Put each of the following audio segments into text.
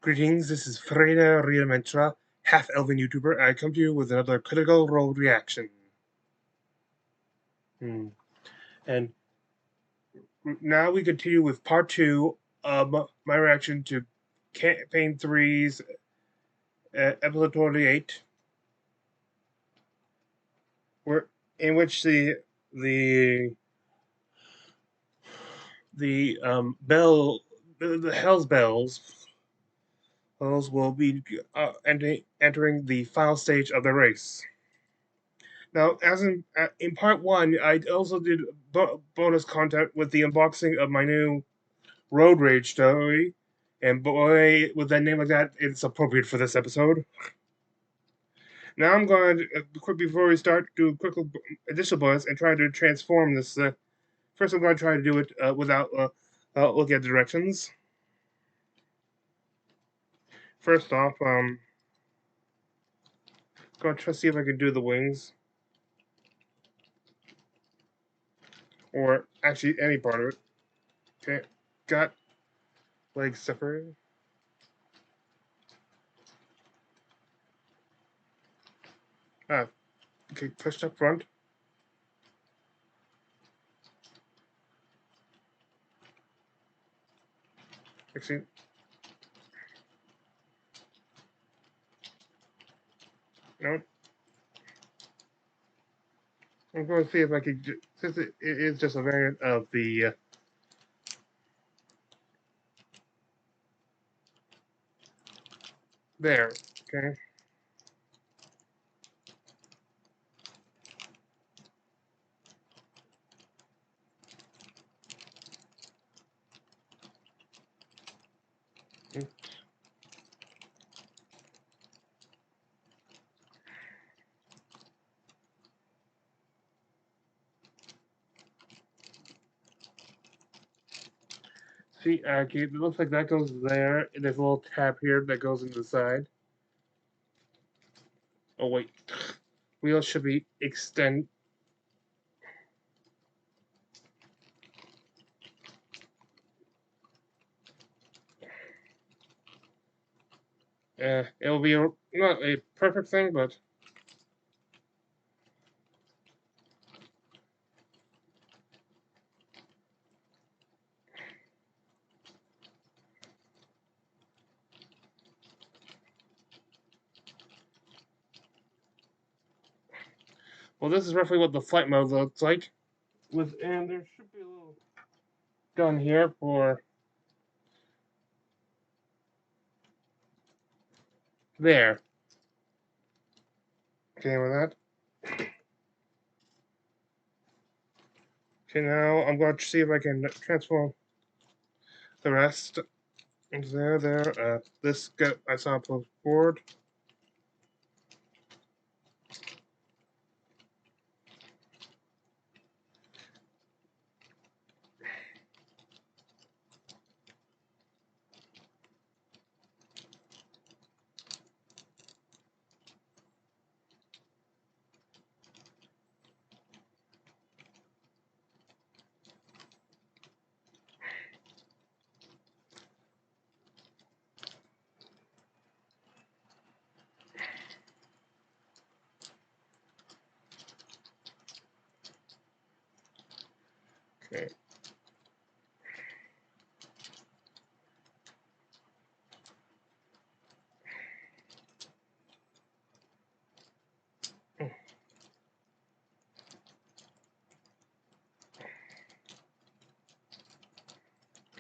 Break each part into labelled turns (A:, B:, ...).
A: Greetings, this is Freda Riamentra, half-elven YouTuber. I come to you with another Critical Role reaction. And now we continue with part 2 of my reaction to Campaign 3's episode 28, in which the Hell's Bells will be entering the final stage of the race. Now, as in part 1, I also did bonus content with the unboxing of my new Road Rage story, and boy, with that name like that, it's appropriate for this episode. Now I'm going to, before we start, do a quick additional bonus and try to transform this. First, I'm going to try to do it without looking at the directions. First off, going to try to see if I can do the wings. Or actually any part of it. Okay, got legs separated. Okay, pushed up front. Actually, no. I'm going to see if I could, since it is just a variant of the there, okay. See, okay, it looks like that goes there, and there's a little tab here that goes into the side. Oh wait, wheels should be extend. It'll be not a perfect thing, but well, this is roughly what the flight mode looks like. And there should be a little gun here for there. Okay, with that. Okay, now I'm going to see if I can transform the rest into there. This I saw post board. Okay.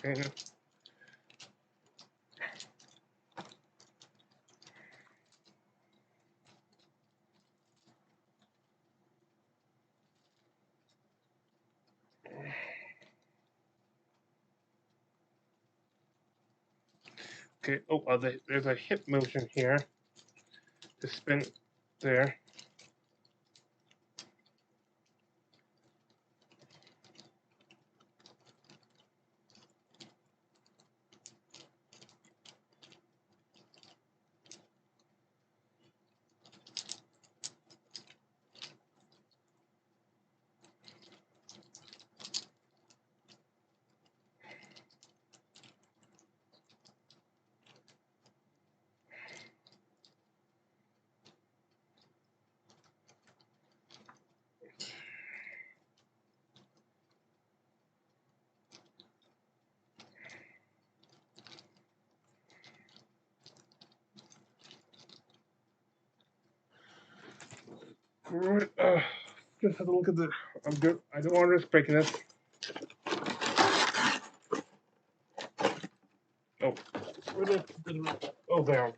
A: Okay. Okay. Oh, there's a hip motion here to spin there. Alright, just have a look at the. I'm good. I don't want to risk breaking this. Oh, oh, there.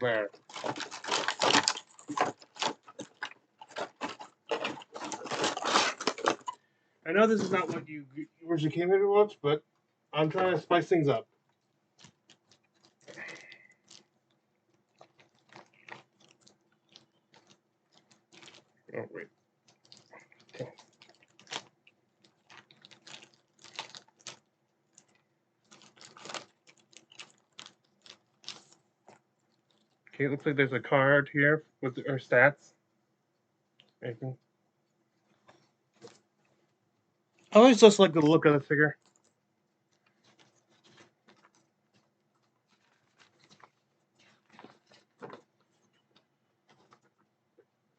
A: I know this is not what you originally came here to watch, but I'm trying to spice things up. Oh, wait. Okay. Okay, it looks like there's a card here with our stats. Anything? I always just like the look of the figure.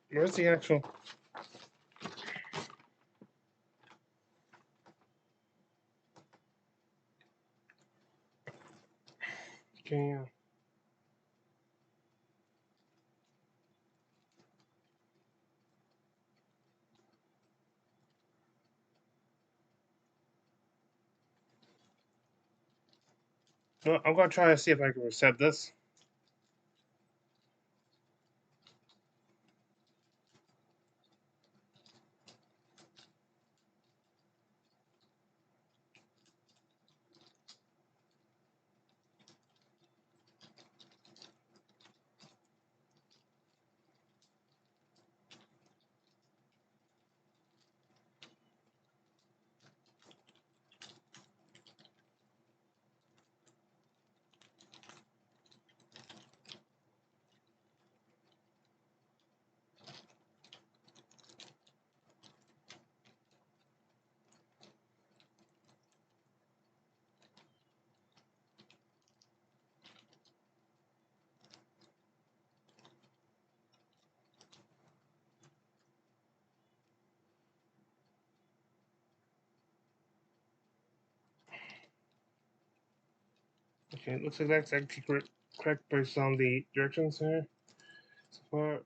A: Where's the actual? Okay, yeah. Well, I'm gonna try to see if I can reset this. Okay, it looks like that's actually correct based on the directions here. So far.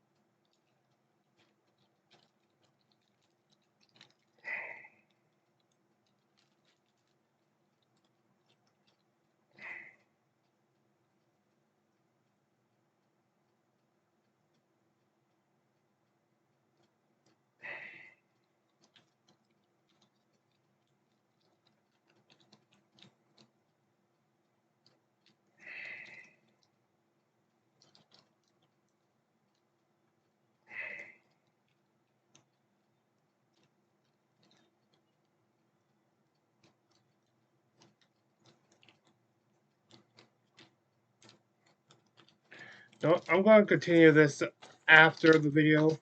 A: No, I'm going to continue this after the video.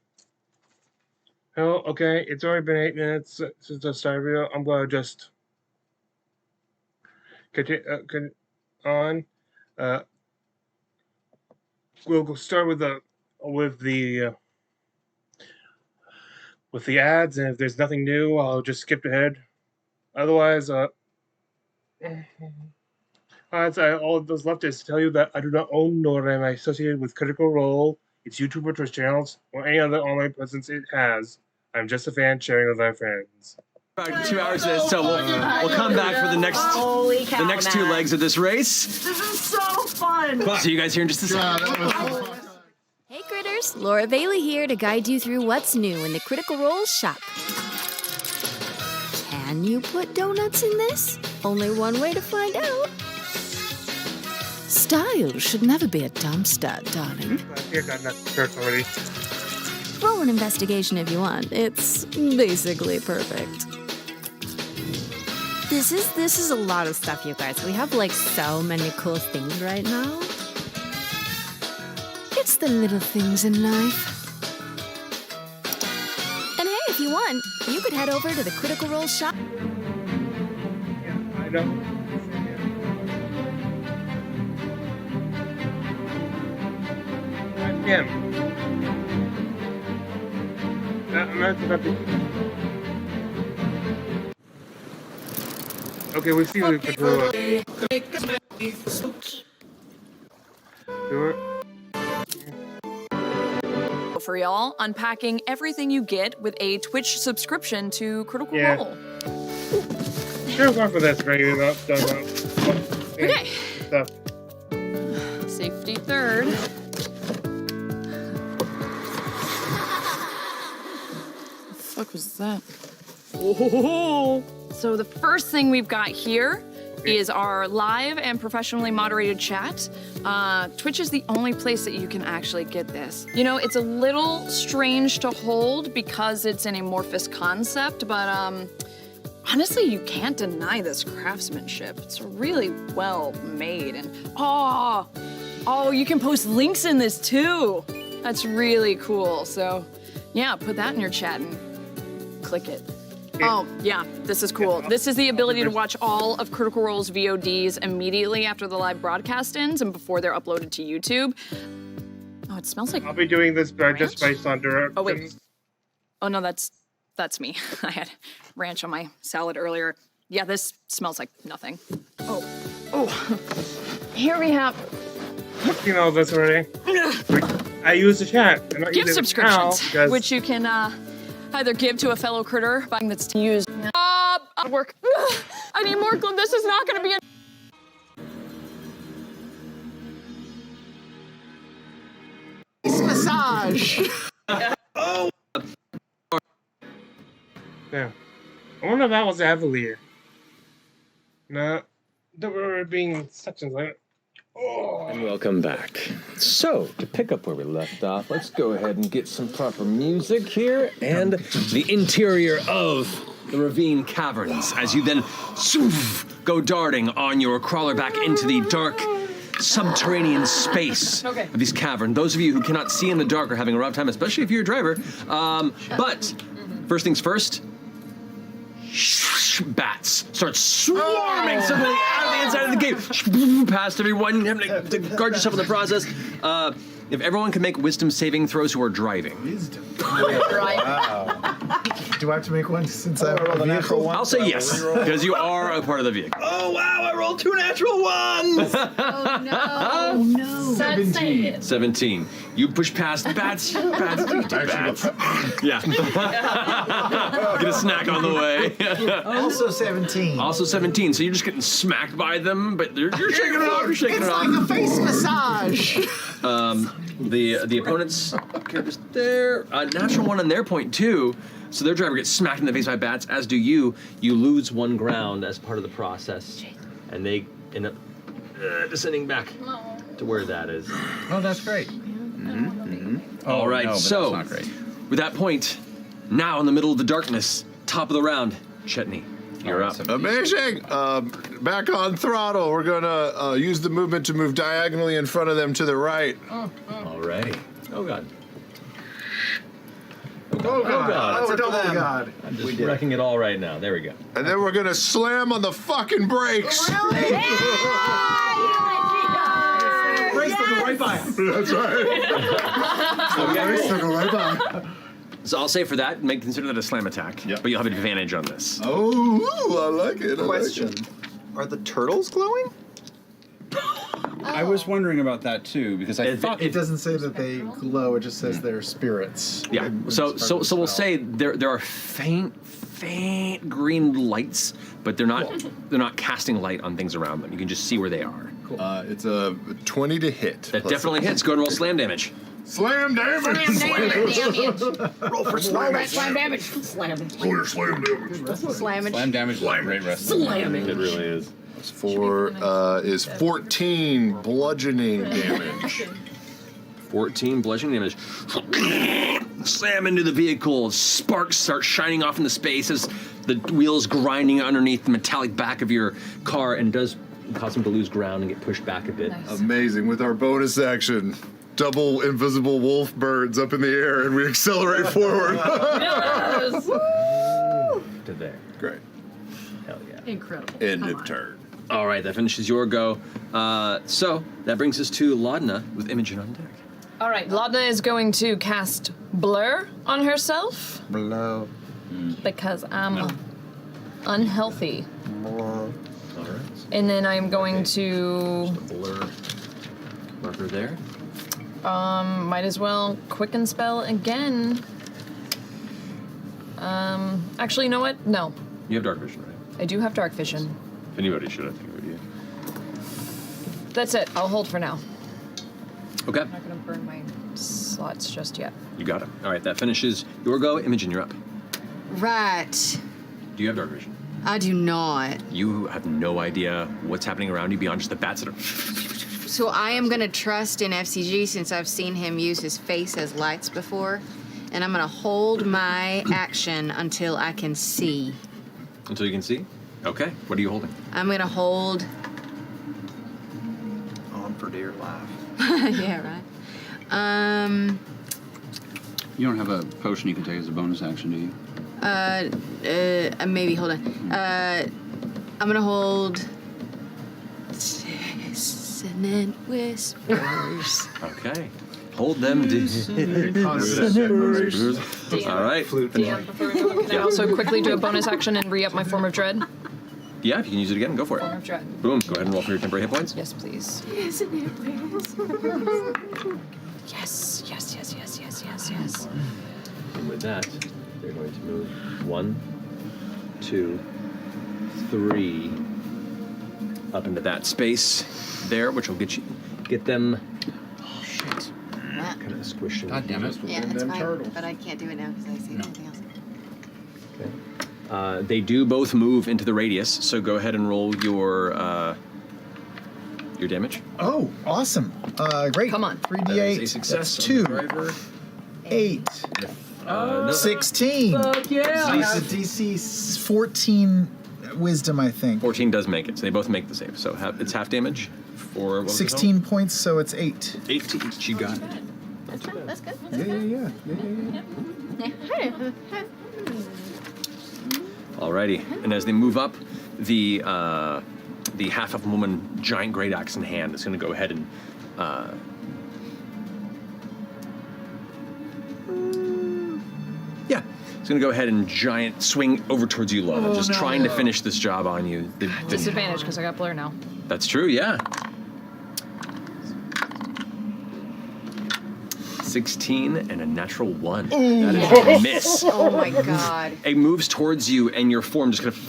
A: Oh, okay, it's already been 8 minutes since the start video. I'm going to just continue on. We'll start with the ads, and if there's nothing new, I'll just skip ahead. Otherwise, all that's left is to tell you that I do not own nor am I associated with Critical Role, its YouTube or Twitch channels, or any other online presence it has. I'm just a fan sharing with my friends.
B: About 2 hours of this, so we'll come back for the next two legs of this race.
C: This is so fun.
B: See you guys here in just a second.
D: Hey critters, Laura Bailey here to guide you through what's new in the Critical Role shop. Can you put donuts in this? Only one way to find out. Style should never be a dumpster, darling.
A: Here, got that shirt already.
D: Roll an investigation if you want. It's basically perfect. This is a lot of stuff, you guys. We have like so many cool things right now. It's the little things in life. And hey, if you want, you could head over to the Critical Role shop.
A: Yeah, I know. Yeah. Okay, we see the controller.
C: for y'all, unpacking everything you get with a Twitch subscription to Critical
A: Yeah.
C: Role.
A: Sure, go for this, right?
C: Okay.
A: Stuff.
C: Safety third. The fuck was that? Oh. So the first thing we've got here is our live and professionally moderated chat. Twitch is the only place that you can actually get this. You know, it's a little strange to hold because it's an amorphous concept, but honestly, you can't deny this craftsmanship. It's really well made, and oh, you can post links in this too. That's really cool. So, yeah, put that in your chat and click it. Oh, yeah, this is cool. This is the ability to watch all of Critical Role's VODs immediately after the live broadcast ends and before they're uploaded to YouTube. Oh, it smells like
A: I'll be doing this just based on directions.
C: Oh, wait. Oh, no, that's me. I had ranch on my salad earlier. Yeah, this smells like nothing. Oh. Here we have
A: I've seen all this already. I use the chat. I'm not
C: gift
A: using it
C: subscriptions,
A: now because
C: which you can either give to a fellow critter, buying that's to use. Work. I need more glue. This is not going to be a
E: massage.
A: Yeah. I wonder if that was Avalier. No. They were being sections like it.
F: And welcome back. So, to pick up where we left off, let's go ahead and get some proper music here and
B: The interior of the ravine caverns as you then go darting on your crawler back into the dark subterranean space of these caverns. Those of you who cannot see in the dark are having a rough time, especially if you're a driver. But first things first, bats start swarming suddenly out of the inside of the gate, past everyone, having to guard yourself in the process. If everyone can make wisdom saving throws who are driving.
E: Wisdom. Wow. Do I have to make one since I have a vehicle?
B: I'll say yes, because you are a part of the vehicle.
F: Oh wow, I rolled 2 natural ones!
E: Oh no.
B: 17. You push past bats. Bats. Yeah. Get a snack on the way.
E: Also 17.
B: Also 17. So you're just getting smacked by them, but you're shaking it off. You're shaking it off.
E: It's like a face massage.
B: The opponent's characters there, natural one on their point too. So their driver gets smacked in the face by bats, as do you. You lose 1 ground as part of the process, and they end up descending back to where that is.
E: Oh, that's great.
B: All right,
G: no, but
B: so
G: that's not great.
B: with that point, now in the middle of the darkness, top of the round, Chetney, you're up.
H: Amazing! Back on throttle. We're gonna use the movement to move diagonally in front of them to the right.
B: Alrighty. Oh god.
E: Oh god. Oh, double god.
B: I'm just wrecking it all right now. There we go.
H: And then we're gonna slam on the fucking brakes.
E: Really? Brakes will go right by us.
H: That's right.
E: Brakes will go right by.
B: So I'll say for that, consider that a slam attack.
H: Yep.
B: But you'll have advantage on this.
H: Oh, I like it.
G: Question. Are the turtles glowing?
I: I was wondering about that too because I thought
E: It doesn't say that they glow. It just says they're spirits.
B: Yeah. So we'll say there are faint green lights, but they're not casting light on things around them. You can just see where they are.
H: It's a 20 to hit.
B: That definitely hits. Go and roll slam damage.
H: Slam damage!
G: Roll for slam damage.
J: Slam damage. Slam damage.
H: Roll your slam damage.
J: Slammage.
I: slam damage is a great rest.
J: Slamming.
B: It really is.
H: Is 14 bludgeoning damage.
B: 14 bludgeoning damage. Slam into the vehicle. Sparks start shining off into space as the wheels grinding underneath the metallic back of your car, and does cause them to lose ground and get pushed back a bit.
C: Nice.
H: Amazing. With our bonus action, double invisible wolf birds up in the air, and we accelerate forward.
C: Yes.
B: To there.
H: Great.
B: Hell yeah.
J: Incredible.
H: End of turn.
B: All right, that finishes your go. So that brings us to Laudna with Imogen on deck.
C: All right, Laudna is going to cast Blur on herself
G: Blow.
C: because I'm unhealthy.
G: Blow.
B: All right.
C: And then I'm going to...
B: Blur marker there.
C: Might as well quicken spell again. Actually, you know what? No.
B: You have dark vision, right?
C: I do have dark vision.
B: If anybody should, I think it would be you.
C: That's it. I'll hold for now.
B: Okay.
C: I'm not gonna burn my slots just yet.
B: You got it. All right, that finishes your go. Imogen, you're up.
J: Right.
B: Do you have dark vision?
J: I do not.
B: You have no idea what's happening around you beyond just the bats that are...
J: So I am going to trust in F.C.G. since I've seen him use his face as lights before. And I'm going to hold my action until I can see.
B: Until you can see? Okay. What are you holding?
J: I'm going to hold...
G: On for dear life.
J: Yeah, right.
I: You don't have a potion you can take as a bonus action, do you?
J: Maybe, hold on. I'm going to hold... Dissonant whispers.
B: Okay. Hold them. All right.
C: Can I also quickly do a bonus action and re-up my Form of Dread?
B: Yeah, if you can use it again, go for
C: Form
B: it.
C: of Dread.
B: Boom. Go ahead and roll for your temporary hit points.
C: Yes, please.
J: Dissonant whispers.
C: Yes, yes, yes, yes, yes, yes, yes.
B: And with that, they're going to move 1, 2, 3 up into that space there, which will get them. Oh shit! Kind of squished.
I: God damn it!
J: Yeah, that's fine. But I can't do it now because I see anything else.
B: Okay. They do both move into the radius, so go ahead and roll your damage.
E: Oh, awesome. Great.
C: Come on.
E: 3d8.
B: That is a success.
E: That's
B: on the
E: 2.
B: driver.
E: 8.
B: No,
E: 16.
B: Fuck yeah!
E: I have DC 14 wisdom, I think.
B: 14 does make it, so they both make the save. So it's half damage for what was it
E: 16 points, so it's 8.
B: 8 to each. You got it.
J: That's good.
E: Yeah.
B: Alrighty, and as they move up, the half of woman giant great axe in hand is going to go ahead and it's going to go ahead and giant swing over towards you, Lola, just trying to finish this job on you.
C: Disadvantage because I got blur now.
B: That's true, yeah. 16 and a natural 1. That is a miss.
J: Oh my god.
B: It moves towards you, and your form just kind of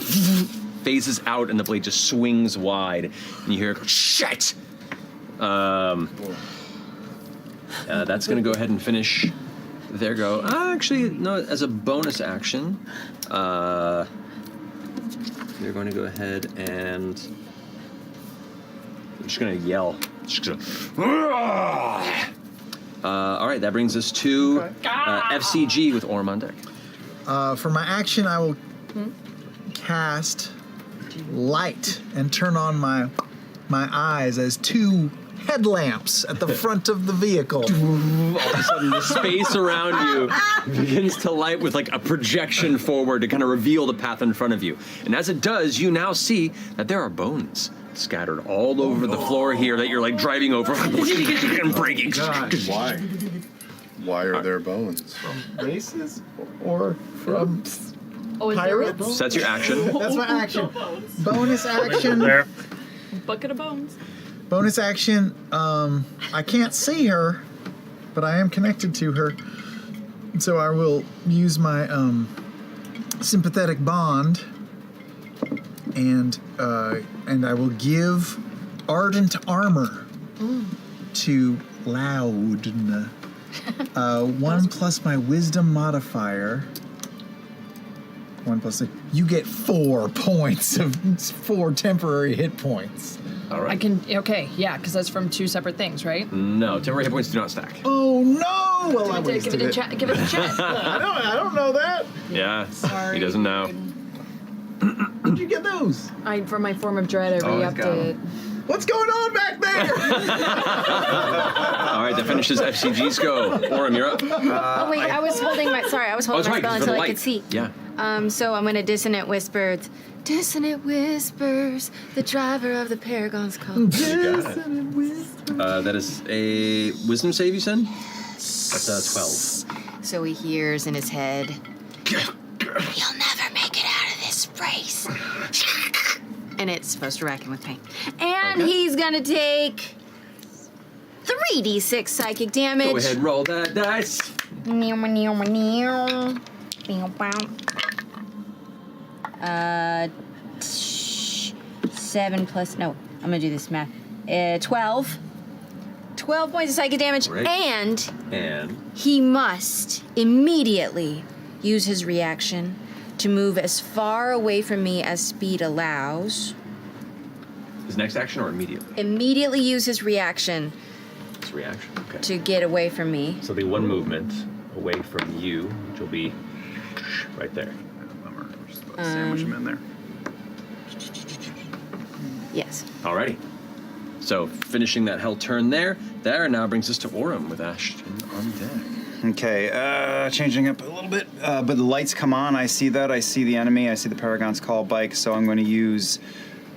B: phases out, and the blade just swings wide, and you hear, shit! That's going to go ahead and finish their go. Actually, no, as a bonus action, they're going to go ahead and they're just going to yell. Just gonna, all right, that brings us to F.C.G. with Orm on deck.
E: For my action, I will cast light and turn on my eyes as 2 headlamps at the front of the vehicle.
B: All of a sudden, the space around you begins to light with like a projection forward to kind of reveal the path in front of you. And as it does, you now see that there are bones scattered all over the floor here that you're like driving over and breaking.
H: Why? Why are there bones?
E: From races or from
C: Pirates?
B: So that's your action.
E: That's my action. Bonus action.
A: There.
C: Bucket of bones.
E: Bonus action. I can't see her, but I am connected to her. So I will use my sympathetic bond, and I will give ardent armor to Loudon. 1 plus my wisdom modifier. 1 plus you get 4 points of 4 temporary hit points.
B: All right.
C: I can, okay, yeah, because that's from 2 separate things, right?
B: No, temporary hit points do not stack.
E: Oh no! Well, I
C: Give
E: wasted
C: it a chat. Give it a chat.
E: I don't know that.
B: Yeah,
C: Sorry.
B: he doesn't know.
E: Where'd you get those?
C: From my Form of Dread, I re-upped it.
E: What's going on back there?
B: All right, that finishes F.C.G's go. Orem, you're up.
J: Oh wait, I was holding my spell until I could see.
B: Yeah.
J: So I'm gonna dissonant whispers. Dissonant whispers. The driver of the Paragon's called.
E: Dissonant whispers.
B: That is a wisdom save, you said? That's 12.
J: So he hears in his head, "You'll never make it out of this race." And it's supposed to rack him with pain. And he's gonna take 3 3d6 psychic damage.
B: Go ahead, roll that dice.
J: 7 plus, no, I'm gonna do this math. 12. 12 points of psychic damage,
B: Right.
J: and he must immediately use his reaction to move as far away from me as speed allows.
B: His next action or immediately?
J: Immediately use his reaction
B: His reaction. Okay.
J: to get away from me.
B: So the one movement away from you, which will be right there.
I: Bummer. Just sandwich him in there.
J: Yes.
B: Alrighty. So finishing that hell turn there now brings us to Orem with Ashton on deck.
K: Okay, changing up a little bit, but the lights come on. I see that. I see the enemy. I see the Paragon's Call bike. So I'm going to use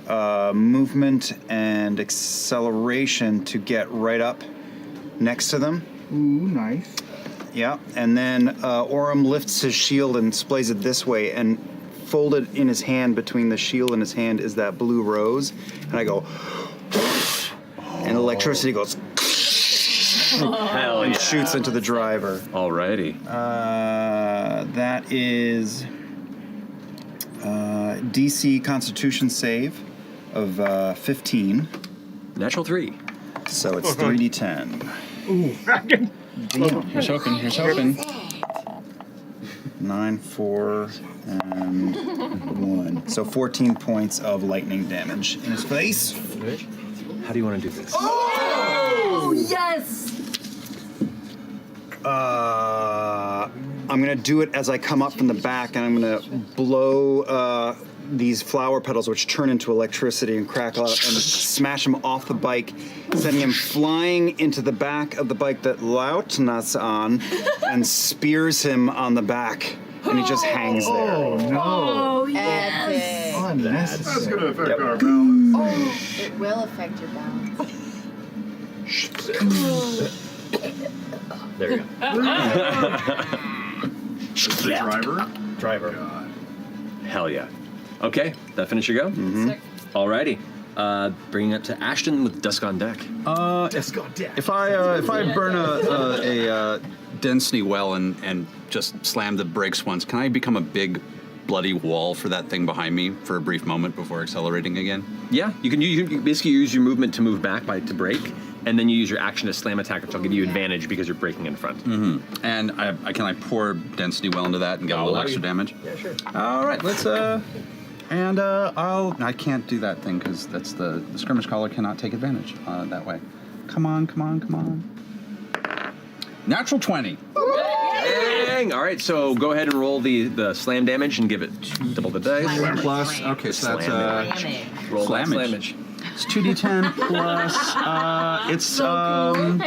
K: movement and acceleration to get right up next to them.
E: Ooh, nice.
K: Yeah, and then Orem lifts his shield and displays it this way, and folded in his hand between the shield and his hand is that blue rose, and I go, and electricity goes.
B: Hell
K: and
B: yeah.
K: shoots into the driver.
B: Alrighty.
K: That is DC Constitution save of 15.
B: Natural 3.
K: So it's 3d10.
A: Ooh.
K: Damn.
I: Here's hoping. Here's hoping.
K: 9, 4, and 1. So 14 points of lightning damage in his face.
B: How do you want to do this?
C: Oh, yes!
K: I'm gonna do it as I come up from the back, and I'm gonna blow these flower petals, which turn into electricity and crackle out, and smash him off the bike, sending him flying into the back of the bike that Lautna's on, and spears him on the back, and he just hangs there.
E: Oh, no.
C: Oh, yes!
E: Unnecessary.
H: That's going to affect our balance.
J: Oh, it will affect your balance.
B: There you go.
H: Driver?
B: Hell yeah. Okay, that finish your go?
K: Mm-hmm.
C: Sick.
B: Alrighty. Bringing it to Ashton with Dusk on deck.
I: If I burn a density well and just slam the brakes once, can I become a big bloody wall for that thing behind me for a brief moment before accelerating again?
B: Yeah, you can basically use your movement to move back to brake, and then you use your action to slam attack, which will give you advantage because you're braking in front.
I: Mm-hmm. And can I pour density well into that and get a little extra damage?
B: Yeah, sure.
I: All right, let's I can't do that thing because that's the skirmish caller cannot take advantage that way. Come on. Natural 20.
B: Dang! All right, so go ahead and roll the slam damage and give it double the dice.
I: Plus, okay, so that's
B: Roll that
I: slammage. It's 2d10 plus, it's
C: I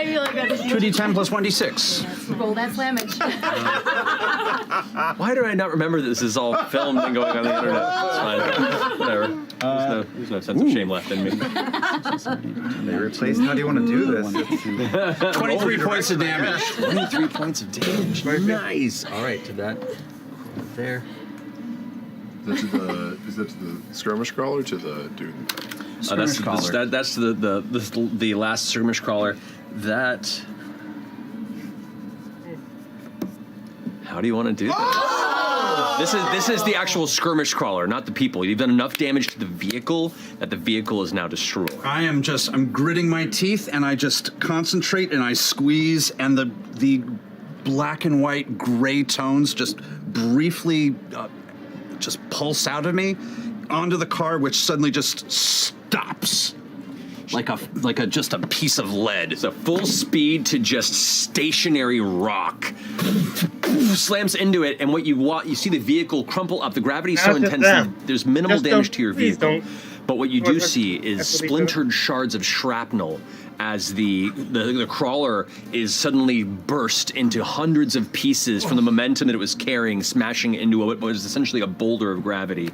C: feel like that's
I: 2d10 plus 1d6.
C: roll that slammage.
B: Why do I not remember this is all filmed and going on the internet? It's fine. Whatever. There's no sense of shame left in me.
K: They replaced. How do you want to do this?
I: 23 points of damage.
B: 23 points of damage. Nice. All right, to that. There.
H: Is that to the skirmish crawler or to the dude?
B: That's the last skirmish crawler. That. How do you want to do this? This is the actual skirmish crawler, not the people. You've done enough damage to the vehicle that the vehicle is now destroyed.
I: I'm gritting my teeth and I just concentrate and I squeeze and the black and white gray tones just briefly just pulse out of me onto the car, which suddenly just stops like a just a piece of lead.
B: It's a full speed to just stationary rock. Slams into it, and you see the vehicle crumple up. The gravity is so intense that there's minimal damage to your vehicle. But what you do see is splintered shards of shrapnel as the crawler is suddenly burst into hundreds of pieces from the momentum that it was carrying, smashing into what was essentially a boulder of gravity.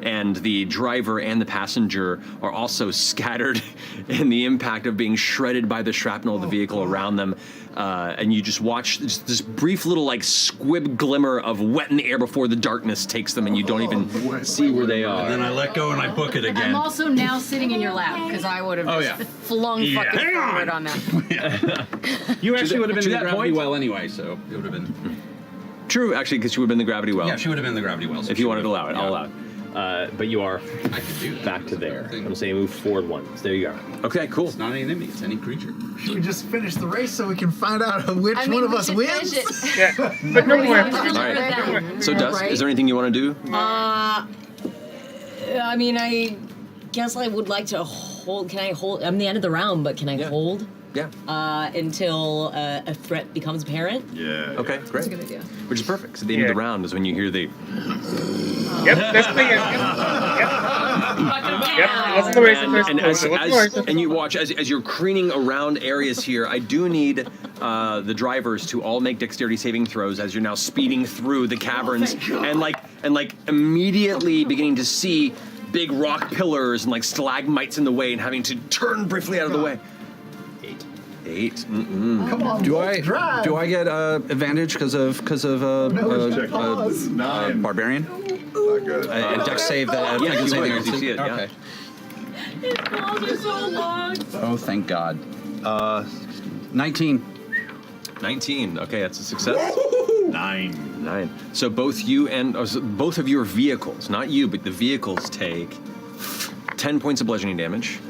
B: And the driver and the passenger are also scattered in the impact of being shredded by the shrapnel of the vehicle around them. And you just watch this brief little squib glimmer of wet in the air before the darkness takes them, and you don't even see where they are.
I: And then I let go and I book it again.
C: I'm also now sitting in your lap because I would have flung fucking
J: move forward on that.
I: You actually would have been
B: to
I: in the
B: that
I: gravity
B: point-
I: well anyway, so it would have been.
B: True, actually, because she would have been in the gravity well.
I: Yeah, she would have been in the gravity well.
B: If you wanted to allow it, I'll allow it.
L: But you are back to there. I'm saying move forward one. So there you go.
B: Okay, cool.
I: It's not any enemy, it's any creature.
E: Should we just finish the race so we can find out which one of us wins?
A: Yeah, but no more.
B: All right. So, Dusk, is there anything you want to do?
M: I mean, I guess I would like to hold. Can I hold? I'm the end of the round, but can I hold?
B: Yeah.
M: Until a threat becomes apparent.
H: Yeah.
B: Okay, great.
M: That's a good idea.
B: Which is perfect. So the end of the round is when you hear the.
A: Yep, that's the Yep, that's the race.
B: And you watch as you're careening around areas here. I do need the drivers to all make dexterity saving throws as you're now speeding through the caverns and like immediately beginning to see big rock pillars and like stalagmites in the way and having to turn briefly out of the way. 8. Mm-mm.
E: Come on,
I: Do
E: drive.
I: I get advantage because of barbarian?
H: Not good.
I: Dex save that.
B: Yeah, you
I: saving
B: would, you see it, yeah.
I: Okay.
C: His balls are so long.
I: Oh, thank God. 19.
B: 19. Okay, that's a success.
H: 9.
B: So both you and both of your vehicles, not you, but the vehicles take 10 points of bludgeoning damage.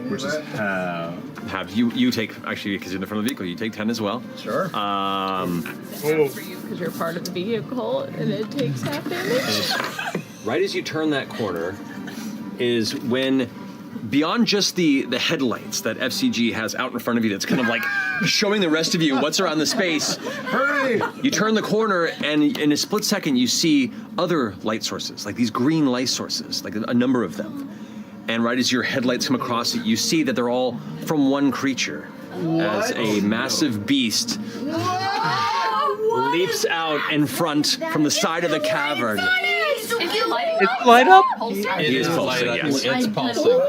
H: Which is
B: Have you take actually because you're in the front of the vehicle, you take 10 as well.
E: Sure.
C: For you, because you're part of the vehicle, and it takes half damage.
B: Right as you turn that corner is when beyond just the headlights that F.C.G has out in front of you that's kind of like showing the rest of you what's around the space.
E: Hurry!
B: You turn the corner and in a split second you see other light sources, like these green light sources, like a number of them. And right as your headlights come across it, you see that they're all from one creature. As a massive beast leaps out in front from the side of the cavern.
C: Is it lighting up?
A: It's light up?
B: He is pulsing, yes.
I: It's pulsing.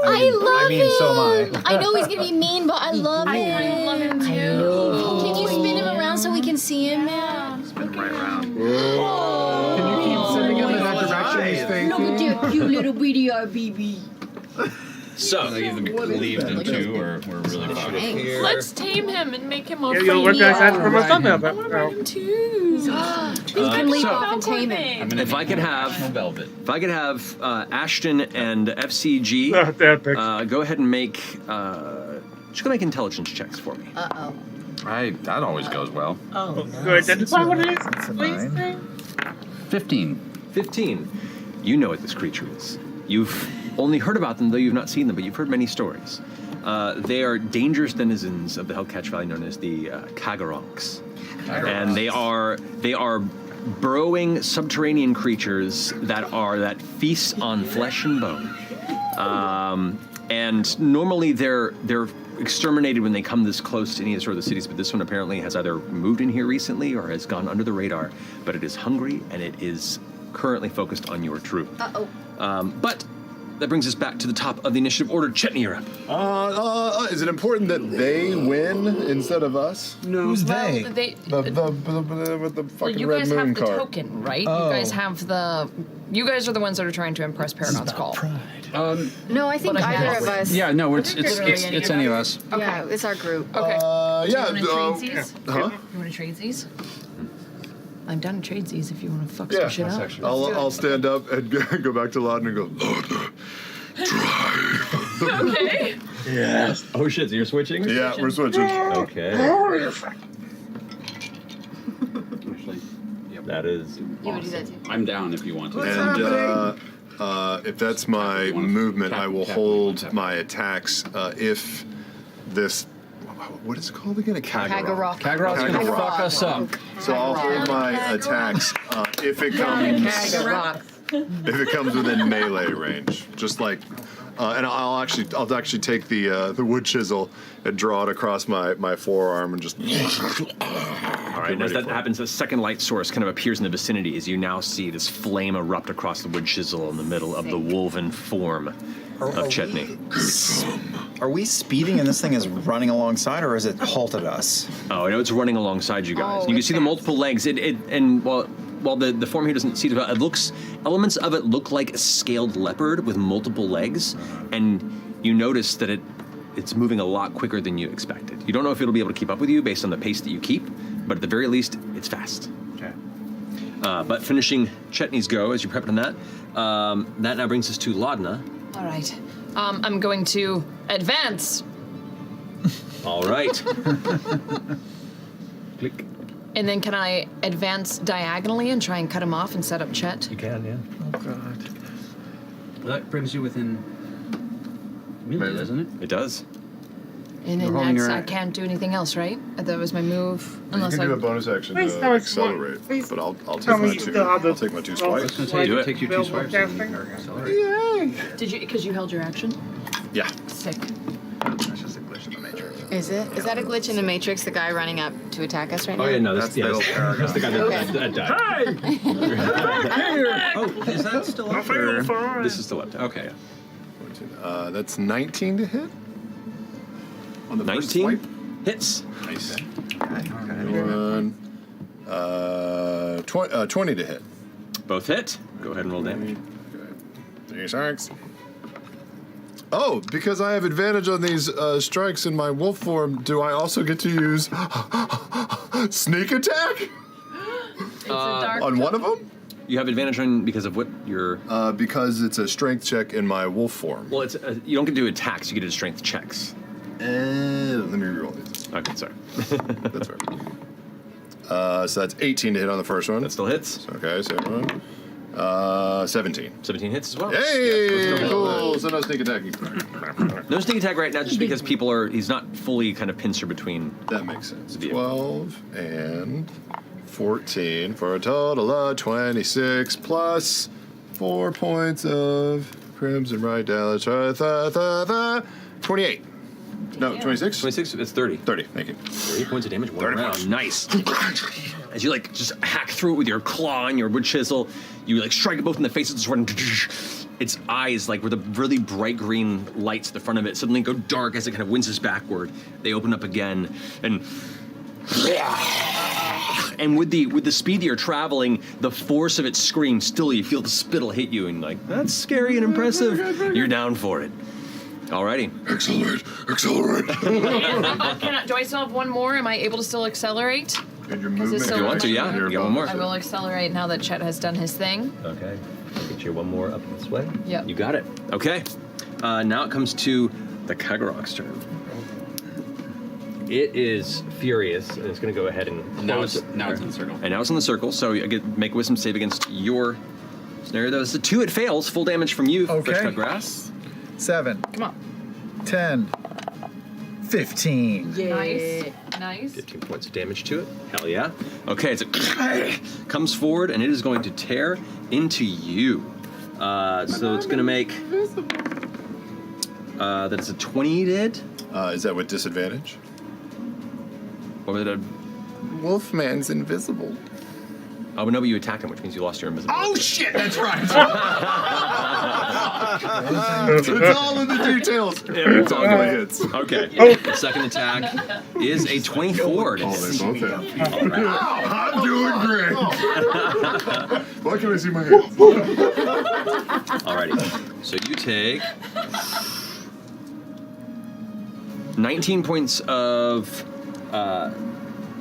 D: I love
E: mean, so am
D: him. I know he's gonna be mean, but I love him.
C: I love him too.
D: Can you spin him around so we can see him?
E: Spin right around. Can you keep sending him in that direction he's facing?
D: Look at your cute little BDR
B: So,
I: Either be cleaved in two or we're really far.
C: Let's tame him and make him more
A: Yeah, you'll recognize that from a thumbnail. But,
C: him too.
D: You can leave off and tame him.
B: if I could have Ashton and F.C.G. Go ahead and make just go make intelligence checks for me.
D: Uh-oh.
I: That always goes well.
C: Oh,
A: to identify what it is,
E: That's a
A: please.
E: 9.
I: 15.
B: 15. You know what this creature is. You've only heard about them, though you've not seen them, but you've heard many stories. They are dangerous denizens of the Hellcatch Valley known as the Kagaronks. And they are burrowing subterranean creatures that feast on flesh and bone. And normally they're exterminated when they come this close to any of the cities, but this one apparently has either moved in here recently or has gone under the radar. But it is hungry and it is currently focused on your troop.
D: Uh-oh.
B: But that brings us back to the top of the initiative order. Chetney, you're up.
H: Is it important that they win instead of us?
I: No.
E: Who's they?
C: Well, they,
H: With the
C: well,
H: fucking
C: you
H: red
C: guys
H: moon
C: have the
H: card.
C: token, right?
E: Oh.
C: You guys have the. You guys are the ones that are trying to impress Paragon's call.
J: No, I think
C: But I
J: either
C: think
J: of us.
I: Yeah, no, it's
C: really
I: any of us.
J: Yeah, it's our group.
C: Okay.
H: Yeah.
C: You want to trade these?
H: Huh?
C: You want to trade these? I'm down to trade these if you want to fuck
H: Yeah.
C: some shit up.
H: I'll stand up and go back to Laden and go,
C: Okay.
H: yes.
L: Oh shit, so you're switching?
H: Yeah, we're switching.
L: Okay. That is.
J: You would do that too.
I: I'm down if you want to.
H: And if that's my movement, I will hold my attacks if this. What is it called again? A Kagaroth.
I: Kagaroth's gonna fuck us up.
H: So I'll hold my attacks if it comes within melee range, just like. And I'll actually take the wood chisel and draw it across my forearm and just.
B: All right, and as that happens, the second light source kind of appears in the vicinity as you now see this flame erupt across the wood chisel in the middle of the wolven form of Chetney.
K: Are we speeding and this thing is running alongside, or has it halted us?
B: Oh, no, it's running alongside you guys.
J: Oh,
B: You can
J: it's
B: see the
J: fast.
B: multiple legs. While the form here doesn't see it, elements of it look like a scaled leopard with multiple legs, and you notice that it's moving a lot quicker than you expected. You don't know if it'll be able to keep up with you based on the pace that you keep, but at the very least, it's fast.
I: Okay.
B: But finishing Chetney's go as you prepped on that, that now brings us to Laudna.
C: All right. I'm going to advance.
B: All right. Click.
C: And then can I advance diagonally and try and cut him off and set up Chet?
B: You can, yeah.
E: Oh God.
I: That brings you within melee, doesn't it?
B: It does.
C: And
I: You're
C: then
I: holding
C: that's,
I: your-
C: I can't do anything else, right? That was my move.
H: You
C: Unless
H: can
C: I
H: do a bonus action
A: Please
H: to
A: tell us
H: accelerate,
A: please
H: but I'll take
A: tell
H: my
A: me
H: two.
A: still have the-
H: I'll take my 2 swipes.
I: It's gonna
B: Do it.
I: take you 2
A: Available
I: swipes.
A: casting?
H: Yay!
C: Did you, because you held your action?
H: Yeah.
C: Sick.
G: That's just a glitch in the matrix.
J: Is it? Is that a glitch in the Matrix? The guy running up to attack us right now?
B: Oh yeah, no,
G: That's the old paragraph.
B: that's the guy
J: Okay.
B: that died.
I: Oh, is that still up? Or?
B: This is still up. Okay.
H: That's 19 to hit. On the first
B: 19
H: swipe.
B: hits.
H: Nice. One, 20 to hit.
B: Both hit. Go ahead and roll damage.
H: 3 sharks. Oh, because I have advantage on these strikes in my wolf form, do I also get to use sneak attack
C: It's a dark.
H: on one of them?
B: You have advantage on because of what your.
H: Because it's a strength check in my wolf form.
B: Well, it's you don't get to do attacks. You get to do strength checks.
H: Let me reroll these.
B: Okay, sorry.
H: That's right. So that's 18 to hit on the first one.
B: That still hits.
H: Okay, second one. 17.
B: 17 hits as well.
H: Hey, cool. So no sneak attacking.
B: No sneak attack right now, just because people are. He's not fully kind of pincer between.
H: That makes sense.
B: Yeah.
H: 12 and 14 for a total of 26 plus 4 points of crimson right down. 28. No, 26?
B: 26. It's 30.
H: 30. Thank you.
B: 30 points of damage. One
H: 30
B: round.
H: points.
B: Nice. As you like just hack through it with your claw and your wood chisel, you like strike it both in the face of the sword. And its eyes, like with the really bright green lights at the front of it, suddenly go dark as it kind of winces backward. They open up again, and with the speed that you're traveling, the force of its scream, still you feel the spittle hit you, and like that's scary and impressive. You're down for it. Alrighty.
H: Accelerate. Accelerate.
C: Do I still have one more? Am I able to still accelerate?
H: And your
C: Is
H: movement.
C: it still
B: If you want to, yeah. You got one more.
C: I will accelerate now that Chet has done his thing.
B: Okay. I'll get you one more up this way.
C: Yep.
B: You got it. Okay. Now it comes to the Kagarok's turn.
L: It is furious, and it's going to go ahead and
I: Now it's in the circle.
B: And now it's in the circle, so you get make a wisdom save against your scenario. Though it's a 2, it fails. Full damage from you.
E: Okay.
B: Fresh cut grass.
E: 7,
C: Come on.
E: 10, 15.
C: Nice. Nice.
B: 15 points of damage to it. Hell yeah. Okay, so comes forward, and it is going to tear into you. So it's going to make... that is a 20 to hit.
H: Is that with disadvantage?
B: Or was it a...
H: Wolfman's invisible.
B: Oh, no, but you attacked him, which means you lost your invisibility.
I: Oh shit, that's right.
H: It's all in the details. It's all good hits.
B: Okay. The second attack is a 24 to
H: Oh,
B: hit.
H: they both hit. I'm doing great. Why can I see my hands?
B: Alrighty. So you take 19 points of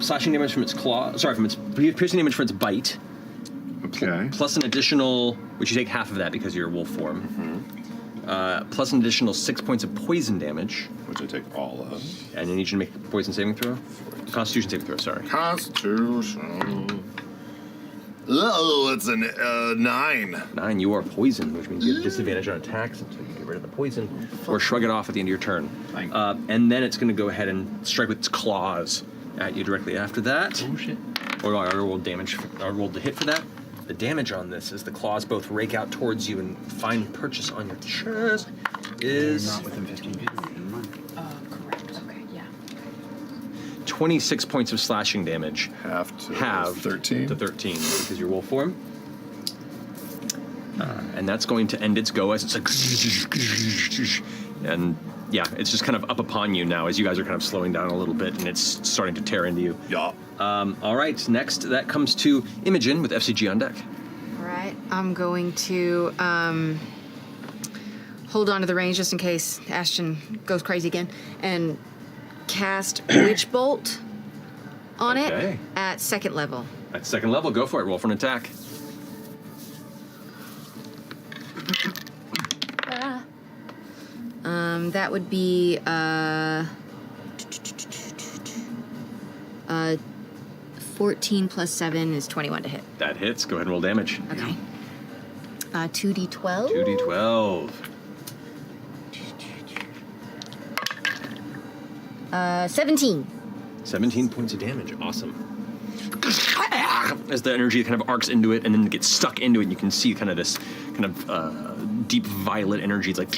B: slashing damage from its claw. Sorry, from its piercing damage from its bite.
H: Okay.
B: Plus an additional, which you take half of that because you're wolf form. Plus an additional 6 points of poison damage.
H: Which I take all of.
B: And you need you to make a poison saving throw. Constitution saving throw. Sorry.
H: Constitution. Oh, it's a 9.
B: 9. You are poisoned, which means you have disadvantage on attacks until you get rid of the poison, or shrug it off at the end of your turn. And then it's going to go ahead and strike with its claws at you directly after that.
I: Oh shit.
B: Or I rolled damage. I rolled the hit for that. The damage on this is the claws both rake out towards you and find purchase on your chest. Is
I: Not within 15 feet. Never mind.
C: Correct. Okay, yeah.
B: 26 points of slashing damage.
H: Half to
B: 13 to 13 because you're wolf form. And that's going to end its go as it's like, and yeah, it's just kind of up upon you now as you guys are kind of slowing down a little bit, and it's starting to tear into you.
H: Yeah.
B: All right, next that comes to Imogen with F.C.G on deck.
J: All right, I'm going to hold on to the reins just in case Ashton goes crazy again, and cast Witch Bolt on it at 2nd level.
B: At 2nd level, go for it. Roll for an attack.
J: That would be 14 plus 7 is 21 to hit.
B: That hits. Go ahead and roll damage.
J: Okay. 2d12.
B: 2d12.
J: 17.
B: 17 points of damage. Awesome. As the energy kind of arcs into it and then gets stuck into it, you can see kind of this kind of deep violet energy. It's like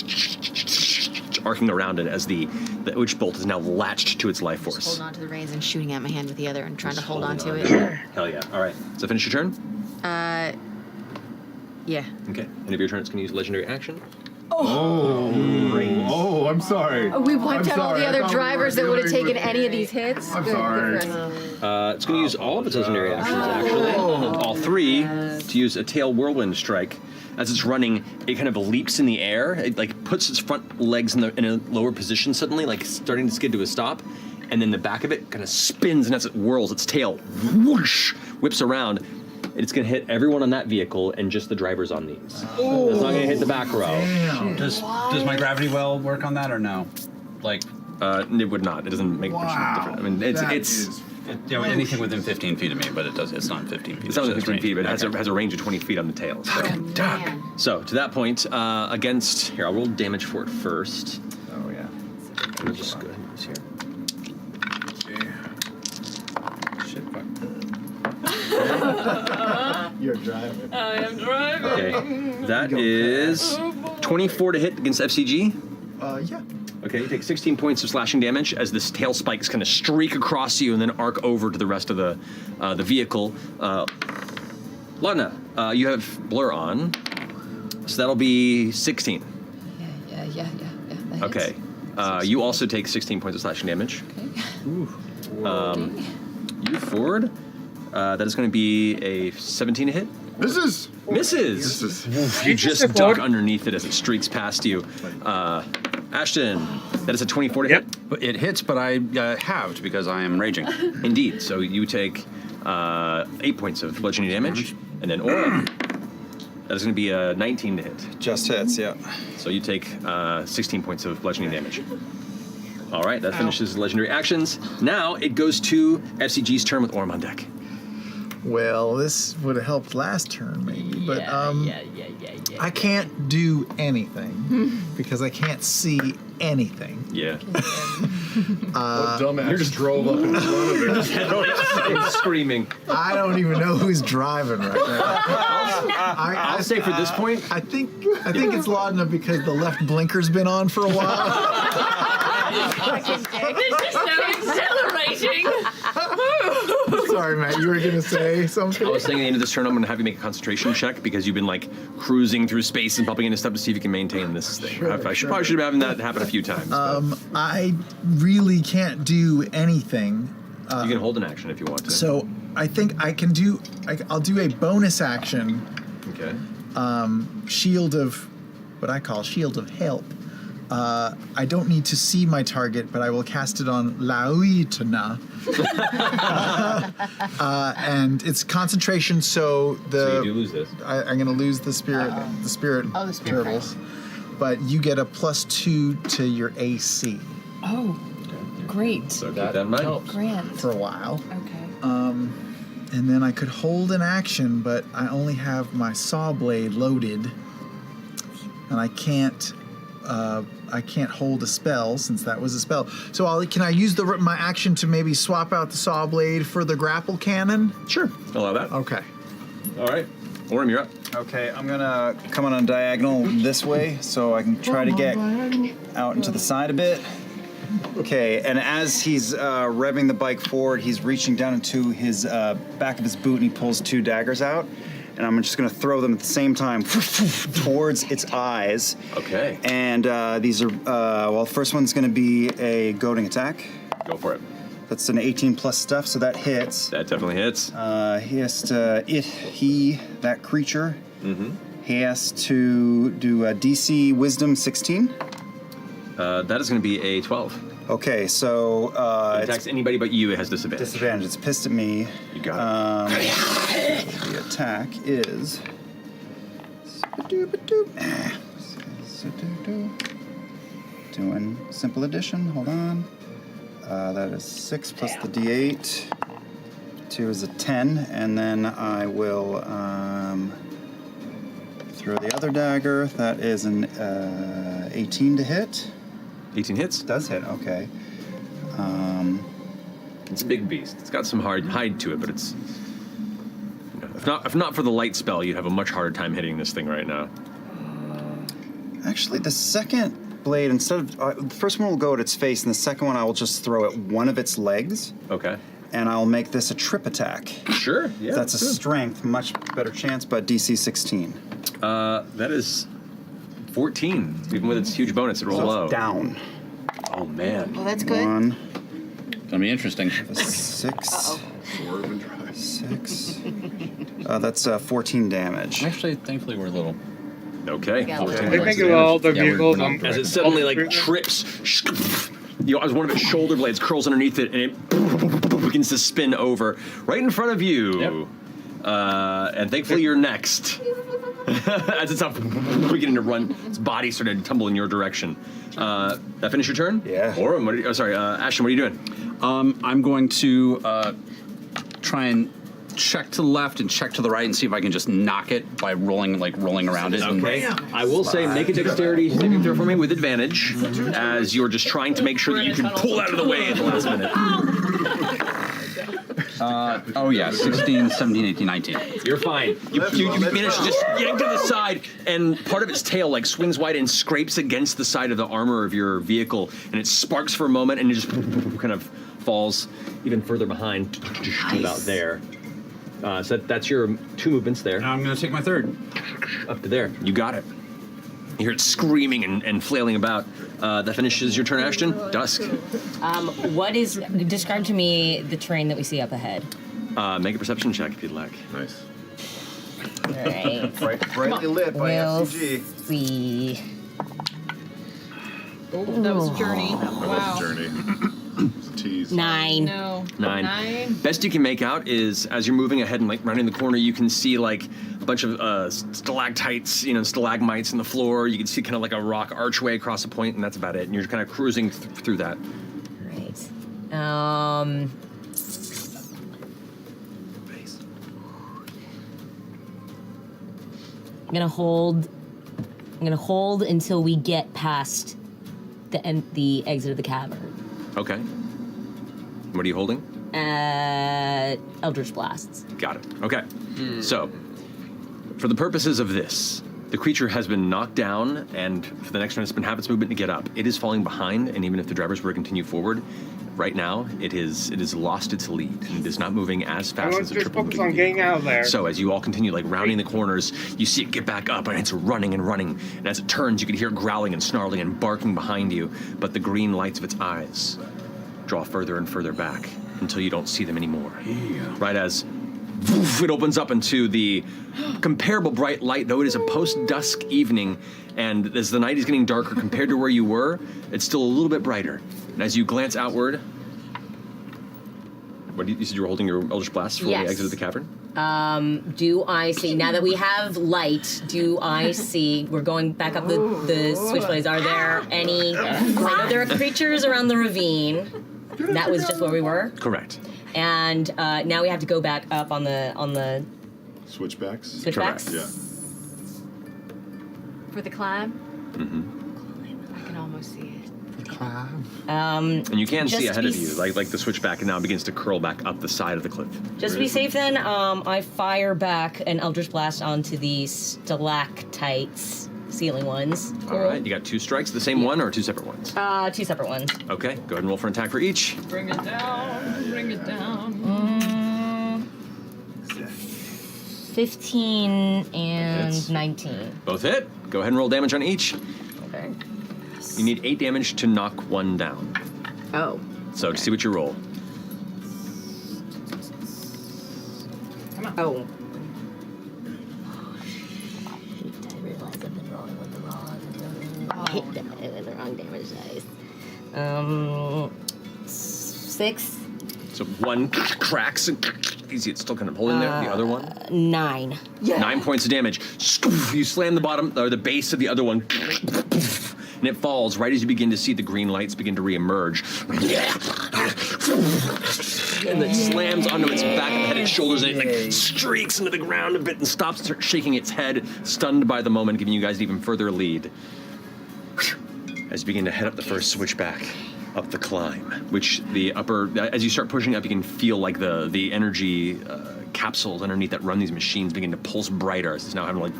B: arcing around it as the Witch Bolt is now latched to its life force.
J: Just holding on to the reins and shooting at my hand with the other and trying to hold on to it.
B: Hell yeah. All right. So finish your turn?
J: Yeah.
B: Okay. End of your turn, it's going to use legendary action.
H: Oh, I'm sorry.
J: We wiped out all the other
H: I thought we
J: drivers
H: were
J: that would have
H: dealing
J: taken
H: with-
J: any of these hits.
H: I'm
J: Good
H: sorry.
J: for us.
B: It's going to use all of its legendary actions, actually. All 3 to use a tail whirlwind strike. As it's running, it kind of leaps in the air. It like puts its front legs in a lower position suddenly, like starting to skid to a stop. And then the back of it kind of spins, and as it whirls, its tail whoosh, whips around. It's going to hit everyone on that vehicle and just the drivers on these. It's not going to hit the back row.
I: Does my gravity well work on that or no? Like,
B: it would not. It doesn't make much difference. I mean, it's
I: anything within 15 feet of me, but it's not 15 feet.
B: It's not 15 feet, but it has a range of 20 feet on the tail. So to that point, against here, I'll roll damage for it first.
E: Oh yeah.
B: Let me just go ahead and use here. Shit, fuck.
E: You're driving.
C: I am driving.
B: Okay, that is 24 to hit against F.C.G.
E: Yeah.
B: Okay, you take 16 points of slashing damage as this tail spikes kind of streak across you and then arc over to the rest of the vehicle. Lana, you have blur on, so that'll be 16.
C: Yeah. That
B: Okay, you also take 16 points of slashing damage.
C: Okay.
B: You Ford, that is going to be a 17 to hit.
H: Misses.
B: You just duck underneath it as it streaks past you. Ashton, that is a 24 to hit.
I: It hits, but I halved because I am raging.
B: Indeed. So you take 8 points of bludgeoning damage, and then Aura, that is going to be a 19 to hit.
K: Just hits, yeah.
B: So you take 16 points of bludgeoning damage. All right, that finishes the legendary actions. Now it goes to F.C.G's turn with Orm on deck.
E: Well, this would have helped last turn, maybe, but I can't do anything because I can't see anything.
B: Yeah.
H: What dumbass just drove up in front of it?
B: Just screaming.
E: I don't even know who's driving right now.
B: I'll say for this point,
E: I think it's Laudna because the left blinker's been on for a while.
C: This is so exhilarating.
E: Sorry, Matt, you were gonna say something.
B: I was saying at the end of this turn, I'm going to have you make a concentration check because you've been like cruising through space and bumping into stuff to see if you can maintain this thing. Probably should have been having that happen a few times.
E: I really can't do anything.
B: You can hold an action if you want to.
E: So I think I can do. I'll do a bonus action.
B: Okay.
E: Shield of, what I call Shield of Help. I don't need to see my target, but I will cast it on Laoitna. And it's concentration, so
B: So you do lose this.
E: I'm going to lose the spirit, the spirit turtles. But you get a +2 to your AC.
C: Oh, great.
B: So keep that in mind.
C: Grand.
E: For a while.
C: Okay.
E: And then I could hold an action, but I only have my saw blade loaded, and I can't hold a spell since that was a spell. So can I use my action to maybe swap out the saw blade for the grapple cannon?
B: Sure, allow that.
E: Okay.
B: All right, Orm, you're up.
K: Okay, I'm gonna come on a diagonal this way so I can try to get out into the side a bit. Okay, and as he's revving the bike forward, he's reaching down into his back of his boot and he pulls 2 daggers out. And I'm just gonna throw them at the same time towards its eyes.
B: Okay.
K: And these are, the first one's gonna be a goading attack.
B: Go for it.
K: That's an 18 plus stuff, so that hits.
B: That definitely hits.
K: He has to, that creature He has to do a DC Wisdom 16.
B: That is going to be a 12.
K: Okay, so
B: it attacks anybody but you. It has disadvantage.
K: Disadvantage. It's pissed at me.
B: You got it.
K: The attack is. Doing simple addition. Hold on. That is 6 plus the D8. 2 is a 10, and then I will throw the other dagger. That is an 18 to hit.
B: 18 hits?
K: Does hit, okay.
B: It's a big beast. It's got some hard hide to it, but it's... if not for the light spell, you'd have a much harder time hitting this thing right now.
K: Actually, the second blade, instead of... the first one will go at its face, and the second one I will just throw at one of its legs.
B: Okay.
K: And I'll make this a trip attack.
B: Sure, yeah.
K: That's a strength, much better chance, but DC 16.
B: That is 14. Even with its huge bonus, it rolls
K: So it's
B: low.
K: down.
B: Oh, man.
J: Well, that's good.
K: 1.
I: Gonna be interesting.
K: 6. 6. That's 14 damage.
I: Actually, thankfully, we're a little.
B: Okay.
J: Yeah,
B: 14
A: I
B: points
A: think
B: of
A: of all the
B: damage.
A: vehicles.
B: As it suddenly like trips, as one of its shoulder blades curls underneath it, and it begins to spin over right in front of you.
L: Yep.
B: And thankfully, you're next. As it's up, beginning to run, its body started to tumble in your direction. That finish your turn?
K: Yeah.
B: Or Ashton, what are you doing?
I: I'm going to try and check to the left and check to the right and see if I can just knock it by rolling around it.
B: Okay. I will say, make a dexterity saving throw for me with advantage, as you're just trying to make sure that you can pull out of the way at the last minute.
I: Oh yeah, 16, 17, 18, 19.
B: You're fine. You manage to just yank to the side, and part of its tail like swings wide and scrapes against the side of the armor of your vehicle, and it sparks for a moment, and it just kind of falls even further behind, about there. So that's your 2 movements there.
I: Now I'm going to take my 3rd.
B: Up to there. You got it. You hear it screaming and flailing about. That finishes your turn, Ashton. Dusk.
M: Describe to me the terrain that we see up ahead.
B: Make a perception check if you'd like.
H: Nice.
M: All right.
K: Brightly lit by
M: We'll
K: F.C.G.
M: see.
C: Oh, that was a journey. Wow.
H: Journey. It's a tease.
M: 9.
C: No.
B: 9. Best you can make out is as you're moving ahead and like rounding the corner, you can see like a bunch of stalactites, stalagmites in the floor. You can see kind of like a rock archway across a point, and that's about it. And you're kind of cruising through that.
M: Right. I'm gonna hold until we get past the exit of the cavern.
B: Okay. What are you holding?
M: Eldritch Blasts.
B: Got it. Okay. So, for the purposes of this, the creature has been knocked down, and for the next turn, it's been having its movement to get up. It is falling behind, and even if the drivers were to continue forward, right now it is lost its lead, and it is not moving as fast as a
A: Just
B: triple
A: focus
B: moving
A: on getting
B: vehicle.
A: out of there.
B: So as you all continue like rounding the corners, you see it get back up, and it's running and running. And as it turns, you can hear it growling and snarling and barking behind you. But the green lights of its eyes draw further and further back until you don't see them anymore. Right as it opens up into the comparable bright light, though it is a post-dusk evening, and as the night is getting darker compared to where you were, it's still a little bit brighter. And as you glance outward, you said you were holding your Eldritch Blast for
M: Yes.
B: the exit of the cavern?
M: Do I see, now that we have light, do I see, we're going back up the switchblades, are there any, I know there are creatures around the ravine. That was just where we were?
B: Correct.
M: And now we have to go back up on the
H: Switchbacks?
M: switchbacks?
H: Yeah.
J: For the climb?
B: Mm-hmm.
J: I can almost see it.
B: And you can see
M: just
B: ahead
M: be
B: of you, like the switchback now begins to curl back up the side of the cliff.
M: Just to be safe then, I fire back an Eldritch Blast onto the stalactites, ceiling ones.
B: All right, you got 2 strikes, the same one or 2 separate ones?
M: 2 separate ones.
B: Okay, go ahead and roll for an attack for each.
C: Bring it down. Bring it down.
M: 15 and
B: Hits.
M: 19.
B: Both hit. Go ahead and roll damage on each.
M: Okay.
B: You need 8 damage to knock one down.
J: Oh.
B: So see what you roll.
J: Oh.
M: apologize. 6.
B: So one cracks and you see it's still kind of holding there. The other one?
M: 9.
B: 9 points of damage. You slam the bottom or the base of the other one, and it falls right as you begin to see the green lights begin to reemerge. And it slams onto its back of the head, its shoulders, and it like streaks into the ground a bit and stops shaking its head, stunned by the moment, giving you guys an even further lead. As you begin to head up the first switchback up the climb, which the upper, as you start pushing up, you can feel like the energy capsules underneath that run these machines begin to pulse brighter. As it's now having like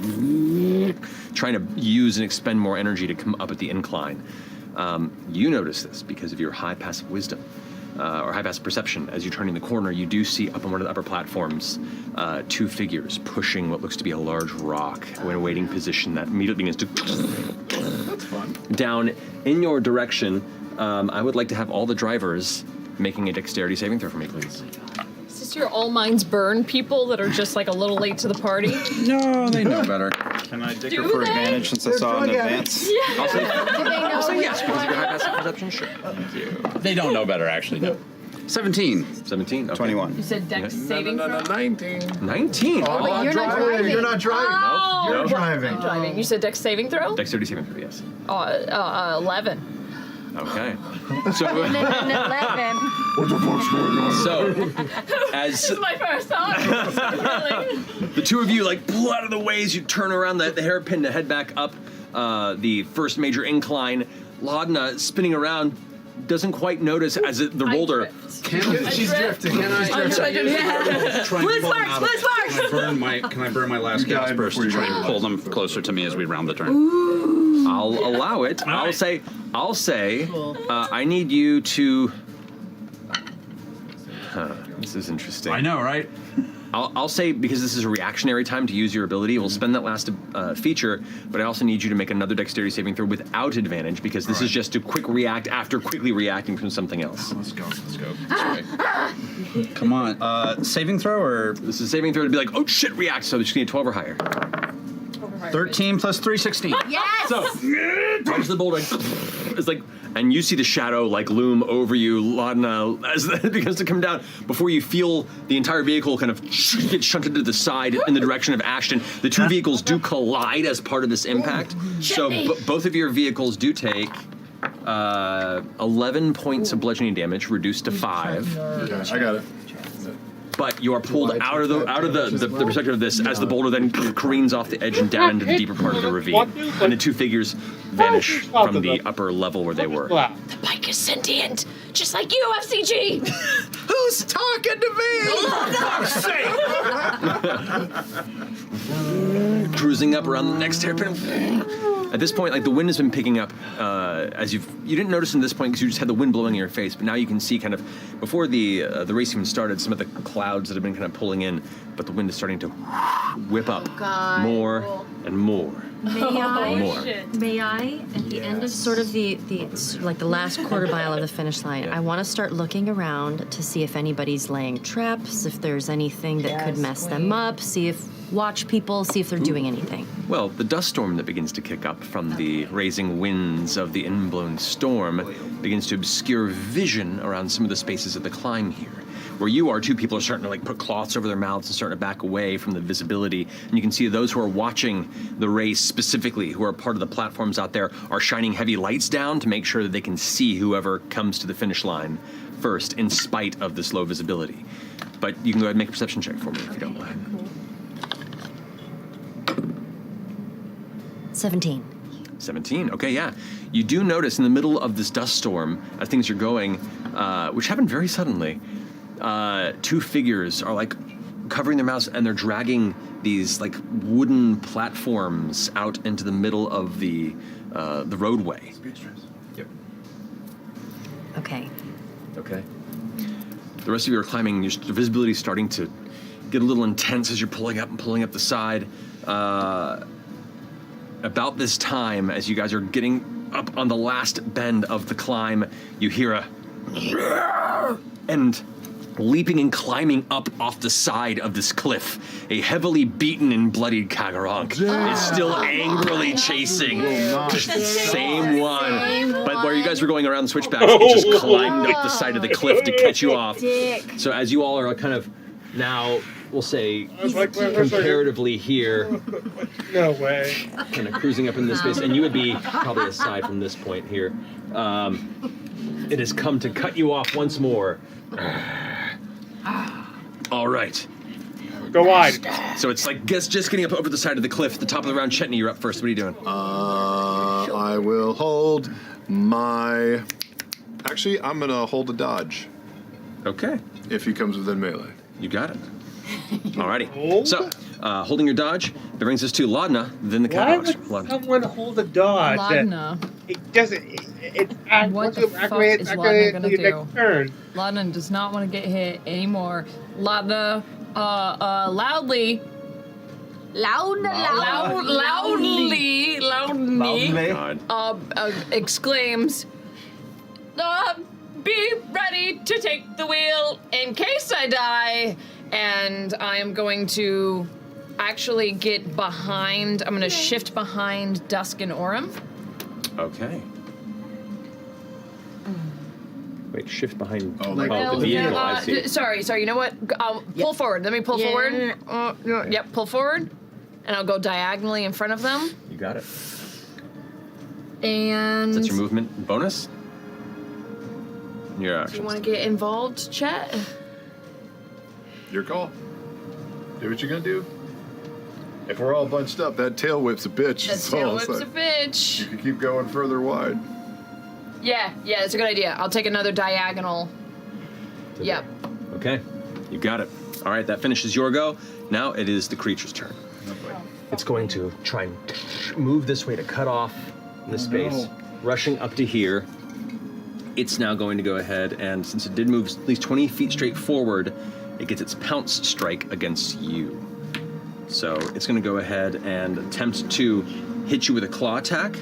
B: trying to use and expend more energy to come up at the incline. You notice this because of your high passive wisdom. Or high passive perception. As you're turning the corner, you do see up on one of the upper platforms 2 figures pushing what looks to be a large rock in a waiting position that immediately begins to That's fun. Down in your direction. I would like to have all the drivers making a dexterity saving throw for me, please.
C: Is this your all minds burn people that are just like a little late to the party?
I: No, they know better.
K: Can I dig her for advantage since I saw in advance?
C: Yeah.
B: I'll say,
C: Do they know
B: I'll say
C: which
B: yes because of your high
C: one?
B: passive perception. Sure. Thank you.
I: They don't know better, actually. No. 17.
B: 17. Okay.
K: 21.
C: You said dex saving throw?
H: 19.
B: 19.
C: Oh, wait, you're not driving.
E: You're not driving.
C: Oh,
E: You're driving.
C: I'm driving. You said dex saving throw?
B: Dexterity saving throw, yes.
C: 11.
B: Okay. So,
J: 11.
H: What the fuck's going on?
B: so as
C: This is my first time.
B: the two of you like pull out of the way as you turn around the hairpin to head back up the first major incline, Laudna spinning around doesn't quite notice as the roller.
E: She's drifting.
I: Can I
C: Blitz marks!
I: Can I burn my last gas burst to try and pull them closer to me as we round the turn?
B: I'll allow it. I'll say. I need you to. This is interesting.
I: I know, right?
B: I'll say, because this is a reactionary time to use your ability, we'll spend that last feature, but I also need you to make another dexterity saving throw without advantage, because this is just to quick react after quickly reacting from something else.
H: Let's go.
I: Come on. Saving throw or?
B: This is saving throw to be like, oh shit, react, so you just need a 12 or higher.
I: 13 plus 3, 16.
J: Yes!
B: So, punch the boulder. It's like, and you see the shadow like loom over you, Laudna, as it begins to come down. Before you feel the entire vehicle kind of get shunted to the side in the direction of Ashton. The two vehicles do collide as part of this impact. So both of your vehicles do take 11 points of bludgeoning damage, reduced to 5.
H: Okay, I got it.
B: But you are pulled out of the perspective of this as the boulder then careens off the edge and down into the deeper part of the ravine. And the two figures vanish from the upper level where they were.
C: The bike is sentient, just like you, F.C.G.
E: Who's talking to me?
B: Cruising up around the next hairpin. At this point, like the wind has been picking up as you didn't notice in this point because you just had the wind blowing in your face, but now you can see kind of before the race even started some of the clouds that have been kind of pulling in, but the wind is starting to whip up more and more.
M: May I, at the end of sort of the last quarter mile of the finish line, I want to start looking around to see if anybody's laying traps, if there's anything that could mess them up, watch people, see if they're doing anything.
B: Well, the dust storm that begins to kick up from the raising winds of the inblown storm begins to obscure vision around some of the spaces of the climb here. Where you are, two people are starting to like put cloths over their mouths and starting to back away from the visibility. And you can see those who are watching the race specifically, who are part of the platforms out there, are shining heavy lights down to make sure that they can see whoever comes to the finish line first, in spite of this low visibility. But you can go ahead and make a perception check for me if you don't mind. 17. Okay, yeah. You do notice in the middle of this dust storm, as things are going, which happened very suddenly, two figures are like covering their mouths and they're dragging these like wooden platforms out into the middle of the roadway. Yep.
M: Okay.
B: The rest of you are climbing. Your visibility is starting to get a little intense as you're pulling up the side. About this time, as you guys are getting up on the last bend of the climb, you hear and leaping and climbing up off the side of this cliff. A heavily beaten and bloodied Kagaronk is still angrily chasing the same one. But where you guys were going around the switchbacks, it just climbed up the side of the cliff to catch you off. So as you all are kind of now, we'll say, comparatively here,
A: No way.
B: kind of cruising up in this space, and you would be probably aside from this point here. It has come to cut you off once more. All right.
A: Go wide.
B: So it's like just getting up over the side of the cliff. At the top of the round, Chetney, you're up first. What are you doing?
H: I will hold my. Actually, I'm gonna hold a dodge.
B: Okay.
H: If he comes within melee.
B: You got it. Alrighty. So, holding your dodge, that brings us to Laudna, then the
A: Why
B: Catbox.
A: would someone hold a dodge?
C: Laudna.
A: It doesn't.
C: What
A: Once
C: the
A: you
C: fuck
A: activate,
C: is
A: activate
C: Laudna gonna
A: your
C: do?
A: next turn.
C: Laudna does not want to get hit anymore. Laudna, loudly, exclaims, "Be ready to take the wheel in case I die." And I am going to actually get behind. I'm going to shift behind Dusk and Orem.
B: Okay.
L: Wait, shift behind
H: Oh,
L: the vehicle. I see.
C: Sorry. You know what? I'll pull forward. Let me pull forward. Yep, pull forward. And I'll go diagonally in front of them.
B: You got it.
C: And
B: That's your movement bonus? Your
C: do you
B: actions.
C: want to get involved, Chet?
H: Your call. Do what you're gonna do. If we're all bunched up, that tail whip's a bitch.
C: That
H: so
C: tail
H: it's
C: whip's a
H: like,
C: bitch.
H: You can keep going further wide.
C: Yeah, it's a good idea. I'll take another diagonal. Yep.
B: Okay. You got it. All right, that finishes your go. Now it is the creature's turn. It's going to try and move this way to cut off this space, rushing up to here. It's now going to go ahead and, since it did move at least 20 feet straight forward, it gets its pounce strike against you. So it's going to go ahead and attempt to hit you with a claw attack.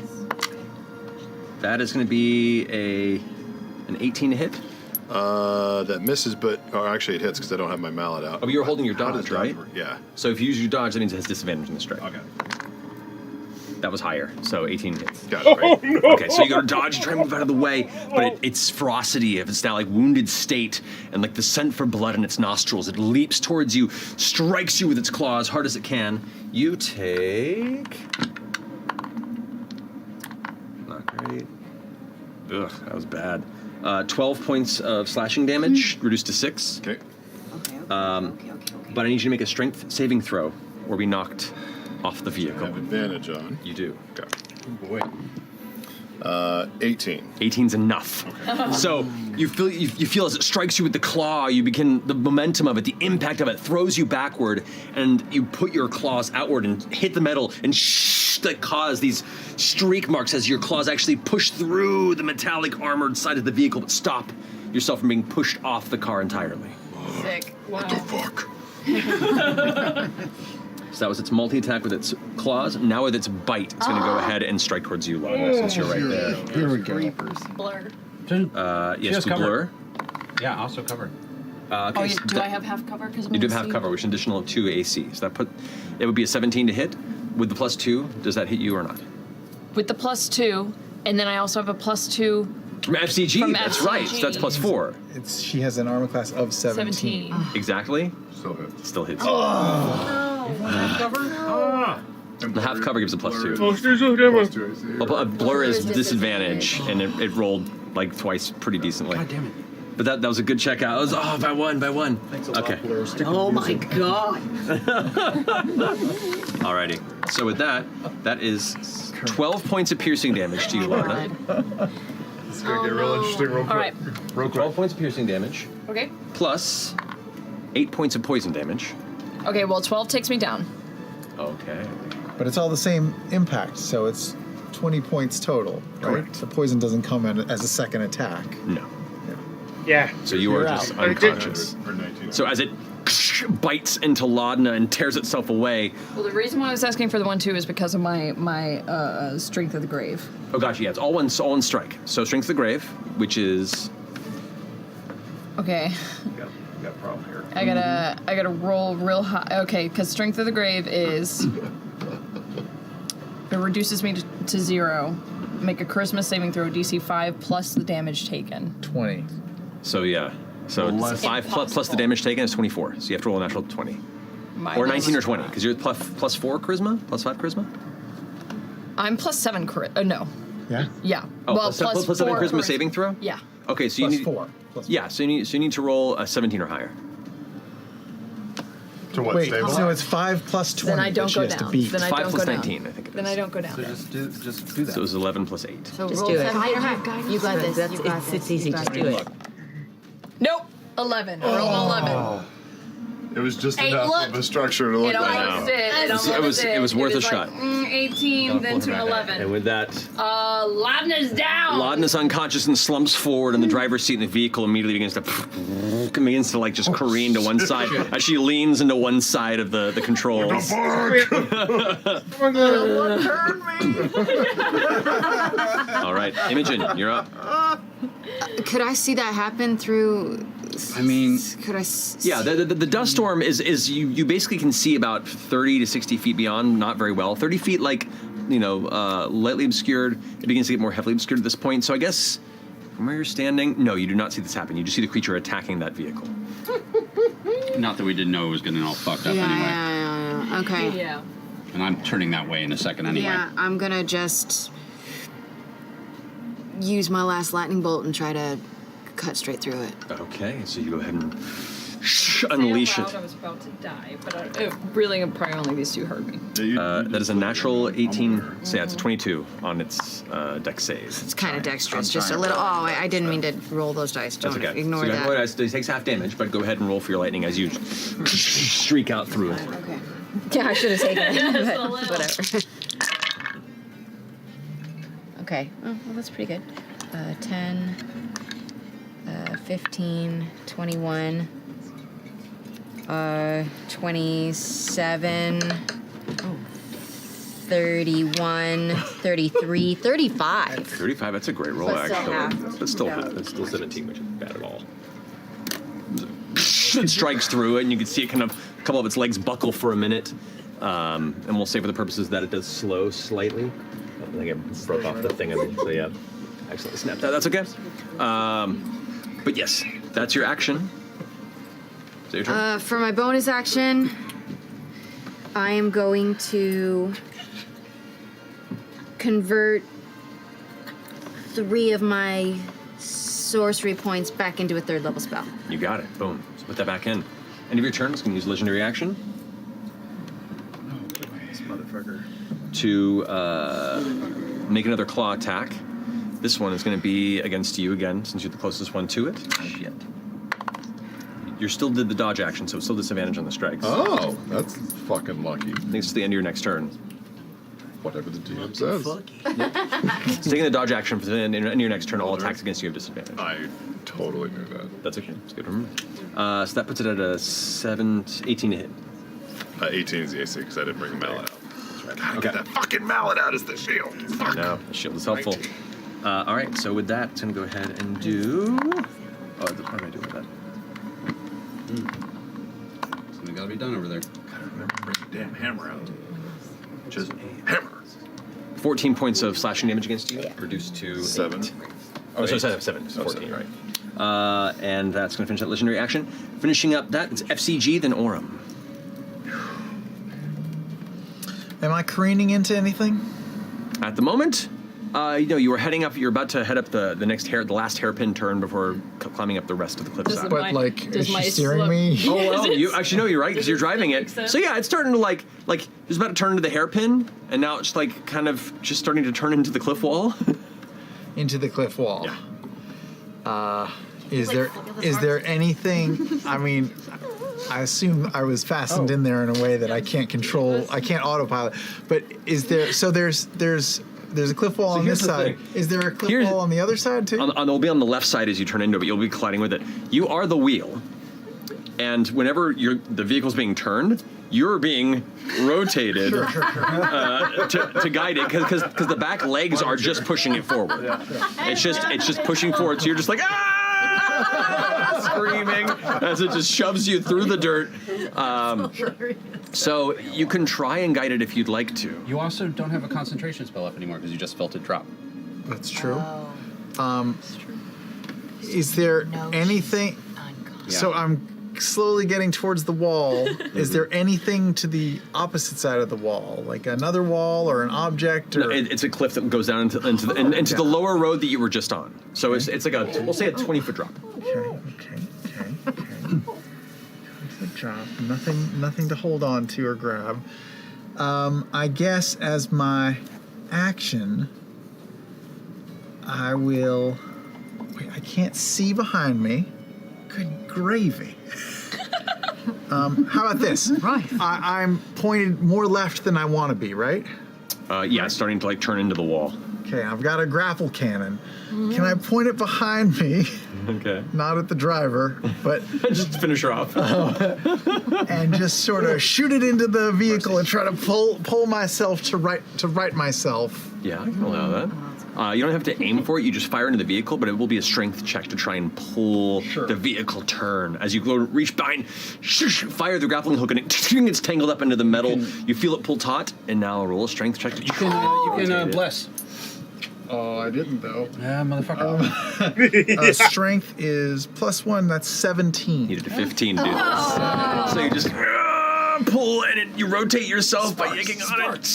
B: That is going to be an 18 to hit.
H: That misses, or actually it hits because I don't have my mallet out.
B: Oh, but you're holding your
H: How
B: dodge,
H: does dodge
B: right?
H: work? Yeah.
B: So if you use your dodge, that means it has disadvantage in the strike.
H: Okay.
B: That was higher, so 18 hits.
H: Got it, right?
A: Oh, no.
B: Okay, so you go to dodge, you try and move out of the way, but its ferocity of its now like wounded state and like the scent for blood in its nostrils, it leaps towards you, strikes you with its claw as hard as it can. You take... Not great. Ugh, that was bad. 12 points of slashing damage, reduced to 6.
H: Okay.
B: But I need you to make a strength saving throw or be knocked off the vehicle.
H: Have advantage on.
B: You do.
H: Okay. Oh boy. 18.
B: 18's enough. So you feel as it strikes you with the claw, you begin the momentum of it, the impact of it throws you backward, and you put your claws outward and hit the metal, and that cause these streak marks as your claws actually push through the metallic armored side of the vehicle, but stop yourself from being pushed off the car entirely.
C: Sick.
H: What the fuck?
B: So that was its multi-attack with its claws. Now with its bite, it's going to go ahead and strike towards you, Lana, since you're right there.
E: Here we go.
C: Blur.
B: Yes, to blur.
I: Yeah, also covered.
C: Oh, do I have half cover?
B: You do have half cover, which is an additional 2 AC. So it would be a 17 to hit. With the +2, does that hit you or not?
C: With the +2, and then I also have a +2
B: from FCG.
C: From
B: That's
C: FCG.
B: right. So that's +4.
E: She has an armor class of 17.
B: Exactly.
H: Still hits.
B: Still hits.
H: Oh.
B: The half cover gives a +2.
A: Oh, there's no damage.
B: Well, blur is disadvantage, and it rolled like twice pretty decently. God damn it. But that was a good check out. It was by one. Thanks a lot, Blur.
M: Oh my god.
B: Alrighty. So with that is 12 points of piercing damage to you, Lana.
H: It's gonna get real interesting real quick.
C: All right.
H: Real quick.
B: 12 points of piercing damage,
C: Okay.
B: plus 8 points of poison damage.
C: Okay, well, 12 takes me down.
B: Okay.
E: But it's all the same impact, so it's 20 points total, right?
B: Correct.
E: The poison doesn't come in as a second attack.
B: No.
A: Yeah.
B: So you are
E: You're
B: just
E: out.
B: unconscious.
H: Or 19.
B: So as it bites into Laudna and tears itself away.
C: Well, the reason why I was asking for the 1-2 is because of my Strength of the Grave.
B: Oh, gotcha. Yeah, it's all one strike. So Strength of the Grave, which is
C: Okay.
B: We got a problem here.
C: I gotta roll real high. Okay, because Strength of the Grave is it reduces me to 0. Make a Charisma saving throw, DC 5 plus the damage taken.
E: 20.
B: So yeah. So it's 5 plus the damage taken is 24. So you have to roll a natural 20. Or 19 or 20, because you're plus 4 charisma, plus 5 charisma.
C: I'm plus 7 no.
E: Yeah.
C: Yeah.
B: Oh,
C: well,
B: plus 7 charisma saving throw.
C: Yeah.
B: Okay, so you need
E: 4.
B: Yeah, so you need to roll a 17 or higher.
H: To what?
E: Wait,
H: Stabilize?
E: so it's 5 plus 20.
C: Then I don't
E: that she
C: go
E: has to
C: down.
E: beat.
C: Then I
B: 5
C: don't
B: plus
C: go
B: 19,
C: down.
B: I think it
C: Then
B: is.
C: I don't go down.
K: So just do that.
B: So it was 11 plus 8.
J: So
M: Just
J: roll
M: do it.
J: 7 higher.
M: You got this. It's easy. Just do it.
C: Nope. 11. I rolled an 11.
H: It was just
C: Hey,
H: enough
C: look.
H: of a structure to look
C: It
H: like.
C: almost did.
B: It was worth a
C: like,
B: shot.
C: 18, then to an 11.
B: And with that,
C: Laudna's down.
B: Laudna is unconscious and slumps forward, and the driver's seat in the vehicle immediately begins to like just careen to one side as she leans into one side of the controls. All right, Imogen, you're up.
J: Could I see that happen through?
I: I mean,
J: could I?
B: Yeah, the dust storm is you basically can see about 30 to 60 feet beyond, not very well. 30 feet, like, lightly obscured. It begins to get more heavily obscured at this point. So I guess from where you're standing, no, you do not see this happen. You just see the creature attacking that vehicle.
I: Not that we didn't know it was getting all fucked up anyway.
J: Yeah. Okay.
C: Yeah.
I: And I'm turning that way in a second anyway.
J: Yeah, I'm gonna just use my last lightning bolt and try to cut straight through it.
B: Okay, so you go ahead and unleash it.
C: I was about to die, but really, probably only these two hurt me.
B: That is a natural 18. So yeah, it's a 22 on its dex save.
J: It's kind of dexterous, just a little. Oh, I didn't mean to roll those dice.
B: That's
J: Don't
B: okay.
J: ignore
B: so
J: that.
B: It takes half damage, but go ahead and roll for your lightning as you streak out through it.
J: Okay. Yeah, I should have taken it, but whatever. Okay. Oh, well, that's pretty good. 10, 15, 21, 27, 31, 33, 35.
B: 35, that's a great roll,
J: But still
B: actually.
J: half.
B: But still half. It's still 17, which isn't bad at all. It strikes through it, and you can see it kind of, a couple of its legs buckle for a minute. And we'll say for the purposes that it does slow slightly. I think I broke off the thing. So yeah, accidentally snapped that. That's okay. But yes, that's your action. Is that your turn?
J: For my bonus action, I am going to convert 3 of my sorcery points back into a 3rd level spell.
B: You got it. Boom. So put that back in. End of your turn. It's going to use legendary action.
H: This motherfucker.
B: To make another claw attack. This one is going to be against you again, since you're the closest one to it. Shit. You still did the dodge action, so it's still disadvantage on the strikes.
H: Oh, that's fucking lucky.
B: I think it's the end of your next turn.
H: Whatever the DM says.
B: So taking the dodge action for the end of your next turn, all attacks against you have disadvantage.
H: I totally knew that.
B: That's okay. It's good to remember. So that puts it at a 18 to hit.
H: 18 is the AC because I didn't bring the mallet out.
B: Right.
H: Get that fucking mallet out as the shield. Fuck.
B: No, the shield is helpful. All right, so with that, it's going to go ahead and do... Oh, what am I doing with that?
I: Something got to be done over there.
H: Gotta remember to bring the damn hammer out. Just hammer.
B: 14 points of slashing damage against you, reduced to
H: 7.
B: 8. Oh, so 7. 14, right. And that's going to finish that legendary action. Finishing up that, it's F.C.G, then Orem.
E: Am I careening into anything?
B: At the moment, you were heading up. You're about to head up the last hairpin turn before climbing up the rest of the cliffside.
E: But is she steering me?
B: Oh well, you actually no, you're right because you're driving it. So yeah, it's starting to like it's about to turn into the hairpin, and now it's like kind of just starting to turn into the cliff wall.
E: Into the cliff wall.
B: Yeah.
E: Is there anything? I mean, I assume I was fastened in there in a way that I can't control. I can't autopilot. But is there? So there's a cliff wall on this side. Is there a cliff wall on the other side too?
B: It'll be on the left side as you turn into it, but you'll be colliding with it. You are the wheel, and whenever the vehicle's being turned, you're being rotated to guide it because the back legs are just pushing it forward. It's just pushing forward, so you're just like ah! screaming as it just shoves you through the dirt. So you can try and guide it if you'd like to.
I: You also don't have a concentration spell up anymore because you just felt it drop.
E: That's true. Is there anything? So I'm slowly getting towards the wall. Is there anything to the opposite side of the wall, like another wall or an object? Or?
B: No, it's a cliff that goes down into the lower road that you were just on. So it's like we'll say a 20-foot drop.
E: Okay. 20-foot drop. Nothing to hold on to or grab. I guess as my action, I will. Wait, I can't see behind me. Good gravy. How about this? Right. I'm pointed more left than I want to be, right?
B: Yeah, it's starting to like turn into the wall.
E: Okay, I've got a grapple cannon. Can I point it behind me?
B: Okay.
E: Not at the driver, but
B: just finish her off.
E: And just sort of shoot it into the vehicle and try to pull myself to right myself.
B: Yeah, I can allow that. You don't have to aim for it. You just fire into the vehicle, but it will be a strength check to try and pull the vehicle turn. As you go reach behind, fire the grappling hook, and it gets tangled up into the metal. You feel it pull taut, and now roll a strength check.
I: You can bless.
E: Oh, I didn't though.
I: Yeah, motherfucker.
E: Strength is +1. That's 17.
B: Needed a 15 to do this. So you just pull, and you rotate yourself by yanking on it.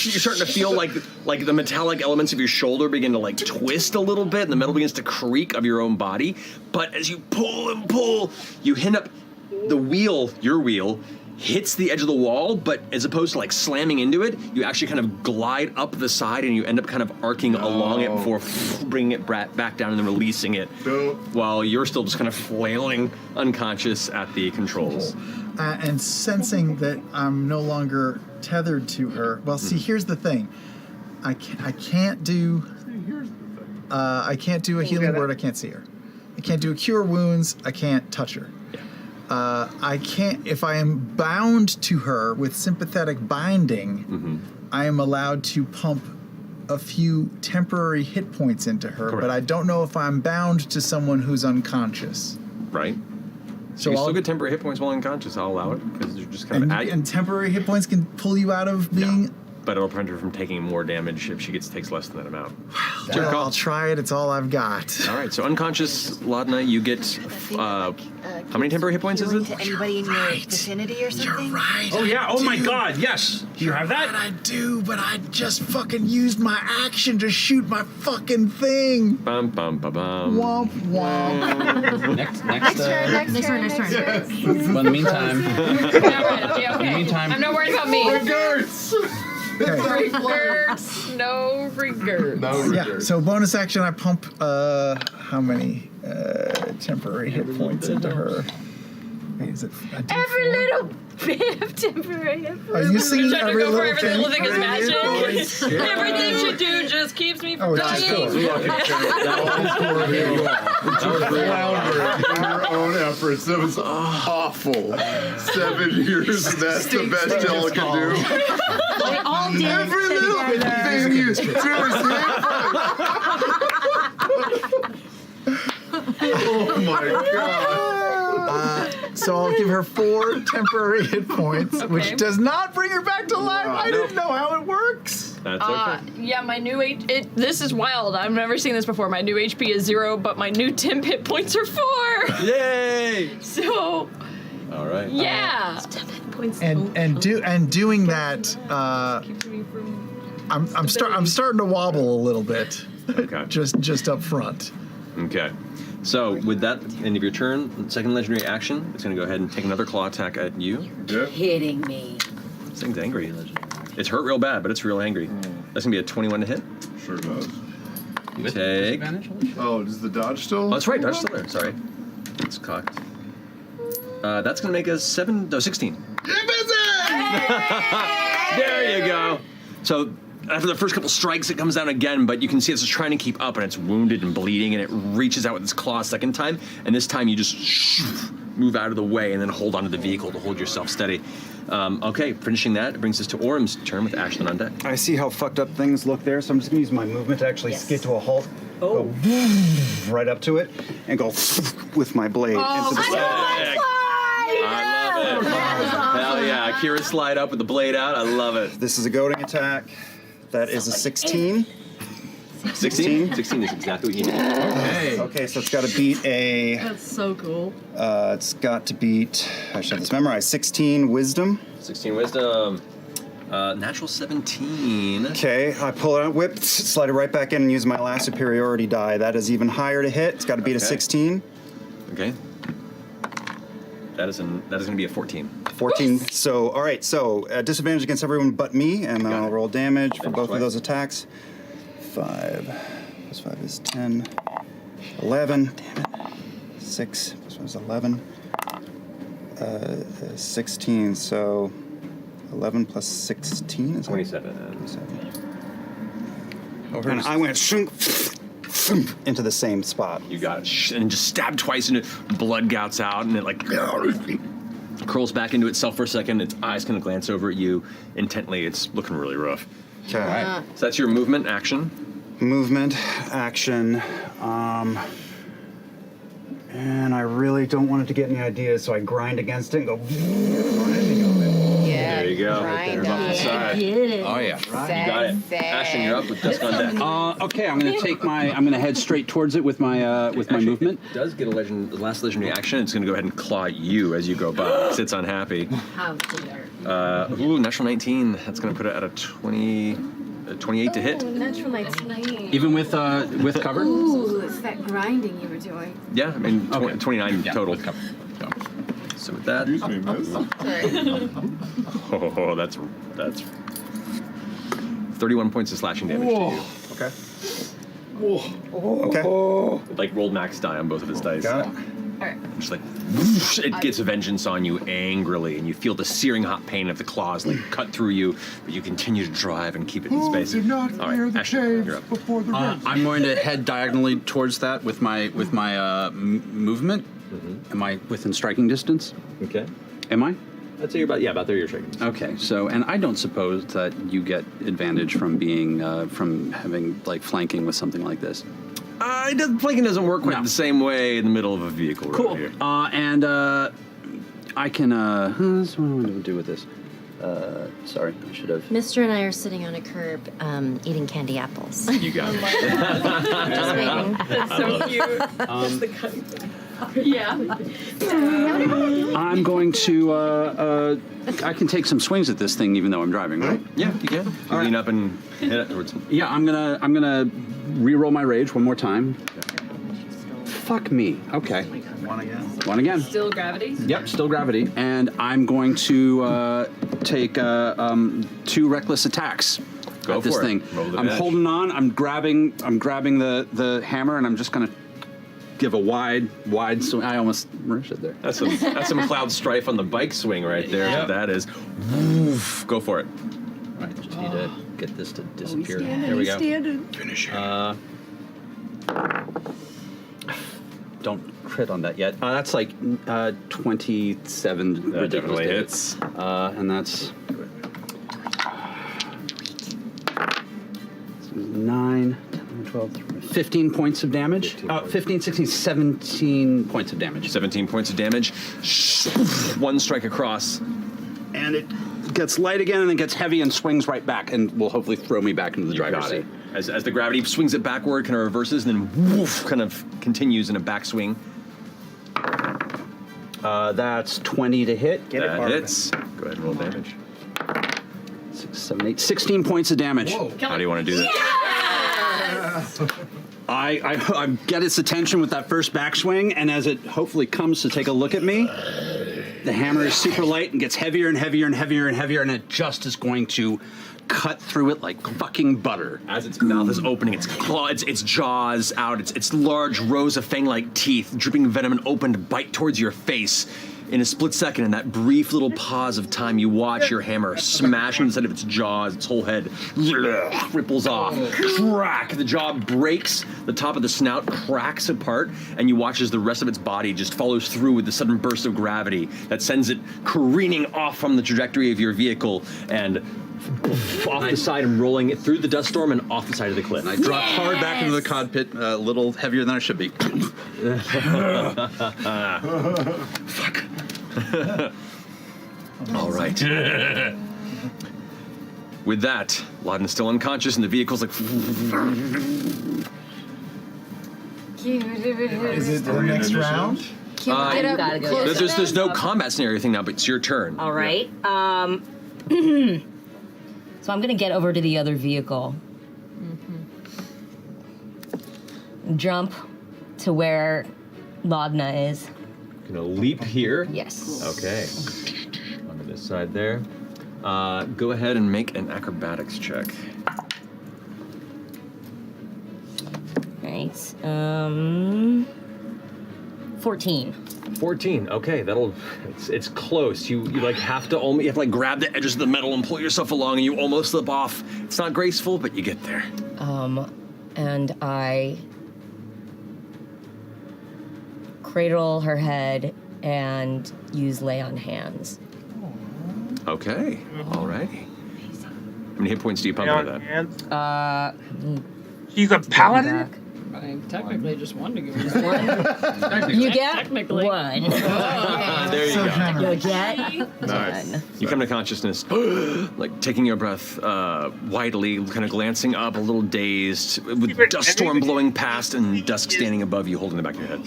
B: You're starting to feel like the metallic elements of your shoulder begin to like twist a little bit, and the metal begins to creak of your own body. But as you pull and pull, you end up the wheel, your wheel, hits the edge of the wall, but as opposed to like slamming into it, you actually kind of glide up the side, and you end up kind of arcing along it before bringing it back down and then releasing it, while you're still just kind of flailing unconscious at the controls.
E: And sensing that I'm no longer tethered to her. Well, see, here's the thing. I can't do a healing word. I can't see her. I can't do a cure wounds. I can't touch her. I can't. If I am bound to her with sympathetic binding, I am allowed to pump a few temporary hit points into her. Correct. But I don't know if I'm bound to someone who's unconscious.
B: Right. So you still get temporary hit points while unconscious. I'll allow it because you're just kind of
E: and temporary hit points can pull you out of being.
B: No, but it'll prevent her from taking more damage if she takes less than that amount.
E: Well, I'll try it. It's all I've got.
B: All right. So unconscious, Laudna, you get how many temporary hit points is it?
J: To anybody in your vicinity or something?
E: You're right.
I: Oh yeah. Oh my God. Yes. You have that?
E: I do, but I just fucking used my action to shoot my fucking thing.
B: Bum bum ba bum.
E: Womp womp.
I: Next
C: turn.
I: Well, in the meantime.
C: Okay.
I: In the meantime.
C: I'm not worried about me.
E: Regrets.
C: Regrets. No regrets.
E: Yeah. So bonus action, I pump how many temporary hit points into her? Wait, is it
C: Every little bit of temporary hit points.
E: Are you singing
C: trying to
E: every
C: go for
E: little
C: every little thing is magic.
E: Yeah.
C: Everything you do just keeps me from
E: Oh, it's just
C: dying.
H: Floundering in your own efforts. That was awful. 7 years, that's the best y'all can do.
C: They all did
H: Every little thing you do is oh my God.
E: So I'll give her 4 temporary hit points, which does not bring her back to life. I didn't know how it works.
B: That's okay.
C: Yeah, my new this is wild. I've never seen this before. My new HP is 0, but my new temp hit points are 4.
B: Yay!
C: So.
B: All right.
C: Yeah.
E: And doing that, I'm starting to wobble a little bit.
B: Okay.
E: just up front.
B: Okay. So with that end of your turn, second legendary action, it's going to go ahead and take another claw attack at you.
M: You're kidding me.
B: This thing's angry. It's hurt real bad, but it's real angry. That's going to be a 21 to hit.
H: Sure does.
B: You take.
H: Oh, is the dodge still?
B: Oh, that's right. Dodge still there. Sorry. It's cocked. That's going to make a 16.
H: You're busy!
B: There you go. So after the first couple strikes, it comes down again, but you can see it's just trying to keep up, and it's wounded and bleeding, and it reaches out with its claw a second time, and this time you just move out of the way and then hold onto the vehicle to hold yourself steady. Okay, finishing that, it brings us to Orm's turn with action on deck.
K: I see how fucked up things look there, so I'm just going to use my movement to actually skid to a halt. go right up to it, and go with my blade into the side.
B: I love it. Hell yeah. Kira slide up with the blade out. I love it.
K: This is a goading attack. That is a 16.
B: 16? 16 is exactly what you need.
K: Okay. Okay, so it's got to beat a...
C: That's so cool.
K: It's got to beat... I should have this memorized. 16 wisdom.
B: 16 wisdom. Natural 17.
K: Okay, I pull it out, whip, slide it right back in, and use my last superiority die. That is even higher to hit. It's got to beat a 16.
B: Okay. That is going to be a 14.
K: 14.
B: Yes!
K: So, all right. So, disadvantage against everyone but me, and then I'll roll damage for both of those attacks. 5 plus 5 is 10. 11. Damn it. 6 plus 1 is 11. 16. So, 11 plus 16 is
B: 27.
K: 27. And I went shunk into the same spot.
B: You got it. And just stab twice, and blood gouts out, and it like curls back into itself for a second. Its eyes kind of glance over at you intently. It's looking really rough.
K: Okay.
B: Right. So that's your movement action.
K: Movement action. And I really don't want it to get any ideas, so I grind against it and go.
J: Yeah.
B: There you go.
J: Grind
B: Right there, off the side.
I: Oh yeah.
B: You got it. Ashton, you're up with Dusk on Deck.
I: Okay, I'm gonna head straight towards it with my movement.
B: It does get the last legendary action. It's gonna go ahead and claw at you as you go by. It's unhappy.
J: How dare.
B: Natural 19. That's gonna put it at a 28 to hit.
J: Natural 19.
I: Even with cover?
J: Ooh, it's that grinding you were doing.
B: Yeah, I mean 29 total. So with that, oh, that's 31 points of slashing damage to you.
K: Okay.
B: Okay. Like rolled max die on both of his dice.
K: Got it.
B: Just like whoosh, it gets vengeance on you angrily, and you feel the searing hot pain of the claws like cut through you, but you continue to drive and keep it in space.
N: Did not clear the
B: Ashton, you're up.
N: before the race.
I: I'm going to head diagonally towards that with my movement. Am I within striking distance?
B: Okay.
I: Am I?
B: I'd say you're about there. You're striking.
I: Okay. So, and I don't suppose that you get advantage from being from having like flanking with something like this.
B: Flanking doesn't work quite the same way in the middle of a vehicle.
I: Cool.
B: Right here.
I: And I can. What do I want to do with this? Sorry, I should have.
M: Mr. and I are sitting on a curb eating candy apples.
B: You got it.
M: Just waiting.
C: That's so cute. Just the yeah.
I: I'm going to. I can take some swings at this thing, even though I'm driving, right?
B: Yeah, you can. You lean up and hit it towards.
I: Yeah, I'm gonna re-roll my rage one more time. Fuck me. Okay.
K: One again.
I: One again.
C: Still gravity?
I: Yep, still gravity. And I'm going to take 2 reckless attacks
B: Go
I: at this
B: for it.
I: thing.
B: Roll the
I: I'm
B: edge.
I: holding on. I'm grabbing the hammer, and I'm just gonna give a wide swing. I almost merged it there.
B: That's some cloud strife on the bike swing right there. Yep. That is. Woof. Go for it.
I: All right, just need to get this to disappear.
C: There we go.
N: Finish it.
I: Don't crit on that yet. That's like 27.
B: That
I: ridiculous
B: definitely
I: to hit.
B: hits.
I: And that's 9, 10, 12, 15 points of damage. 15, 16, 17 points of damage.
B: 17 points of damage. One strike across.
I: And it gets light again, and then gets heavy and swings right back, and will hopefully throw me back into the driver's seat.
B: As the gravity swings it backward, kind of reverses, and then woof, kind of continues in a backswing.
I: That's 20 to hit.
B: That hits. Go ahead and roll damage.
I: 6, 7, 8, 16 points of damage.
B: Whoa. How do you want to do that?
I: I get its attention with that first backswing, and as it hopefully comes to take a look at me, the hammer is super light and gets heavier and heavier and heavier and heavier, and it just is going to cut through it like fucking butter.
B: As its mouth is opening, its jaws out, its large rows of fang-like teeth, dripping venom and open to bite towards your face. In a split second, in that brief little pause of time, you watch your hammer smash inside of its jaws, its whole head ripples off. Crack! The jaw breaks, the top of the snout cracks apart, and you watch as the rest of its body just follows through with the sudden burst of gravity that sends it careening off from the trajectory of your vehicle and off the side and rolling it through the dust storm and off the side of the cliff.
I: I drop hard back into the cockpit, a little heavier than I should be.
B: Fuck. All right. With that, Laden is still unconscious, and the vehicle's like.
E: Is it the next round?
J: Can we get up close
B: There's no combat scenario thing now, but it's your turn.
M: All right. So I'm gonna get over to the other vehicle. Jump to where Laudna is.
B: Gonna leap here.
M: Yes.
B: Okay. Onto this side there. Go ahead and make an acrobatics check.
M: Right. 14.
B: 14. Okay, it's close. You like have to like grab the edges of the metal and pull yourself along, and you almost slip off. It's not graceful, but you get there.
M: And I cradle her head and use lay on hands.
B: Okay. All right. How many hit points do you pump into that?
A: She's a paladin?
N: I technically just wanted to give you
M: one. You get
N: technically
M: one.
B: There you go.
M: You get
B: Nice.
M: one.
B: You come to consciousness, like taking your breath widely, kind of glancing up, a little dazed, with dust storm blowing past and dusk standing above you, holding the back of your head.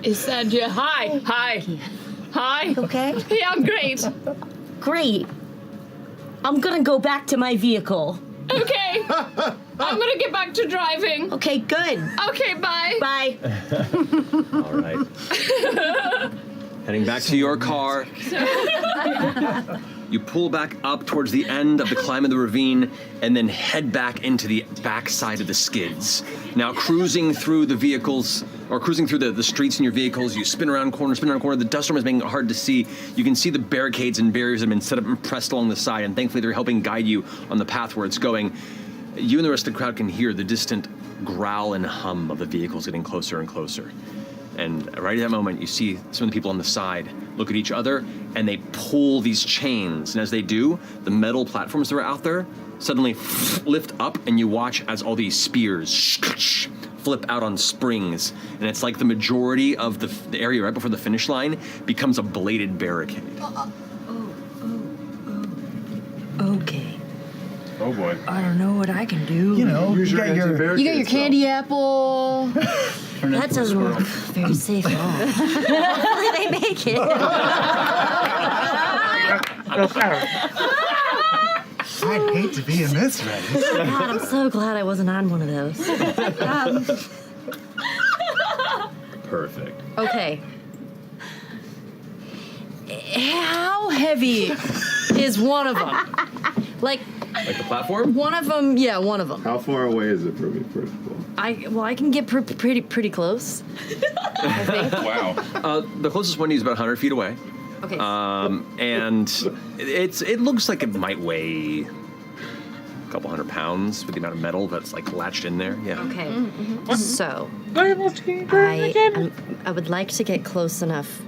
N: He said, yeah, hi. Hi.
M: Okay.
N: Yeah, I'm great.
M: Great. I'm gonna go back to my vehicle.
N: Okay. I'm gonna get back to driving.
M: Okay, good.
N: Okay, bye.
M: Bye.
B: All right. Heading back to your car. You pull back up towards the end of the climb of the ravine and then head back into the back side of the skids. Now cruising through the vehicles, or cruising through the streets in your vehicles, you spin around corner. The dust storm is making it hard to see. You can see the barricades and barriers that have been set up and pressed along the side, and thankfully they're helping guide you on the path where it's going. You and the rest of the crowd can hear the distant growl and hum of the vehicles getting closer and closer. And right at that moment, you see some of the people on the side look at each other, and they pull these chains. And as they do, the metal platforms that are out there suddenly lift up, and you watch as all these spears flip out on springs. And it's like the majority of the area right before the finish line becomes a bladed barricade.
D: Okay.
A: Oh boy.
D: I don't know what I can do.
E: You know, you got your
D: candy apple. That doesn't look very safe at all. Hopefully they make it.
E: I'd hate to be in this race.
D: God, I'm so glad I wasn't on one of those.
B: Perfect.
D: Okay. How heavy is one of them? Like
B: the platform?
D: One of them, yeah, one of them.
H: How far away is it from you, first of all?
D: I can get pretty close. I think.
B: Wow. The closest one is about 100 feet away.
D: Okay.
B: And it looks like it might weigh a couple hundred pounds with the amount of metal that's like latched in there. Yeah.
D: Okay. So I would like to get close enough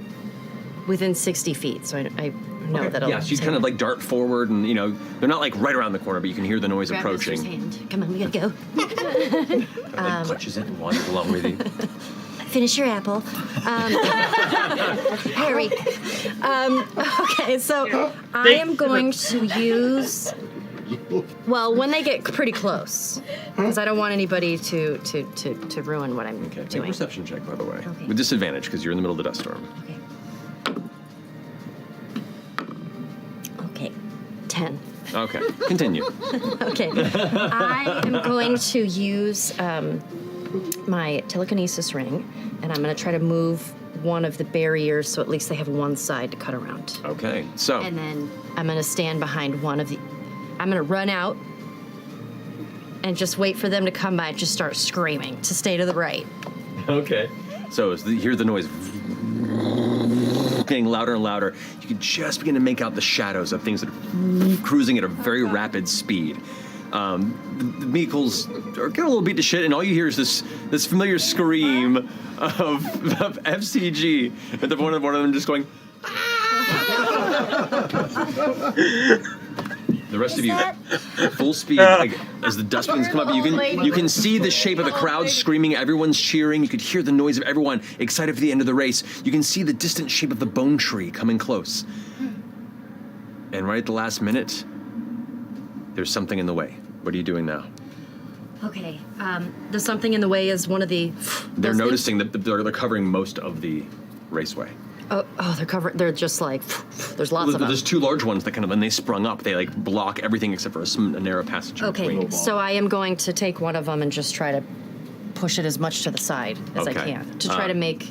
D: within 60 feet, so I know that.
B: Yeah, so you kind of like dart forward, and they're not like right around the corner, but you can hear the noise
D: Grab
B: approaching.
D: Mister's hand. Come on, we gotta go.
B: Like clutches it and wanders along with you.
D: Finish your apple. Harry. Okay, so I am going to use. Well, when they get pretty close, because I don't want anybody to ruin what I'm
B: Make a
D: doing.
B: perception check, by the way, with disadvantage because you're in the middle of the dust storm.
D: Okay, 10.
B: Okay, continue.
D: Okay, I am going to use my telekinesis ring, and I'm going to try to move one of the barriers so at least they have one side to cut around.
B: Okay, so.
D: And then I'm going to stand behind one of the. I'm going to run out and just wait for them to come by and just start screaming to stay to the right.
B: Okay. So as you hear the noise getting louder and louder, you can just begin to make out the shadows of things that are cruising at a very rapid speed. The vehicles are getting a little beat to shit, and all you hear is this familiar scream of F.C.G. and one of them just going. The rest of you, full speed, like, as the dustbins come up, you can see the shape of the crowd screaming. Everyone's cheering. You could hear the noise of everyone excited for the end of the race. You can see the distant shape of the bone tree coming close. And right at the last minute, there's something in the way. What are you doing now?
D: Okay. The something in the way is one of the.
B: They're noticing that they're covering most of the raceway.
D: Oh, they're covered. They're just like. There's lots of them.
B: There's two large ones that kind of, when they sprung up, they like block everything except for a narrow passage.
D: Okay, so I am going to take one of them and just try to push it as much to the side as I can to try to make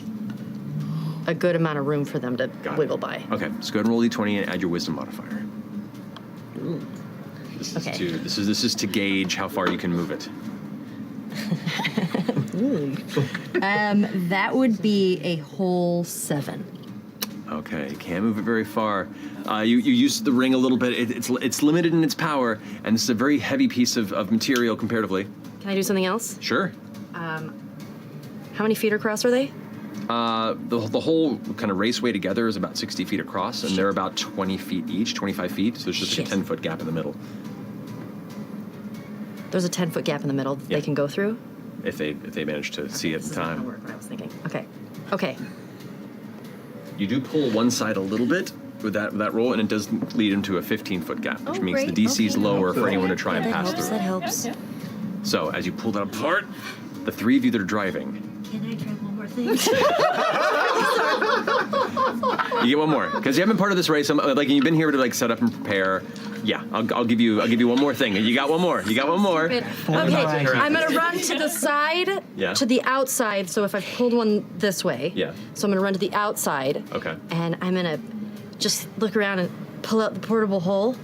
D: a good amount of room for them to wiggle by.
B: Okay, so go ahead and roll d20 and add your wisdom modifier.
D: Ooh.
B: This is to gauge how far you can move it.
D: That would be a whole 7.
B: Okay, you can't move it very far. You use the ring a little bit. It's limited in its power, and this is a very heavy piece of material comparatively.
D: Can I do something else?
B: Sure.
D: How many feet across are they?
B: The whole kind of raceway together is about 60 feet across, and they're about 20 feet each, 25 feet, so there's just like a 10-foot gap in the middle.
D: There's a 10-foot gap in the middle they can go through?
B: If they manage to see it in time.
D: Work, what I was thinking. Okay.
B: You do pull one side a little bit with that roll, and it does lead into a 15-foot gap, which means
D: great.
B: the DC is lower for anyone to try and pass through.
D: That helps.
B: So as you pull that apart, the three of you that are driving.
D: Can I try one more thing?
B: You get one more because you haven't been part of this race. Like you've been here to like set up and prepare. Yeah, I'll give you one more thing. You got one more. You got one more.
D: Okay, I'm gonna run to the side, to the outside. So if I've pulled one this way, so I'm gonna run to the outside.
B: Okay.
D: And I'm gonna just look around and pull out the portable hole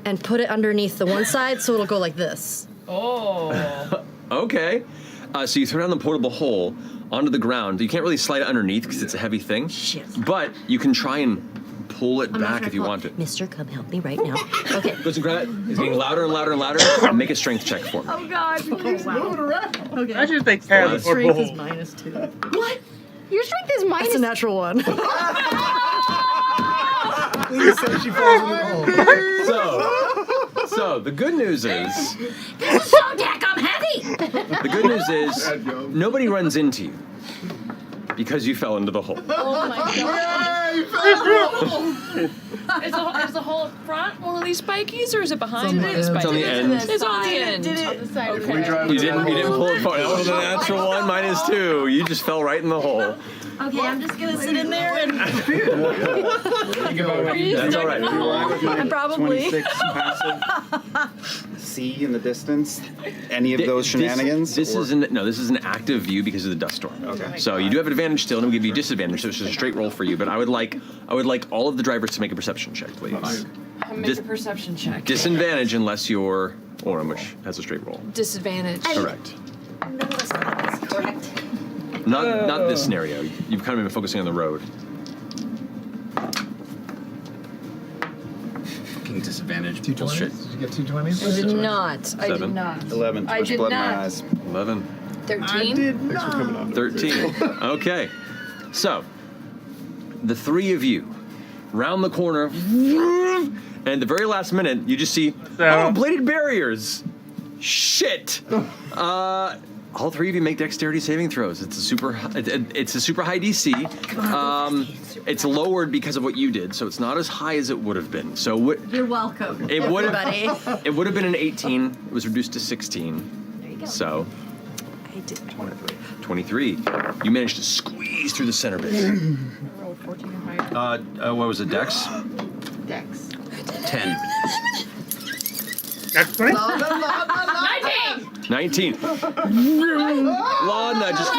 D: and put it underneath the one side, so it'll go like this.
C: Oh.
B: Okay. So you throw down the portable hole onto the ground. You can't really slide it underneath because it's a heavy thing. Shit. But you can try and pull it back if you want to.
D: Mister, come help me right now. Okay.
B: Goes and grab it. It's getting louder and louder and louder. Make a strength check for me.
D: Oh God. Oh, wow. Okay.
A: I should think the
D: strength is -2.
J: What? Your strength is minus.
D: That's a natural one.
E: Please say she falls in the hole.
B: So the good news is.
M: This is so daggum heavy!
B: The good news is nobody runs into you because you fell into the hole.
C: Oh my god. Is the hole up front one of these spikies, or is it behind these spikies?
B: It's on the end.
C: It's on the end.
B: You didn't pull it forward. That was a natural one, -2. You just fell right in the hole.
D: Okay, I'm just gonna sit in there and.
B: That's all right.
D: I'm probably.
K: 26 passive. See in the distance any of those shenanigans?
B: This is an active view because of the dust storm.
K: Okay.
B: So you do have advantage still, and we'll give you disadvantage. So it's just a straight roll for you. But I would like all of the drivers to make a perception check, please.
C: Make a perception check.
B: Disadvantage unless you're Orem, which has a straight roll.
C: Disadvantage.
B: Correct. Not this scenario. You've kind of been focusing on the road.
I: Fucking disadvantage.
E: 2 20s? Did you get 2 20s?
C: I did not. I did
B: 7.
C: not.
K: 11. Too
C: I
K: much
C: did
K: blood in
C: not.
K: my eyes.
B: 11.
C: 13.
B: 13. Okay. So, the three of you round the corner, and at the very last minute, you just see, bladed barriers. Shit. All three of you make dexterity saving throws. It's a super high DC. It's lowered because of what you did, so it's not as high as it would have been. So
D: You're welcome.
B: it would
D: everybody.
B: have it would have been an 18. It was reduced to 16.
D: There you go.
B: So
D: I did
B: 23. You managed to squeeze through the center bit.
C: I rolled 14 or higher.
B: What was it, Dex?
J: Dex.
I: 10.
A: That's 20?
B: 19. Lana just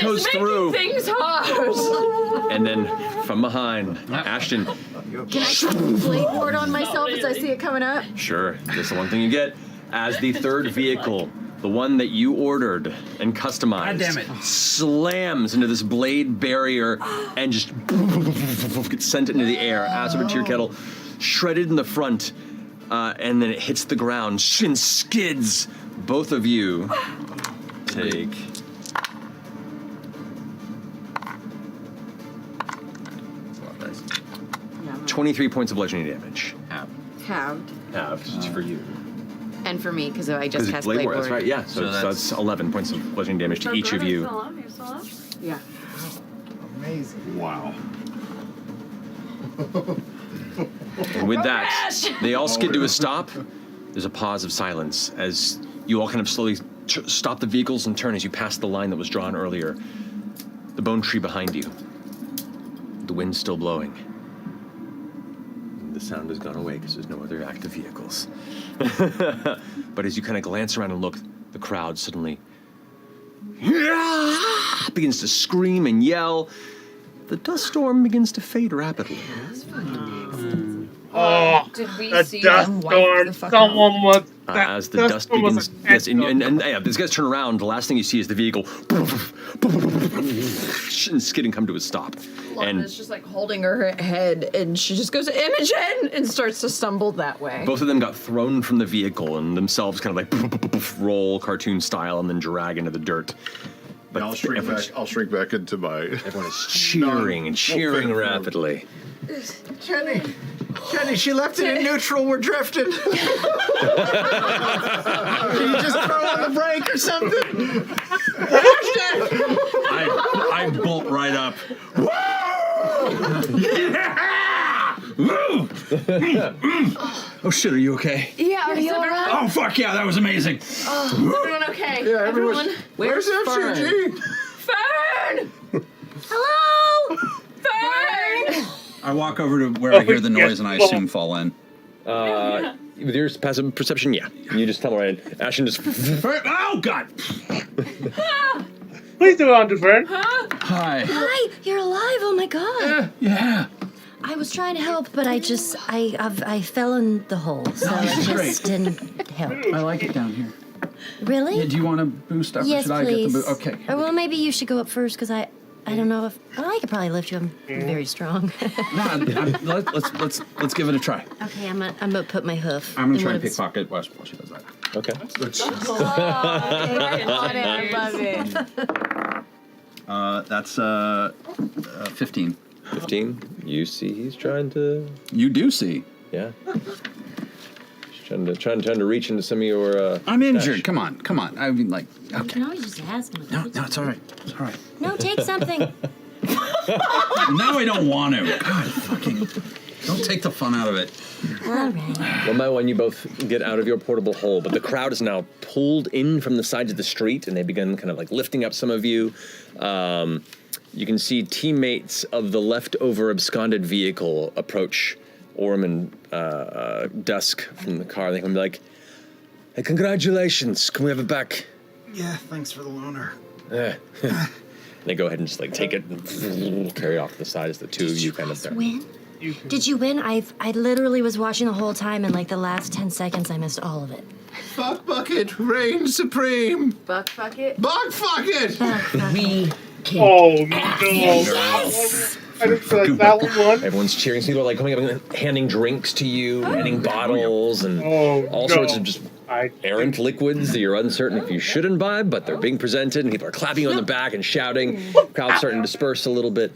B: goes through.
C: Things hard.
B: And then from behind, Ashton.
J: Can I put the blade board on myself as I see it coming up?
B: Sure, that's the one thing you get. As the third vehicle, the one that you ordered and customized,
I: God damn it.
B: slams into this blade barrier and just gets sent into the air. As a material kettle, shredded in the front, and then it hits the ground and skids. Both of you take 23 points of bludgeoning damage.
J: Halved.
B: have for you.
J: And for me, because I just cast
B: Blade
J: Blade
B: Ward. That's
J: Ward.
B: right. Yeah. So that's 11 points of bludgeoning damage to each of you.
J: Yeah.
E: Amazing.
H: Wow.
B: And with that, they all skid to a stop. There's a pause of silence as you all kind of slowly stop the vehicles and turn as you pass the line that was drawn earlier. The bone tree behind you. The wind's still blowing. The sound has gone away because there's no other active vehicles. But as you kind of glance around and look, the crowd suddenly begins to scream and yell. The dust storm begins to fade rapidly.
A: Oh,
C: Did we
A: the
C: see
A: dust
C: them wipe
A: storm.
C: the fuck
A: Someone was.
B: As the dust
A: storm was
B: begins, yes, and yeah, these guys turn around. The last thing you see is the vehicle and skid and come to a stop. And
C: Lana's just like holding her head, and she just goes, Imogen, and starts to stumble that way.
B: both of them got thrown from the vehicle and themselves kind of like roll cartoon style and then drag into the dirt. But
H: I'll shrink back into my.
B: Everyone is cheering and cheering rapidly.
E: Jenny, she left it in neutral. We're drifting. Can you just throw on the brake or something?
I: I bolt right up. Oh shit, are you okay?
C: Yeah, are you alright?
I: Oh fuck yeah, that was amazing.
C: Everyone okay?
H: Yeah, everyone. Where's F.C.G?
C: Fern!
D: Hello?
C: Fern!
I: I walk over to where I hear the noise and I assume fall in.
B: With your passive perception, yeah. You just tell right. Ashen just.
I: Oh god!
A: Please do on to Fern.
I: Hi.
D: Hi, you're alive. Oh my god.
I: Yeah.
D: I was trying to help, but I fell in the hole, so
I: No, this
D: it
I: is
D: just
I: great.
D: didn't help.
I: I like it down here.
D: Really?
I: Yeah, do you want to boost up?
D: Yes,
I: or should
D: please.
I: I get the boost? Okay.
D: Or well, maybe you should go up first, because I don't know if I could probably lift you. I'm very strong.
I: Let's give it a try.
D: Okay, I'm gonna put my hoof.
I: I'm gonna
D: in
I: try
D: one
I: and
D: of its-
I: pickpocket while she does that.
B: Okay.
J: I love it.
I: That's 15.
B: 15. You see, he's trying to.
I: You do see.
B: Yeah. He's trying to reach into some of your.
I: I'm injured. Come on. I mean, like,
D: You
I: okay.
D: can always just ask him.
I: No, it's all right. It's all right.
D: No, take something.
I: Now I don't want to. God, fucking. Don't take the fun out of it.
D: All right.
B: One by one, you both get out of your portable hole, but the crowd is now pulled in from the sides of the street, and they begin kind of like lifting up some of you. You can see teammates of the leftover absconded vehicle approach Orm and Dusk from the car. They can be like, "Hey, congratulations! Can we have it back?"
E: Yeah, thanks for the loaner.
B: They go ahead and just like take it and carry off to the side as the two of you kind of there.
D: Win? Did you win? I literally was watching the whole time, and like the last 10 seconds, I missed all of it.
H: Fuck bucket, reign supreme.
J: Buck fuck it.
H: Buck fuck it.
M: We
A: Oh no!
D: Yes!
A: I didn't feel like that one won.
B: Everyone's cheering. So people are like coming up and handing drinks to you, handing bottles, and all sorts of just errant liquids that you're uncertain if you should imbibe, but they're being presented, and people are clapping you on the back and shouting. Crowd's starting to disperse a little bit.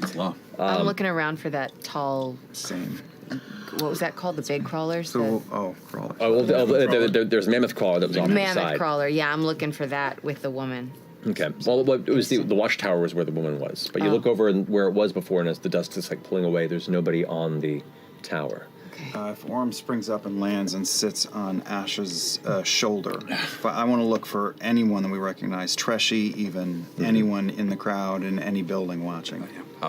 J: I'm looking around for that tall.
K: Same.
J: What was that called? The big crawlers?
K: Crawler.
B: Oh, well, there's Mammoth Crawler that was off
J: The
B: to the
J: mammoth
B: side.
J: crawler. Yeah, I'm looking for that with the woman.
B: Okay. Well, it was the watchtower was where the woman was, but you look over and where it was before, and as the dust is like pulling away, there's nobody on the tower.
K: If Orm springs up and lands and sits on Ash's shoulder, but I want to look for anyone that we recognize, Treshy, even anyone in the crowd in any building watching.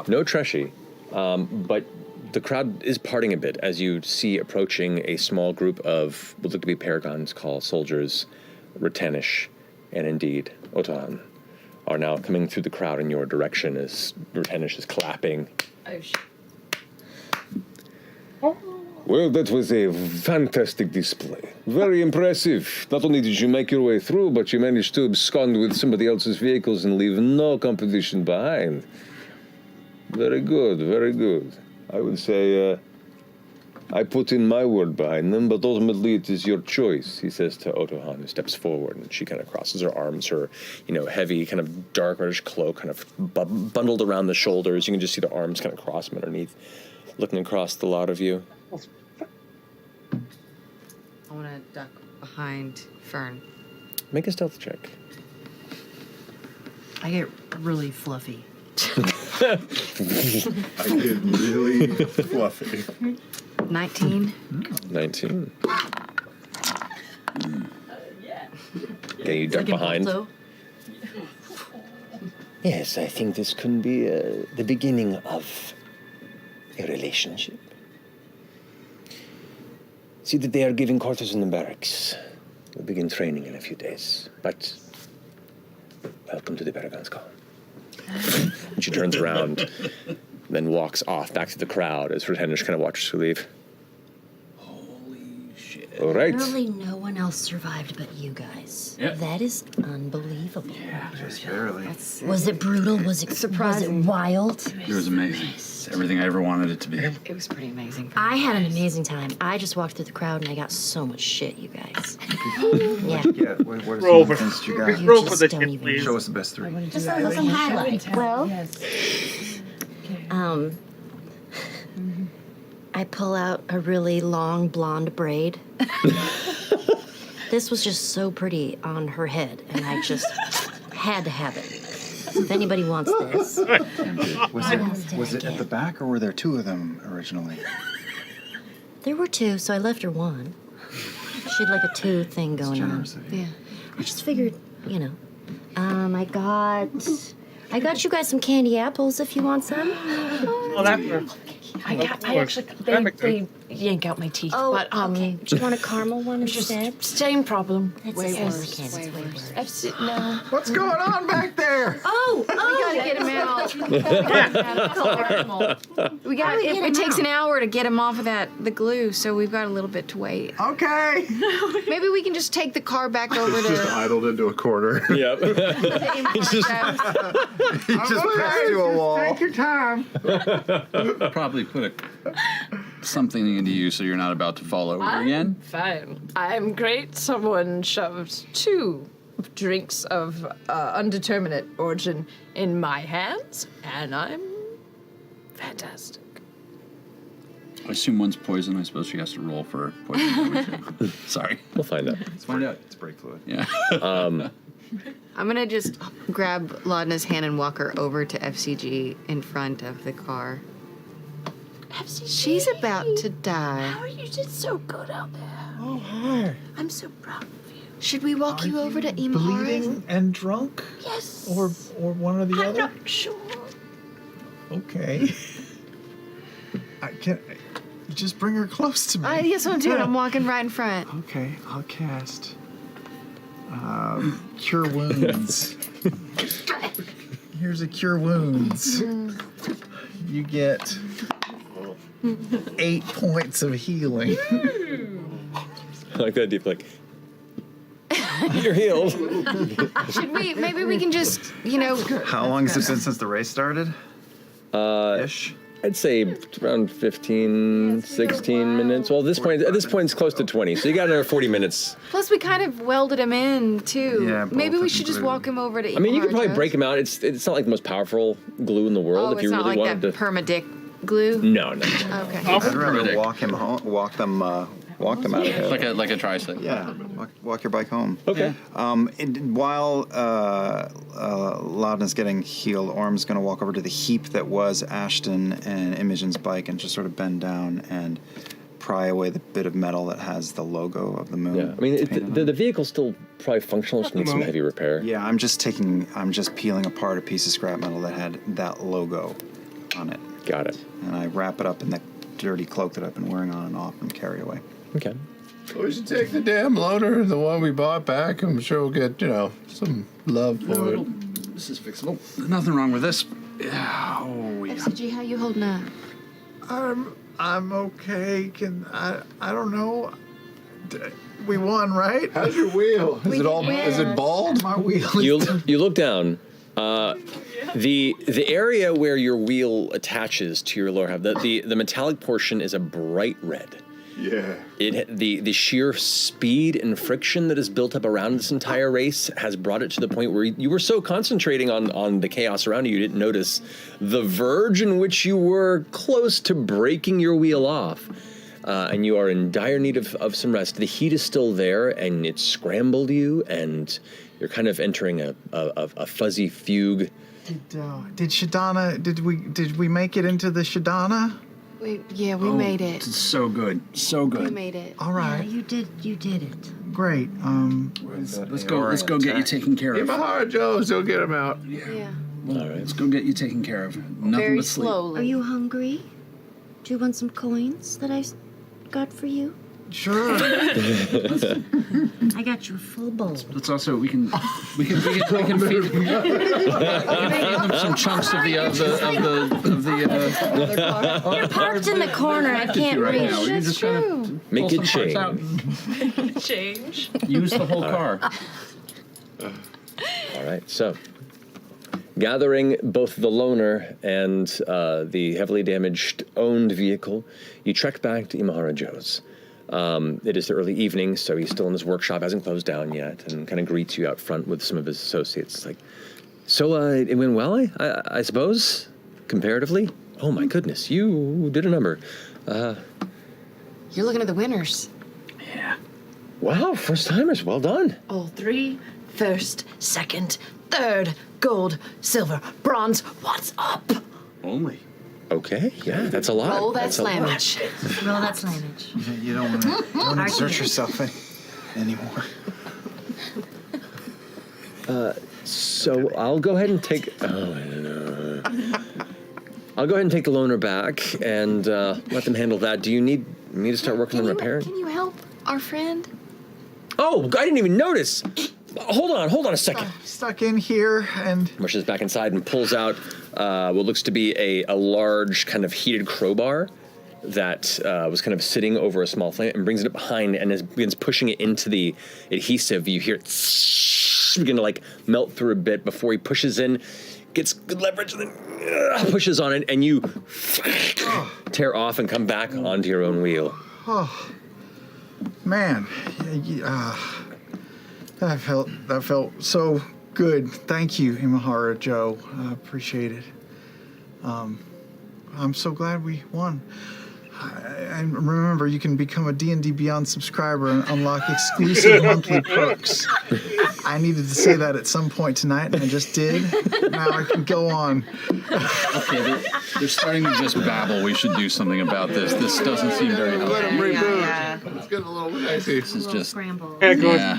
B: No Treshy, but the crowd is parting a bit as you see approaching a small group of what look to be Paragons, called soldiers, Ratanish, and indeed Otan, are now coming through the crowd in your direction as Ratanish is clapping.
C: Oh, shit.
O: Well, that was a fantastic display. Very impressive. Not only did you make your way through, but you managed to abscond with somebody else's vehicles and leave no competition behind. Very good, very good. I would say I put in my word behind them, but ultimately it is your choice, he says to Otohan, who steps forward, and she kind of crosses her arms, her, heavy, kind of dark reddish cloak kind of bundled around the shoulders. You can just see the arms kind of cross them underneath, looking across the lot of you.
J: want to duck behind Fern.
B: Make a stealth check.
D: I get really fluffy.
H: I get really fluffy.
J: 19.
B: 19. Yeah, you duck behind. Yes, I think this could be the beginning of a relationship. See that they are giving quarters in the barracks. We'll begin training in a few days. But welcome to the Paragon's call. And she turns around, then walks off back to the crowd as Rutenish kind of watches her leave. All right.
D: Literally no one else survived but you guys.
I: Yep.
D: That is unbelievable.
I: Yeah, just barely.
D: Was it brutal? Was it surprising? Was it wild?
I: It was amazing. It's everything I ever wanted it to be.
J: It was pretty amazing.
D: I had an amazing time. I just walked through the crowd and I got so much shit, you guys. Yeah.
K: Yeah, what are
A: Roll
K: some
A: for,
K: things you got?
A: roll for the tip, please.
K: Show us the best three.
D: Just some highlights. Well, I pull out a really long blonde braid. This was just so pretty on her head, and I just had to have it. So if anybody wants this,
K: Was it at the back, or were there two of them originally?
D: there were two, so I left her one. She had like a two thing going on.
J: Yeah.
D: I just figured, you know. I got you guys some candy apples if you want some.
A: Oh, that works.
N: I actually, they yank out my teeth.
D: Oh,
N: but,
D: okay. Do you want a caramel one instead?
N: Same problem.
D: It's
N: way
D: the same
N: worse.
D: as candy,
N: Way
D: it's way
N: worse. No.
E: What's going on back there?
D: Oh,
J: We gotta get him out. We got. It takes an hour to get him off of the glue, so we've got a little bit to wait.
E: Okay.
J: Maybe we can just take the car back over
H: Just
J: to.
H: idled into a corner.
B: Yep.
J: He's just.
K: He just pressed to a wall.
E: Take your time.
I: Probably put something into you so you're not about to fall over again.
N: Fine. I'm great. Someone shoved 2 drinks of undeterminate origin in my hands, and I'm fantastic.
I: I assume one's poison. I suppose she has to roll for poison damage. Sorry.
B: We'll find out.
K: Let's find out. It's brake fluid.
I: Yeah.
J: I'm gonna just grab Laudna's hand and walk her over to F.C.G. in front of the car.
N: F.C.G.
J: She's about to die.
N: How are you did so good out there?
E: Oh, hi.
N: I'm so proud of you.
J: Should we walk you over to Imahara?
E: Bleeding and drunk?
N: Yes.
E: Or one or the
N: I'm
E: other?
N: not sure.
E: Okay. I can't. Just bring her close to me.
J: Yes, I'm doing. I'm walking right in front.
E: Okay, I'll cast. Cure wounds. Here's a cure wounds. You get 8 points of healing.
B: I like that deep, like, you're healed.
J: Should we? Maybe we can just,
K: How long has it been since the race started? Ish.
B: I'd say around 15, 16 minutes. Well, at this point it's close to 20, so you got another 40 minutes.
J: Plus, we kind of welded him in too.
K: Yeah,
J: Maybe
K: both
J: we
K: of
J: should
K: them
J: just
K: glued.
J: walk him over to.
B: I mean, you could probably
J: Imahara.
B: break him out. It's not like the most powerful glue in the world.
J: Oh,
B: if
J: it's
B: you
J: not
B: really
J: like
B: wanted
J: that
B: to.
J: permadeck glue.
B: No.
J: Okay.
K: I'd rather walk him home, walk them out of here.
I: Like a tricycle.
K: Yeah, walk your bike home.
B: Okay.
K: While Loudon's getting healed, Orm's going to walk over to the heap that was Ashton and Imogen's bike and just sort of bend down and pry away the bit of metal that has the logo of the moon.
B: Yeah, I mean, the vehicle's still probably functional. Just needs some heavy repair.
K: Yeah, I'm just peeling apart a piece of scrap metal that had that logo on it.
B: Got it.
K: And I wrap it up in the dirty cloak that I've been wearing on and off and carry away.
B: Okay.
H: We should take the damn loader, the one we bought back. I'm sure we'll get, some love for it.
I: This is fixable. Nothing wrong with this. Oh, yeah.
J: F.C.G., how you holding up?
E: I'm okay. I don't know. We won, right?
H: How's your wheel? Is it bald?
E: My wheel.
B: You look down. The area where your wheel attaches to your lower half, the metallic portion is a bright red.
H: Yeah.
B: The sheer speed and friction that is built up around this entire race has brought it to the point where you were so concentrating on the chaos around you didn't notice the verge in which you were close to breaking your wheel off. and you are in dire need of some rest. The heat is still there, and it's scrambled you, and you're kind of entering a fuzzy fugue.
E: Did Shadana? Did we make it into the Shadana?
J: We made it.
I: It's so good. So good.
J: We made it.
E: All right.
D: You did it.
E: Great.
I: Let's go get you taken care of.
H: Imahara Joe's, go get him out.
J: Yeah.
B: All right.
I: Let's go get you taken care of. Nothing
J: Very
I: but sleep.
J: slowly.
D: Are you hungry? Do you want some coins that I got for you?
E: Sure.
D: I got you a full bowl.
I: Let's also we can feed them some chunks of the
D: You're parked in the corner. I can't
I: right
D: reach.
I: now. We can just kind of
B: Make
I: pull
B: it
I: some parts out.
C: Change.
I: Use the whole car.
B: All right, so gathering both the loner and the heavily damaged owned vehicle, you trek back to Imahara Joe's. It is the early evening, so he's still in his workshop, hasn't closed down yet, and kind of greets you out front with some of his associates. It's like, so it went well, I suppose, comparatively? Oh my goodness, you did a number.
J: You're looking at the winners.
I: Yeah.
B: Wow, first timers, well done.
D: All 3, first, second, third, gold, silver, bronze. What's up?
I: Only.
B: Okay, yeah, that's a lot.
J: Roll that
B: That's a lot.
J: slammage.
D: Roll that slammage.
K: You don't want to don't exert yourself anymore.
B: So I'll go ahead and take. Oh, I don't know. I'll go ahead and take the loaner back and let them handle that. Do you need me to start working on repairing?
J: Can you help our friend?
B: Oh, I didn't even notice. Hold on a second.
E: Stuck in here and
B: Rushes back inside and pulls out what looks to be a large kind of heated crowbar that was kind of sitting over a small flame and brings it up behind and begins pushing it into the adhesive. You hear it begin to like melt through a bit before he pushes in, gets good leverage, and then pushes on it, and you tear off and come back onto your own wheel.
E: oh man, that felt so good. Thank you, Imahara Joe. I appreciate it. I'm so glad we won. And remember, you can become a D&D Beyond subscriber and unlock exclusive monthly perks. I needed to say that at some point tonight, and I just did. Now I can go on.
I: Okay, they're starting to just babble. We should do something about this. This doesn't seem very helpful.
H: Let him reboot. It's getting a little dicey.
I: This is just...
A: Yeah.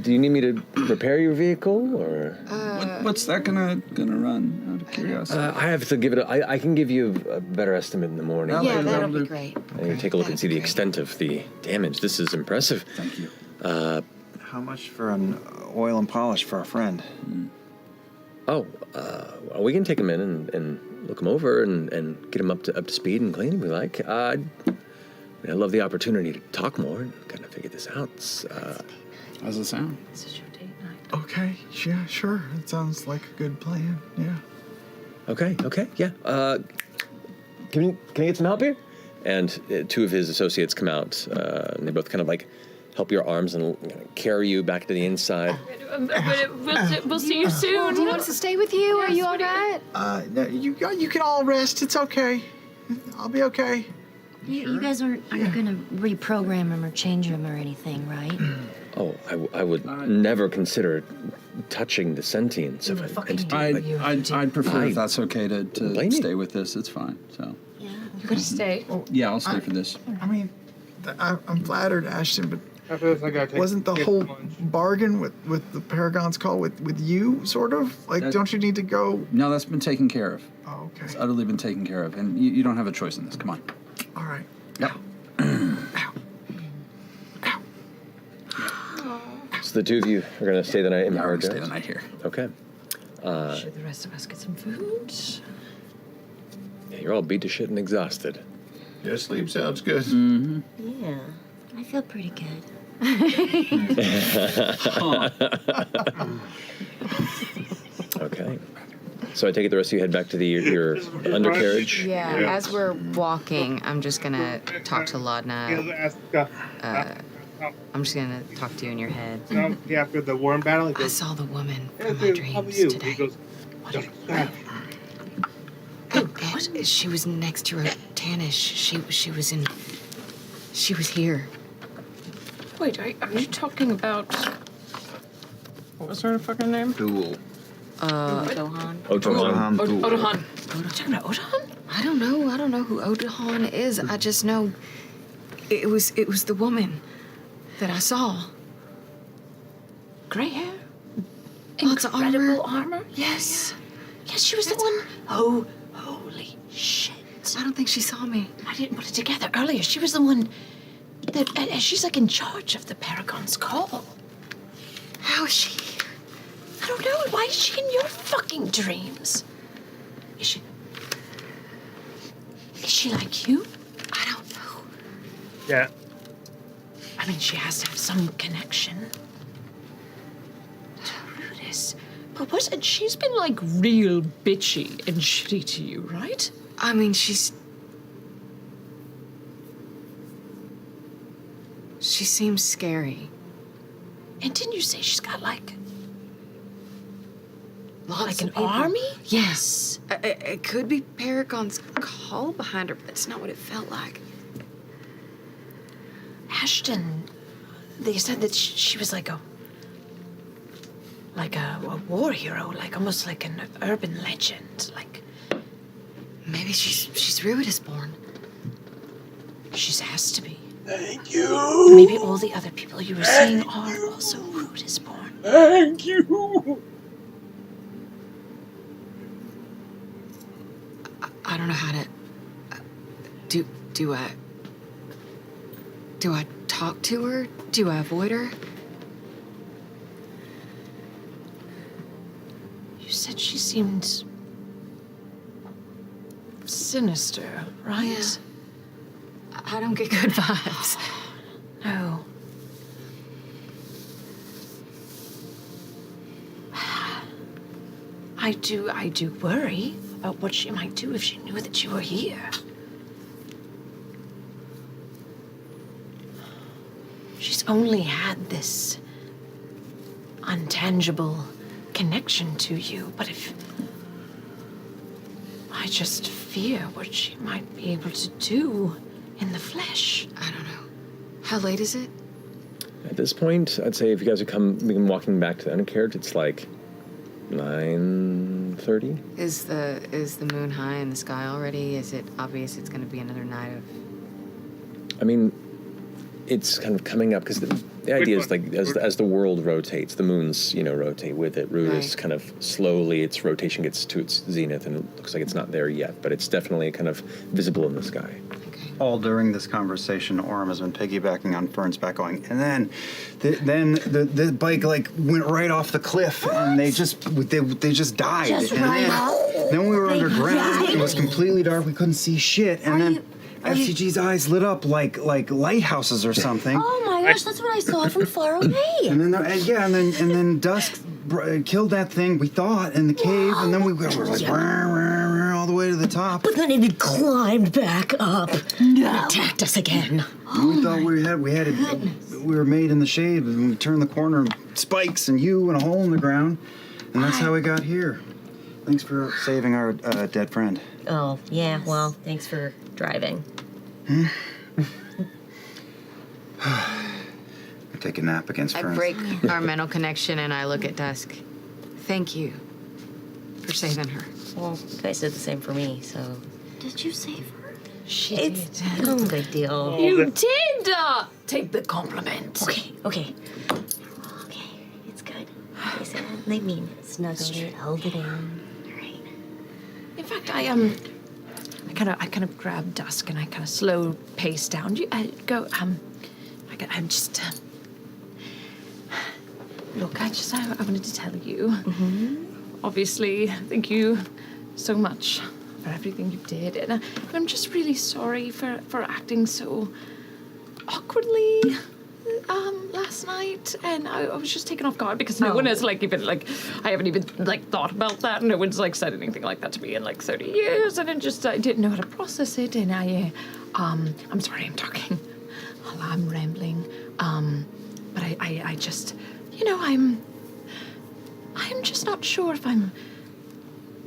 B: Do you need me to repair your vehicle, or
I: what's that gonna run? Out of curiosity.
B: I have to give it. I can give you a better estimate in the morning.
J: Yeah, that'll be great.
B: And you take a look and see the extent of the damage. This is impressive.
I: Thank you.
K: How much for an oil and polish for our friend?
B: We can take him in and look him over and get him up to speed and clean if we like. I love the opportunity to talk more and kind of figure this out.
I: How's it sound?
C: This is your date night.
E: Okay, yeah, sure. It sounds like a good plan. Yeah.
B: Okay, yeah. Can I get some help here? And two of his associates come out, and they both kind of like help your arms and carry you back to the inside.
C: We'll see you soon.
J: Do you want us to stay with you? Are you all right?
E: No, you can all rest. It's okay. I'll be okay.
D: You guys aren't going to reprogram him or change him or anything, right?
B: Oh, I would never consider touching the sentience of an entity.
I: I'd prefer if that's okay to stay with this. It's fine. So.
C: You're gonna stay.
I: Yeah, I'll stay for this.
E: I mean, I'm flattered, Ashton, but
A: After this, I gotta take
E: wasn't the whole bargain with the Paragon's call with you, sort of? Like, don't you need to go?
I: No, that's been taken care of.
E: Oh, okay.
I: It's utterly been taken care of, and you don't have a choice in this. Come on.
E: All right.
I: Yep.
B: So the two of you are going to stay the night in
I: Yeah, we're
B: Imahara
I: gonna stay
B: Joe's?
I: the night here.
B: Okay.
C: Should the rest of us get some food?
B: Yeah, you're all beat to shit and exhausted.
H: Yeah, sleep sounds good.
I: Mm-hmm.
D: Yeah. I feel pretty good.
B: Okay. So I take it the rest of you head back to your undercarriage?
J: Yeah, as we're walking, I'm just gonna talk to Laudna. I'm just gonna talk to you in your head.
A: After the worm battle, he
J: I
A: goes,
J: saw the woman
A: "Hey,
J: from my
A: dude, how are
J: dreams
A: you?"
J: today.
A: He goes,
J: What? She was next to her Tanish. She was here.
N: Wait, are you talking about... What was her fucking name?
I: Duel.
M: Otohan.
L: Otohan.
N: Otohan. You talking about Otohan?
J: I don't know who Odahan is. I just know it was the woman that I saw.
N: Gray hair?
J: Lots of
N: Incredible armor?
J: Yes.
N: Yes, she was the one. Oh, holy shit.
J: I don't think she saw me.
N: I didn't put it together earlier. She was the one that... she's like in charge of the Paragon's call.
J: How is she here?
N: I don't know. Why is she in your fucking dreams? Is she like you?
J: I don't know.
A: Yeah.
N: I mean, she has to have some connection to Rudis. But she's been like real bitchy and shitty to you, right?
J: I mean, she seems scary.
N: And didn't you say she's got like
J: Lots
N: an
J: of people.
N: army?
J: Yes. It could be Paragon's call behind her, but that's not what it felt like.
N: Ashton, they said that she was like a war hero, like almost like an urban legend, like
J: maybe she's Rudis born.
N: She's has to be.
A: Thank you.
N: Maybe all the other people you were seeing are also Rudis born.
A: Thank you.
J: I don't know how to. Do I talk to her? Do I avoid her?
N: You said she seemed sinister, right?
J: Yeah. I don't get good vibes.
N: No. I do worry about what she might do if she knew that you were here. She's only had this untangible connection to you, but if... I just fear what she might be able to do in the flesh.
J: I don't know. How late is it?
B: At this point, I'd say if you guys have been walking back to the undercarriage, it's like 9:30.
J: Is the moon high in the sky already? Is it obvious it's going to be another night of...
B: I mean, it's kind of coming up because the idea is like as the world rotates, the moons rotate with it. Rudis
J: Right.
B: kind of slowly, its rotation gets to its zenith, and it looks like it's not there yet, but it's definitely kind of visible in the sky.
K: All during this conversation, Orm has been piggybacking on Fern's back, going, and then the bike like went right off the cliff, and they just died.
M: Just
K: and
M: right
K: then we were
M: They
K: underground.
M: died?
K: It was completely dark. We couldn't see shit, and then F.C.G's eyes lit up like lighthouses or something.
M: Oh my gosh, that's what I saw from far away.
K: And then Dusk killed that thing, we thought, in the cave, and then we were like all the way to the top.
M: But then it climbed back up and attacked us again.
K: And we thought we were made in the shade, and we turned the corner, spikes and you and a hole in the ground, and that's how we got here. Thanks for saving our dead friend.
M: Oh, yeah, well, thanks for driving.
K: I take a nap against
J: I
K: Fern.
J: break our mental connection and I look at Dusk. Thank you for saving her.
M: Well, you guys did the same for me, so...
D: Did you save her?
N: She
M: It's
N: did.
M: no big deal.
N: You did take the compliment.
M: Okay. It's good. They mean it. Snuggled it, held it in.
N: In fact, I kind of grab Dusk and I kind of slow pace down. I'm just. Look, I wanted to tell you. Obviously, thank you so much for everything you did, and I'm just really sorry for acting so awkwardly last night, and I was just taken off guard because no one has I haven't even thought about that, and no one's said anything like that to me in 30 years, and I didn't know how to process it, and I'm sorry I'm talking while I'm rambling, but I just I'm just not sure if I'm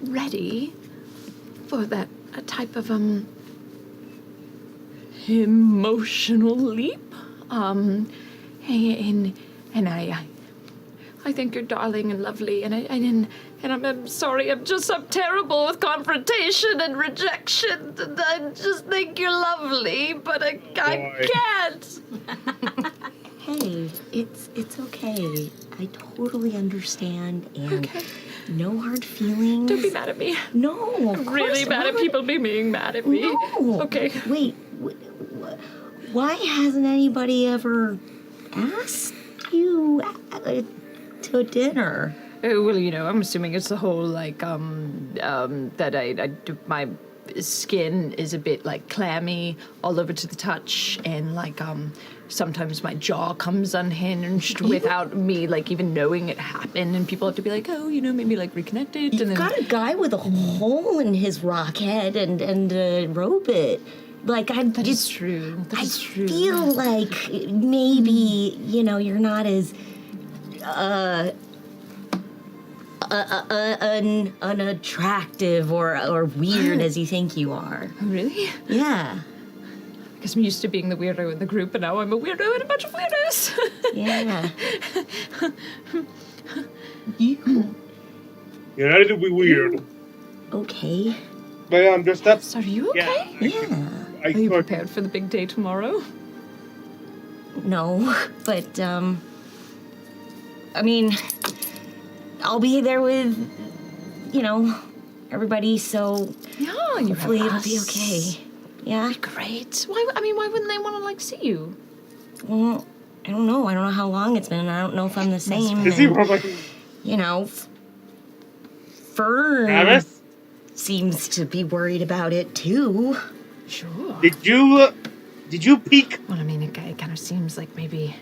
N: ready for that type of emotional leap. And I think you're darling and lovely, and I'm sorry. I'm terrible with confrontation and rejection. And I just think you're lovely, but I can't.
M: Hey, it's okay. I totally understand, and no hard feelings.
N: Don't be mad at me.
M: No,
N: I'm really mad at people being mad at me.
M: No.
N: Okay.
M: Wait, why hasn't anybody ever asked you to dinner?
N: Oh, well, I'm assuming it's the whole, like, that my skin is a bit, like, clammy all over to the touch, and, like, sometimes my jaw comes unhinged without me, like, even knowing it happened, and people have to be like, oh, maybe, like, reconnect it.
M: You've got a guy with a hole in his rock head and a robot. Like,
N: That is true.
M: I feel like maybe, you're not as unattractive or weird as you think you are.
N: Really?
M: Yeah.
N: Because I'm used to being the weirdo in the group, and now I'm a weirdo in a bunch of weirdos.
M: Yeah.
A: You're ready to be weird.
M: Okay.
A: But I'm dressed up.
N: So are you okay?
M: Yeah.
N: Are you prepared for the big day tomorrow?
M: No, but, I mean, I'll be there with, everybody, so hopefully it'll be okay. Yeah?
N: Great. Why wouldn't they want to, like, see you?
M: Well, I don't know. I don't know how long it's been. I don't know if I'm the same.
A: Is he
M: and,
A: probably...
M: Fern
A: Travis?
M: seems to be worried about it, too.
N: Sure.
A: Did you peek?
N: Well, I mean, it kind of seems like maybe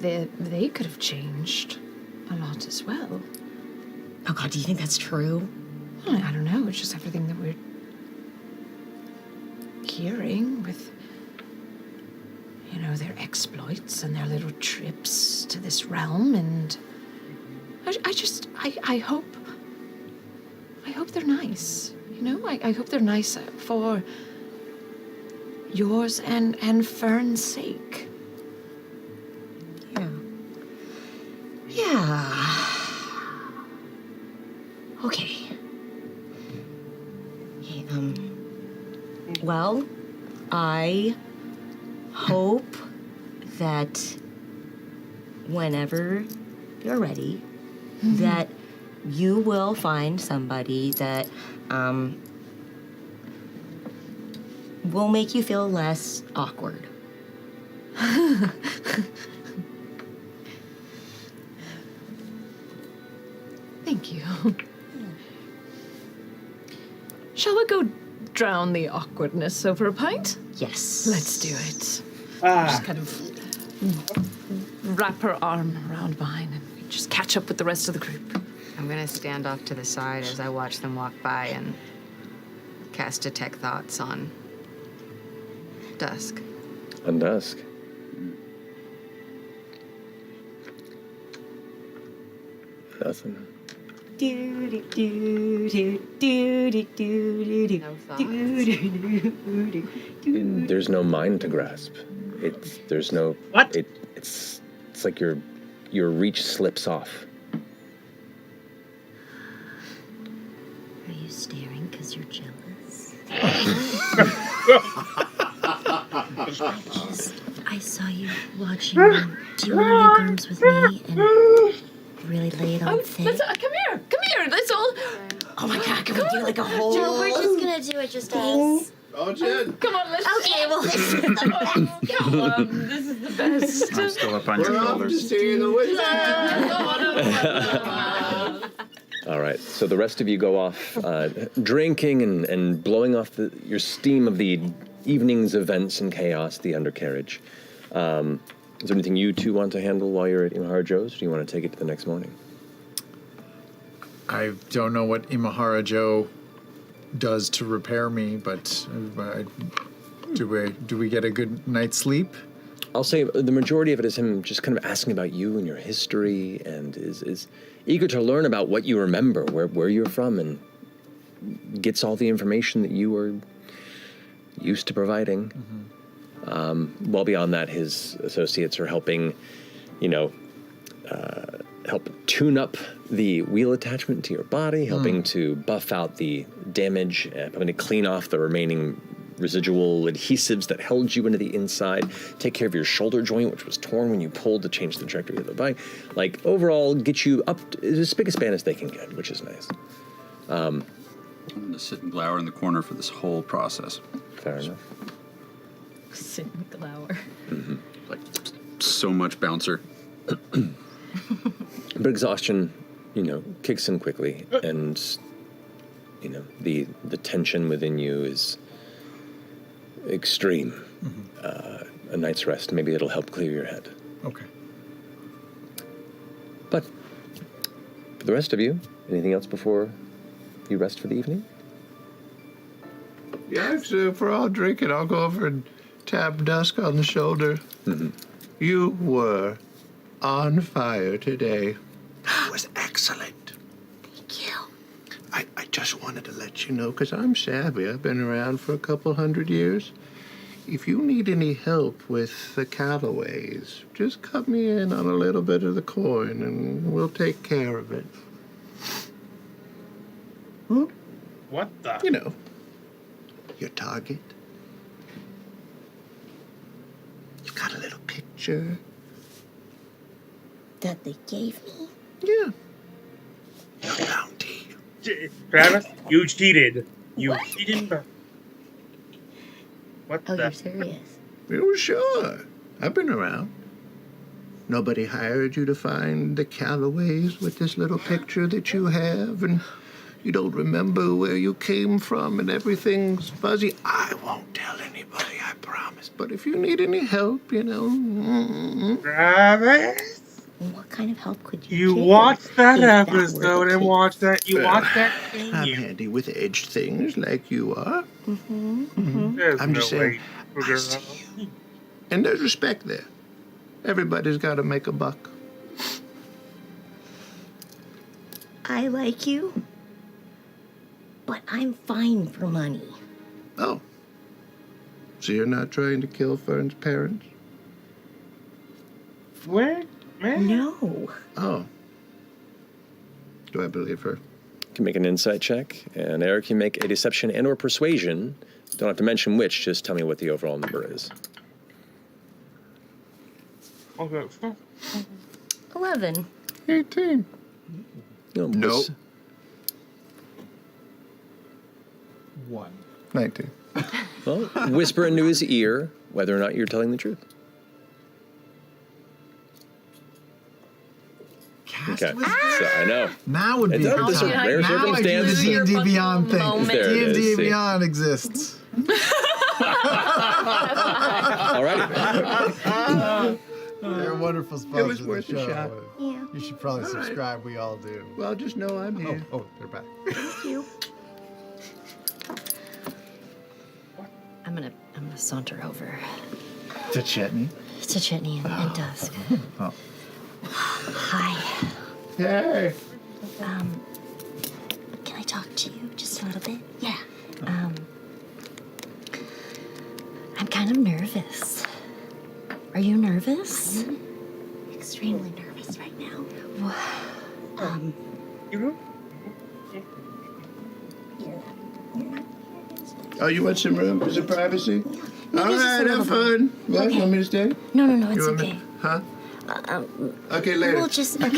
N: they could have changed a lot as well.
M: Oh, God, do you think that's true?
N: Well, I don't know. It's just everything that we're hearing with, their exploits and their little trips to this realm, and I hope they're nice. I hope they're nice for yours and Fern's sake.
M: Yeah. Okay. Well, I hope that whenever you're ready, that you will find somebody that will make you feel less awkward.
N: Thank you. Shall we go drown the awkwardness over a pint?
M: Yes.
N: Let's do it. Just kind of wrap her arm around mine and we just catch up with the rest of the group.
J: I'm gonna stand off to the side as I watch them walk by and cast Detect Thoughts on Dusk.
F: On Dusk? Nothing.
J: No thoughts.
F: There's no mind to grasp. There's no.
A: What?
F: It's like your reach slips off.
M: Are you staring because you're jealous? I saw you watching Do You Want to Make Arms With Me and really lay it on thick.
N: Come here, let's all...
M: Oh my God, can we do like a whole...
D: We're just gonna do it just us.
H: Oh, Jen.
N: Come on, let's...
D: Okay, well,
N: Come on, this is the best.
K: I'm still up on your shoulders.
F: All right, so the rest of you go off drinking and blowing off your steam of the evening's events and chaos, the undercarriage. Is there anything you two want to handle while you're at Imahara Joe's, or do you want to take it to the next morning?
E: I don't know what Imahara Joe does to repair me, but do we get a good night's sleep?
F: I'll say the majority of it is him just kind of asking about you and your history, and is eager to learn about what you remember, where you're from, and gets all the information that you are used to providing. Well beyond that, his associates are helping, help tune up the wheel attachment to your body, helping to buff out the damage, helping to clean off the remaining residual adhesives that held you into the inside, take care of your shoulder joint, which was torn when you pulled to change the trajectory of the bike. Like, overall, get you up as big a span as they can get, which is nice.
I: I'm going to sit and glower in the corner for this whole process.
F: Fair enough.
M: Sit and glower.
I: Like, so much bouncer.
F: But exhaustion, kicks in quickly, and, the tension within you is extreme. A night's rest, maybe it'll help clear your head.
E: Okay.
F: But for the rest of you, anything else before you rest for the evening?
H: Yeah, if we're all drinking, I'll go over and tap Dusk on the shoulder. You were on fire today. That was excellent.
D: Thank you.
H: I just wanted to let you know, because I'm savvy. I've been around for a couple 100 years. If you need any help with the Callaways, just cut me in on a little bit of the coin, and we'll take care of it.
A: What the?
H: Your target. You've got a little picture.
D: That they gave me?
H: Yeah. Your bounty.
A: Travis, you cheated. You cheated. What
D: Oh,
A: the?
D: you're serious?
H: Oh, sure. I've been around. Nobody hired you to find the Callaways with this little picture that you have, and you don't remember where you came from, and everything's fuzzy. I won't tell anybody, I promise. But if you need any help,
A: Travis?
D: What kind of help could you
A: You
D: give
A: watched that
D: if that were
A: episode
D: the
A: and
D: case?
A: watched that. You watched that thing.
H: I'm handy with edged things like you are.
A: There's
H: I'm
A: no
H: just
A: way.
H: saying, and there's respect there. Everybody's got to make a buck.
D: I like you, but I'm fine for money.
H: Oh. So you're not trying to kill Fern's parents?
A: What? Man?
D: No.
H: Oh. Do I believe her?
F: You can make an insight check, and Eric can make a deception and/or persuasion. Don't have to mention which, just tell me what the overall number is.
A: Okay.
D: 11.
H: 18.
F: Nope.
E: 1.
H: 19.
F: Well, whisper into his ear whether or not you're telling the truth. Okay, so I know.
E: Now would be
F: It's
E: a good
F: a
E: time.
F: rare
E: Now I do
F: circumstance.
E: the D&D Beyond thing.
F: There it is,
E: D&D
F: see.
E: Beyond exists.
F: Alrighty.
E: They're wonderful
H: It
E: sponsors
H: was
E: of the
H: worth a
E: show.
H: shot.
D: Yeah.
E: You should probably
H: All right.
E: subscribe. We all do.
H: Well, just know I'm here.
E: Oh, they're back.
D: Thank you. I'm gonna saunter over
E: To Chetney.
D: to Chetney and Dusk.
E: Oh.
D: Hi.
H: Hey.
D: Can I talk to you just a little bit? Yeah. I'm kind of nervous. Are you nervous? Extremely nervous right now.
H: Oh, you want some room for some privacy? All
D: just a
H: right,
D: little
H: have fun. What?
D: Okay.
H: Want me to stay?
D: No, it's
H: You want
D: okay.
H: me? Huh? Okay, later.
D: We'll just okay.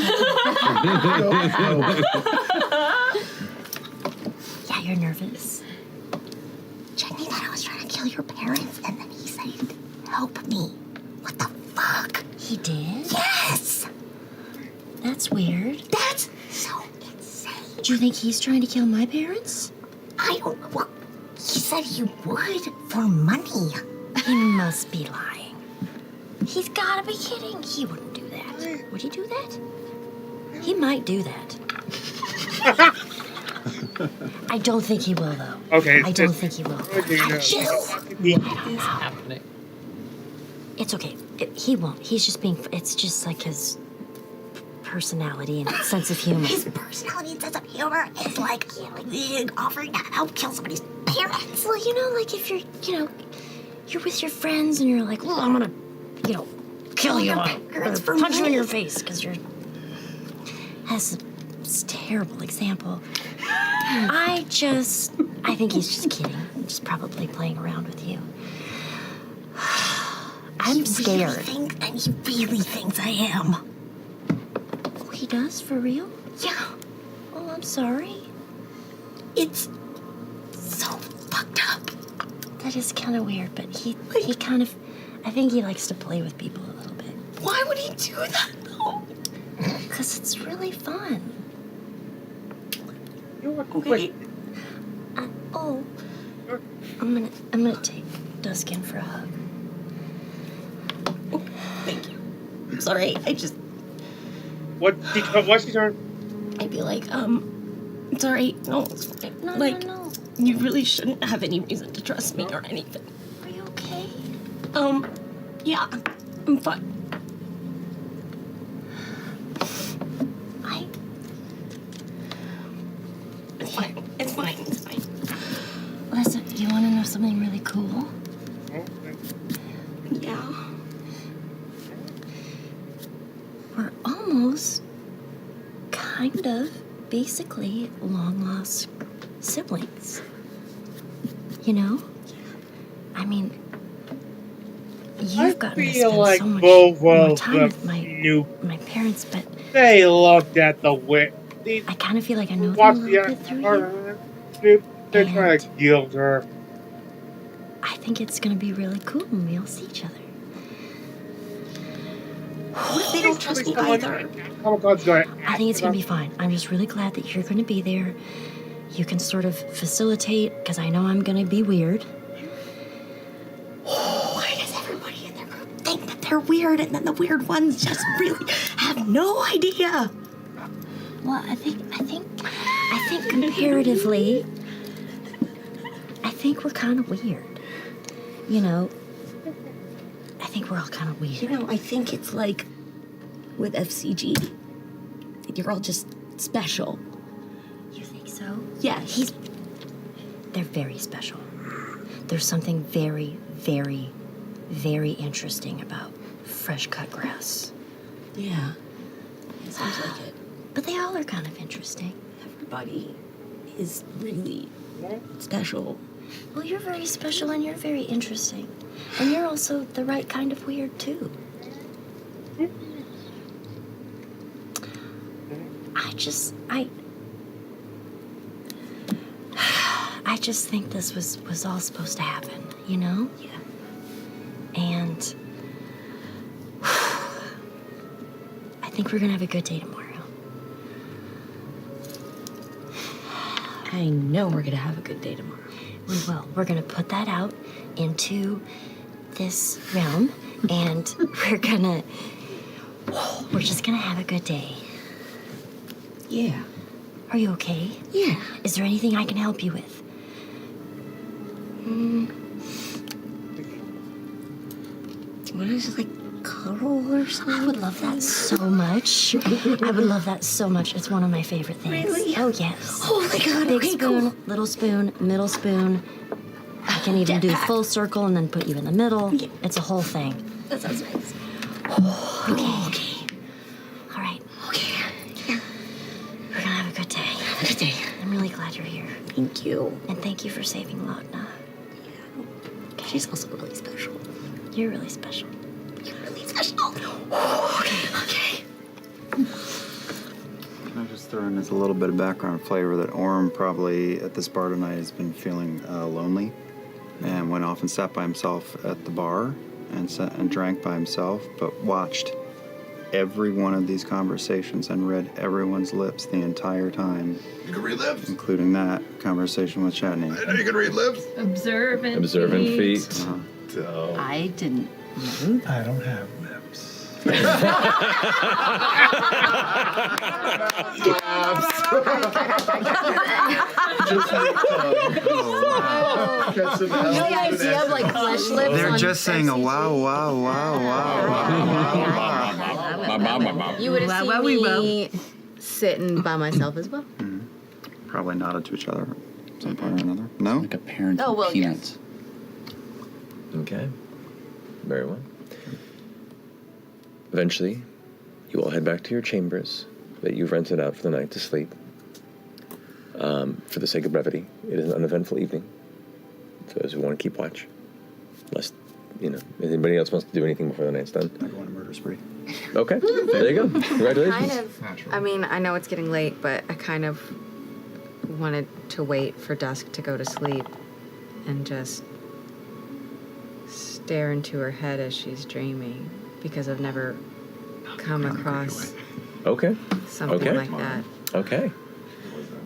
D: Yeah, you're nervous. Jenny thought I was trying to kill your parents, and then he said, "Help me." What the fuck? He did? Yes. That's weird. That's so insane. Do you think he's trying to kill my parents? I don't know. Well, he said he would for money. He must be lying. He's gotta be kidding. He wouldn't do that. Would he do that? He might do that. I don't think he will, though.
A: Okay.
D: I don't think he will. Chill.
N: What is happening?
D: It's okay. He won't. He's just being. It's just like his personality and sense of humor. His personality and sense of humor is like offering to help kill somebody's parents. Well, like if you're with your friends and you're like, well, I'm gonna, kill you. Or punch you in your face because you're. That's a terrible example. I think he's just kidding. He's probably playing around with you. I'm scared. And he really thinks I am. Oh, he does? For real? Yeah. Oh, I'm sorry. It's so fucked up. That is kind of weird, but he kind of, I think he likes to play with people a little bit. Why would he do that, though? Because it's really fun. Okay. I'm gonna take Duskin for a hug. Oh, thank you. I'm sorry,
A: What's your turn?
D: I'd be like, sorry, no, it's fine. No. You really shouldn't have any reason to trust me or anything. Are you okay? Yeah, I'm fine. It's fine. Listen, do you want to know something really cool? Yeah. We're almost, kind of, basically long-lost siblings. I mean, you've gotten to spend so much more time with my parents, but
A: they looked at the way.
D: I kind of feel like I know them a little bit through you.
A: They're trying to guilt her.
D: I think it's gonna be really cool when we all see each other. What if they don't trust me either? I think it's gonna be fine. I'm just really glad that you're gonna be there. You can sort of facilitate, because I know I'm gonna be weird. Why does everybody in their group think that they're weird, and then the weird ones just really have no idea? Well, I think comparatively, I think we're kind of weird. I think we're all kind of weird. I think it's like with F.C.G. You're all just special. You think so? Yeah, they're very special. There's something very, very, very interesting about fresh cut grass. Yeah, it seems like it. But they all are kind of interesting. Everybody is really special. Well, you're very special and you're very interesting. And you're also the right kind of weird, too. I just think this was all supposed to happen, Yeah. And I think we're gonna have a good day tomorrow. I know we're gonna have a good day tomorrow. We will. We're gonna put that out into this realm, and we're just gonna have a good day. Yeah. Are you okay? Yeah. Is there anything I can help you with? What is it, like cuddle or something? I would love that so much. I would love that so much. It's one of my favorite things. Really? Oh, yes. Oh, my God. Big spoon, cool. Little spoon, middle spoon. I can even do full circle and then put you in the middle. Yeah. It's a whole thing. That sounds nice. Okay. All right. Okay. Yeah. We're gonna have a good day. Have a good day. I'm really glad you're here. Thank you. And thank you for saving Lagna. Yeah. Okay. She's also really special. You're really special. You're really special. Okay.
K: Can I just throw in as a little bit of background flavor that Orm probably at this bar tonight has been feeling lonely and went off and sat by himself at the bar and drank by himself, but watched every one of these conversations and read everyone's lips the entire time.
H: You can read lips?
K: Including that conversation with Chatney.
H: I know you can read lips.
M: Observant
F: feet.
M: I didn't know.
E: I don't have lips.
J: The idea of like flesh lips.
K: They're
J: on
K: just saying a wow, wow, wow, wow.
J: You would have seen me sitting by myself as well.
K: Probably nodded to each other some point or another. No?
I: Like a parent
C: Oh, well,
I: peanut.
F: Okay. Very well. Eventually, you all head back to your chambers that you've rented out for the night to sleep. For the sake of brevity, it is an uneventful evening. For those who want to keep watch. Unless, if anybody else wants to do anything before the night's done.
K: I go on a murder spree.
F: Okay, there you go. Congratulations.
J: Kind of. I mean, I know it's getting late, but I kind of wanted to wait for dusk to go to sleep and just stare into her head as she's dreaming, because I've never come across
F: Okay.
J: something like that.
F: Okay.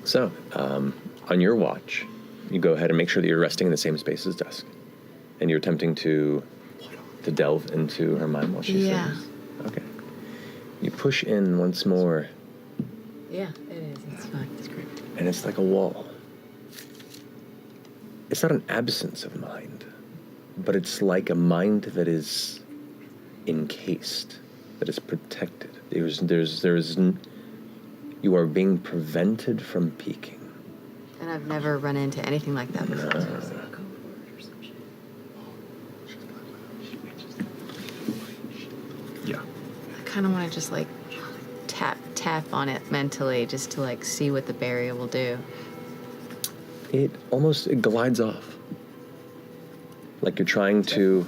F: So, on your watch, you go ahead and make sure that you're resting in the same space as dusk. And you're attempting to delve into her mind while she
J: Yeah.
F: sleeps. Okay. You push in once more,
J: Yeah, it is. It's fine. It's great.
F: and it's like a wall. It's not an absence of mind, but it's like a mind that is encased, that is protected. You are being prevented from peeking.
J: And I've never run into anything like that before.
K: Yeah.
J: I kind of want to just like tap on it mentally, just to like see what the barrier will do.
F: It glides off. Like you're trying to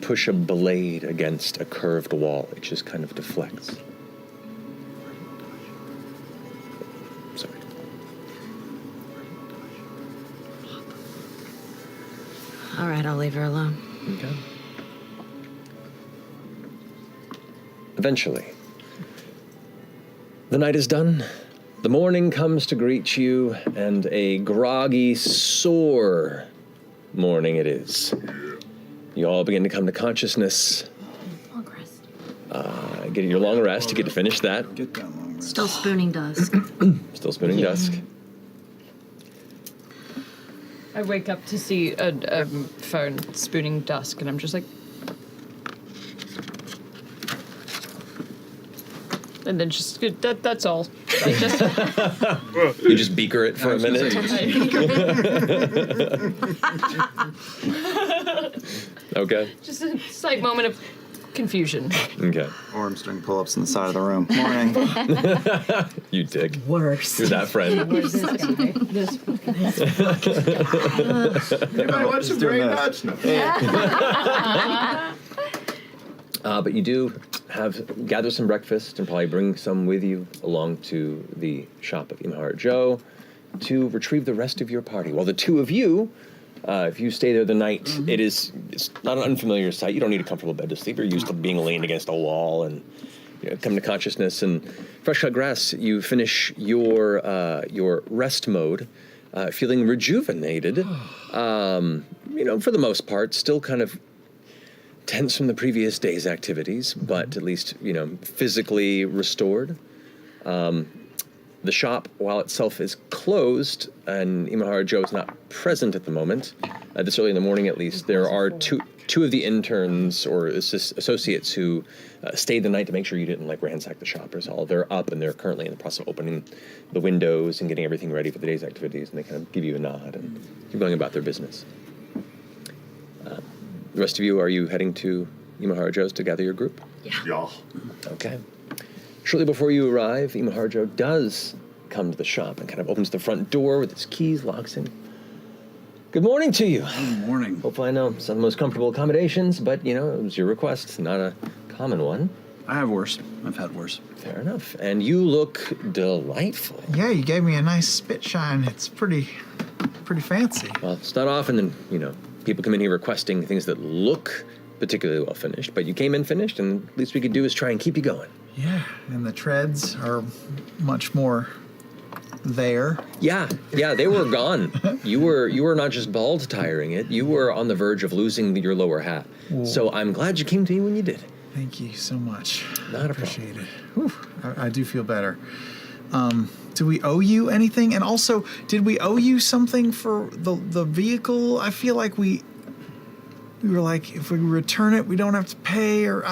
F: push a blade against a curved wall. It just kind of deflects. Sorry.
J: All right, I'll leave her alone.
F: Okay. Eventually, the night is done. The morning comes to greet you, and a groggy, sore morning it is. You all begin to come to consciousness. Get your long rest. You get to finish that.
K: Get that long rest.
D: Still spooning dusk.
F: Still spooning dusk.
N: I wake up to see a phone spooning dusk, and I'm just like, and then just that's all. I just
F: You just beaker it for a minute. Okay.
N: just a slight moment of confusion.
F: Okay.
K: Orm's doing pull-ups on the side of the room. Morning.
F: You dick.
M: Worse.
F: You're that friend.
M: Where's this guy? This
H: Anybody want some brain nuts?
F: But you do gather some breakfast and probably bring some with you along to the shop of Imahara Joe to retrieve the rest of your party. While the two of you, if you stay there the night, it's not an unfamiliar sight. You don't need a comfortable bed to sleep. You're used to being leaned against a wall and come to consciousness. And fresh cut grass, you finish your rest mode, feeling rejuvenated. For the most part, still kind of tense from the previous day's activities, but at least, physically restored. The shop, while itself is closed, and Imahara Joe is not present at the moment, this early in the morning at least, there are two of the interns or associates who stayed the night to make sure you didn't ransack the shop or all. They're up and they're currently in the process of opening the windows and getting everything ready for the day's activities, and they kind of give you a nod and keep going about their business. The rest of you, are you heading to Imahara Joe's to gather your group?
H: Yeah.
F: Okay. Shortly before you arrive, Imahara Joe does come to the shop and kind of opens the front door with his keys, locks in. Good morning to you.
I: Good morning.
F: Hopefully I know it's not the most comfortable accommodations, but, it was your request, not a common one.
I: I have worse. I've had worse.
F: Fair enough. And you look delightful.
E: Yeah, you gave me a nice spit shine. It's pretty fancy.
F: Well, it's not often that, people come in here requesting things that look particularly well finished, but you came in finished, and the least we could do is try and keep you going.
E: Yeah, and the treads are much more there.
F: Yeah, they were gone. You were not just bald tiring it, you were on the verge of losing your lower half.
E: Whoa.
F: So I'm glad you came to me when you did.
E: Thank you so much.
F: Not a
E: Appreciate it. Whew, I do feel better. Do we owe you anything? And also, did we owe you something for the vehicle? I feel like we were like, if we return it, we don't have to pay, or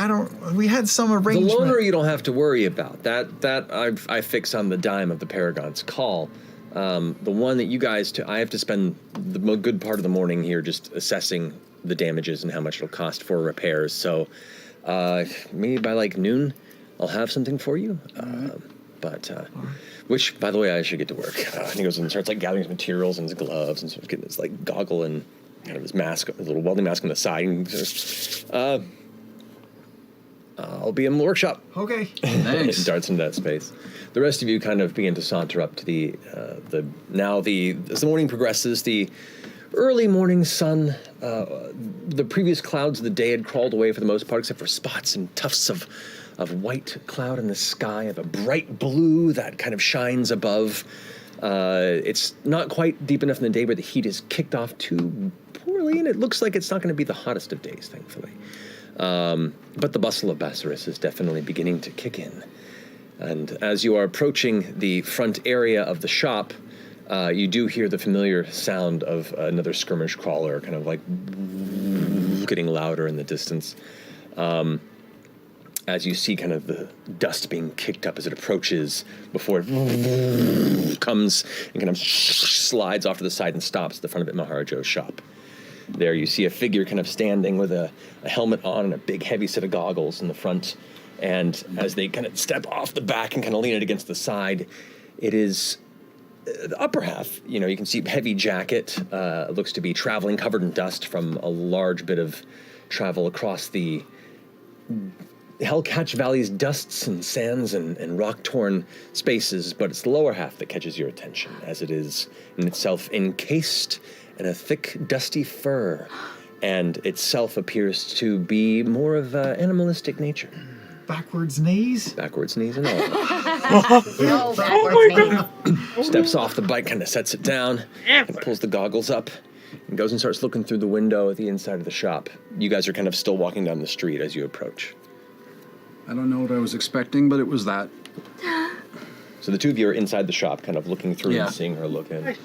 E: we had some arrangement.
F: The loaner you don't have to worry about. That I fix on the dime of the Paragon's call. The one that you guys, I have to spend the good part of the morning here just assessing the damages and how much it'll cost for repairs. So maybe by like noon, I'll have something for you. Which, by the way, I should get to work. And he goes and starts like gathering his materials and his gloves and starts getting his like goggle and kind of his mask, his little welding mask on the side. And I'll be in the workshop.
E: Okay.
F: Thanks. Darts into that space. The rest of you kind of begin to saunter up to as the morning progresses, the early morning sun, the previous clouds of the day had crawled away for the most part, except for spots and tufts of white cloud in the sky, of a bright blue that kind of shines above. It's not quite deep enough in the day where the heat is kicked off too poorly, and it looks like it's not going to be the hottest of days, thankfully. But the bustle of Bassaris is definitely beginning to kick in. And as you are approaching the front area of the shop, you do hear the familiar sound of another skirmish crawler, kind of like getting louder in the distance. As you see kind of the dust being kicked up as it approaches before it comes and kind of slides off to the side and stops at the front of Maharajo's shop. There you see a figure kind of standing with a helmet on and a big heavy set of goggles in the front. And as they kind of step off the back and kind of lean it against the side, it is the upper half. You know, you can see heavy jacket. It looks to be traveling, covered in dust from a large bit of travel across the Hellcatch Valley's dusts and sands and rock-torn spaces, but it's the lower half that catches your attention, as it is in itself encased in a thick, dusty fur, and itself appears to be more of animalistic nature.
E: Backwards knees?
F: Backwards knees and all.
D: No, backwards knees.
F: Steps off the bike, kind of sets it down, and pulls the goggles up, and goes and starts looking through the window at the inside of the shop. You guys are kind of still walking down the street as you approach.
I: I don't know what I was expecting, but it was that.
F: So the two of you are inside the shop, kind of looking through and seeing her look in.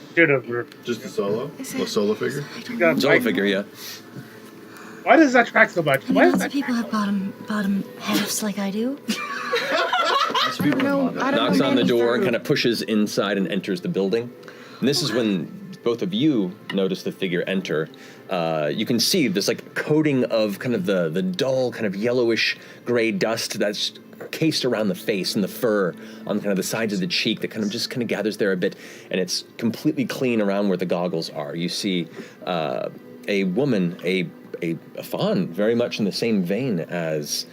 H: Just a solo? A solo figure?
F: Solo figure, yeah.
A: Why does that track so much? Why
D: Lots of people have bottom halves like I do.
F: Knocks on the door and kind of pushes inside and enters the building. And this is when both of you notice the figure enter. You can see this like coating of kind of the dull kind of yellowish gray dust that's cased around the face and the fur on kind of the sides of the cheek that kind of gathers there a bit, and it's completely clean around where the goggles are. You see a woman, a fawn, very much in the same vein as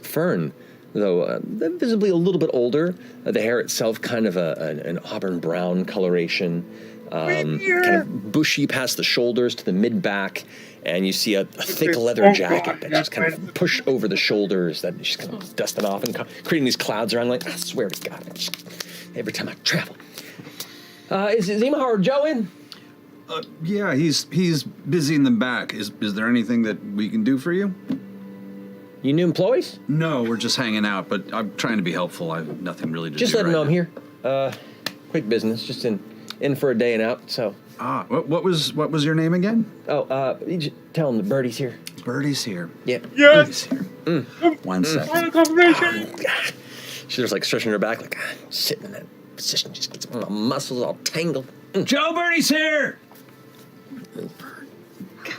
F: Fern, though visibly a little bit older. The hair itself kind of an auburn brown coloration, kind of bushy past the shoulders to the mid-back, and you see a thick leather jacket that just kind of pushed over the shoulders that she's kind of dusting off and creating these clouds around, like, I swear to God, every time I travel. Is Imahar Joe in?
I: Yeah, he's busy in the back. Is there anything that we can do for you?
F: You new employees?
I: No, we're just hanging out, but I'm trying to be helpful. I have nothing really to do.
F: Just let him know
I: now.
F: I'm here. Quick business, just in for a day and out, so.
I: What was your name again?
F: Oh, you just tell him the Birdie's here.
I: Birdie's here.
F: Yeah.
I: Birdie's here. 1 second.
A: Confirmation.
F: She's just like stretching her back, like sitting in that position, just gets my muscles all tangled.
I: Joe, Birdie's here.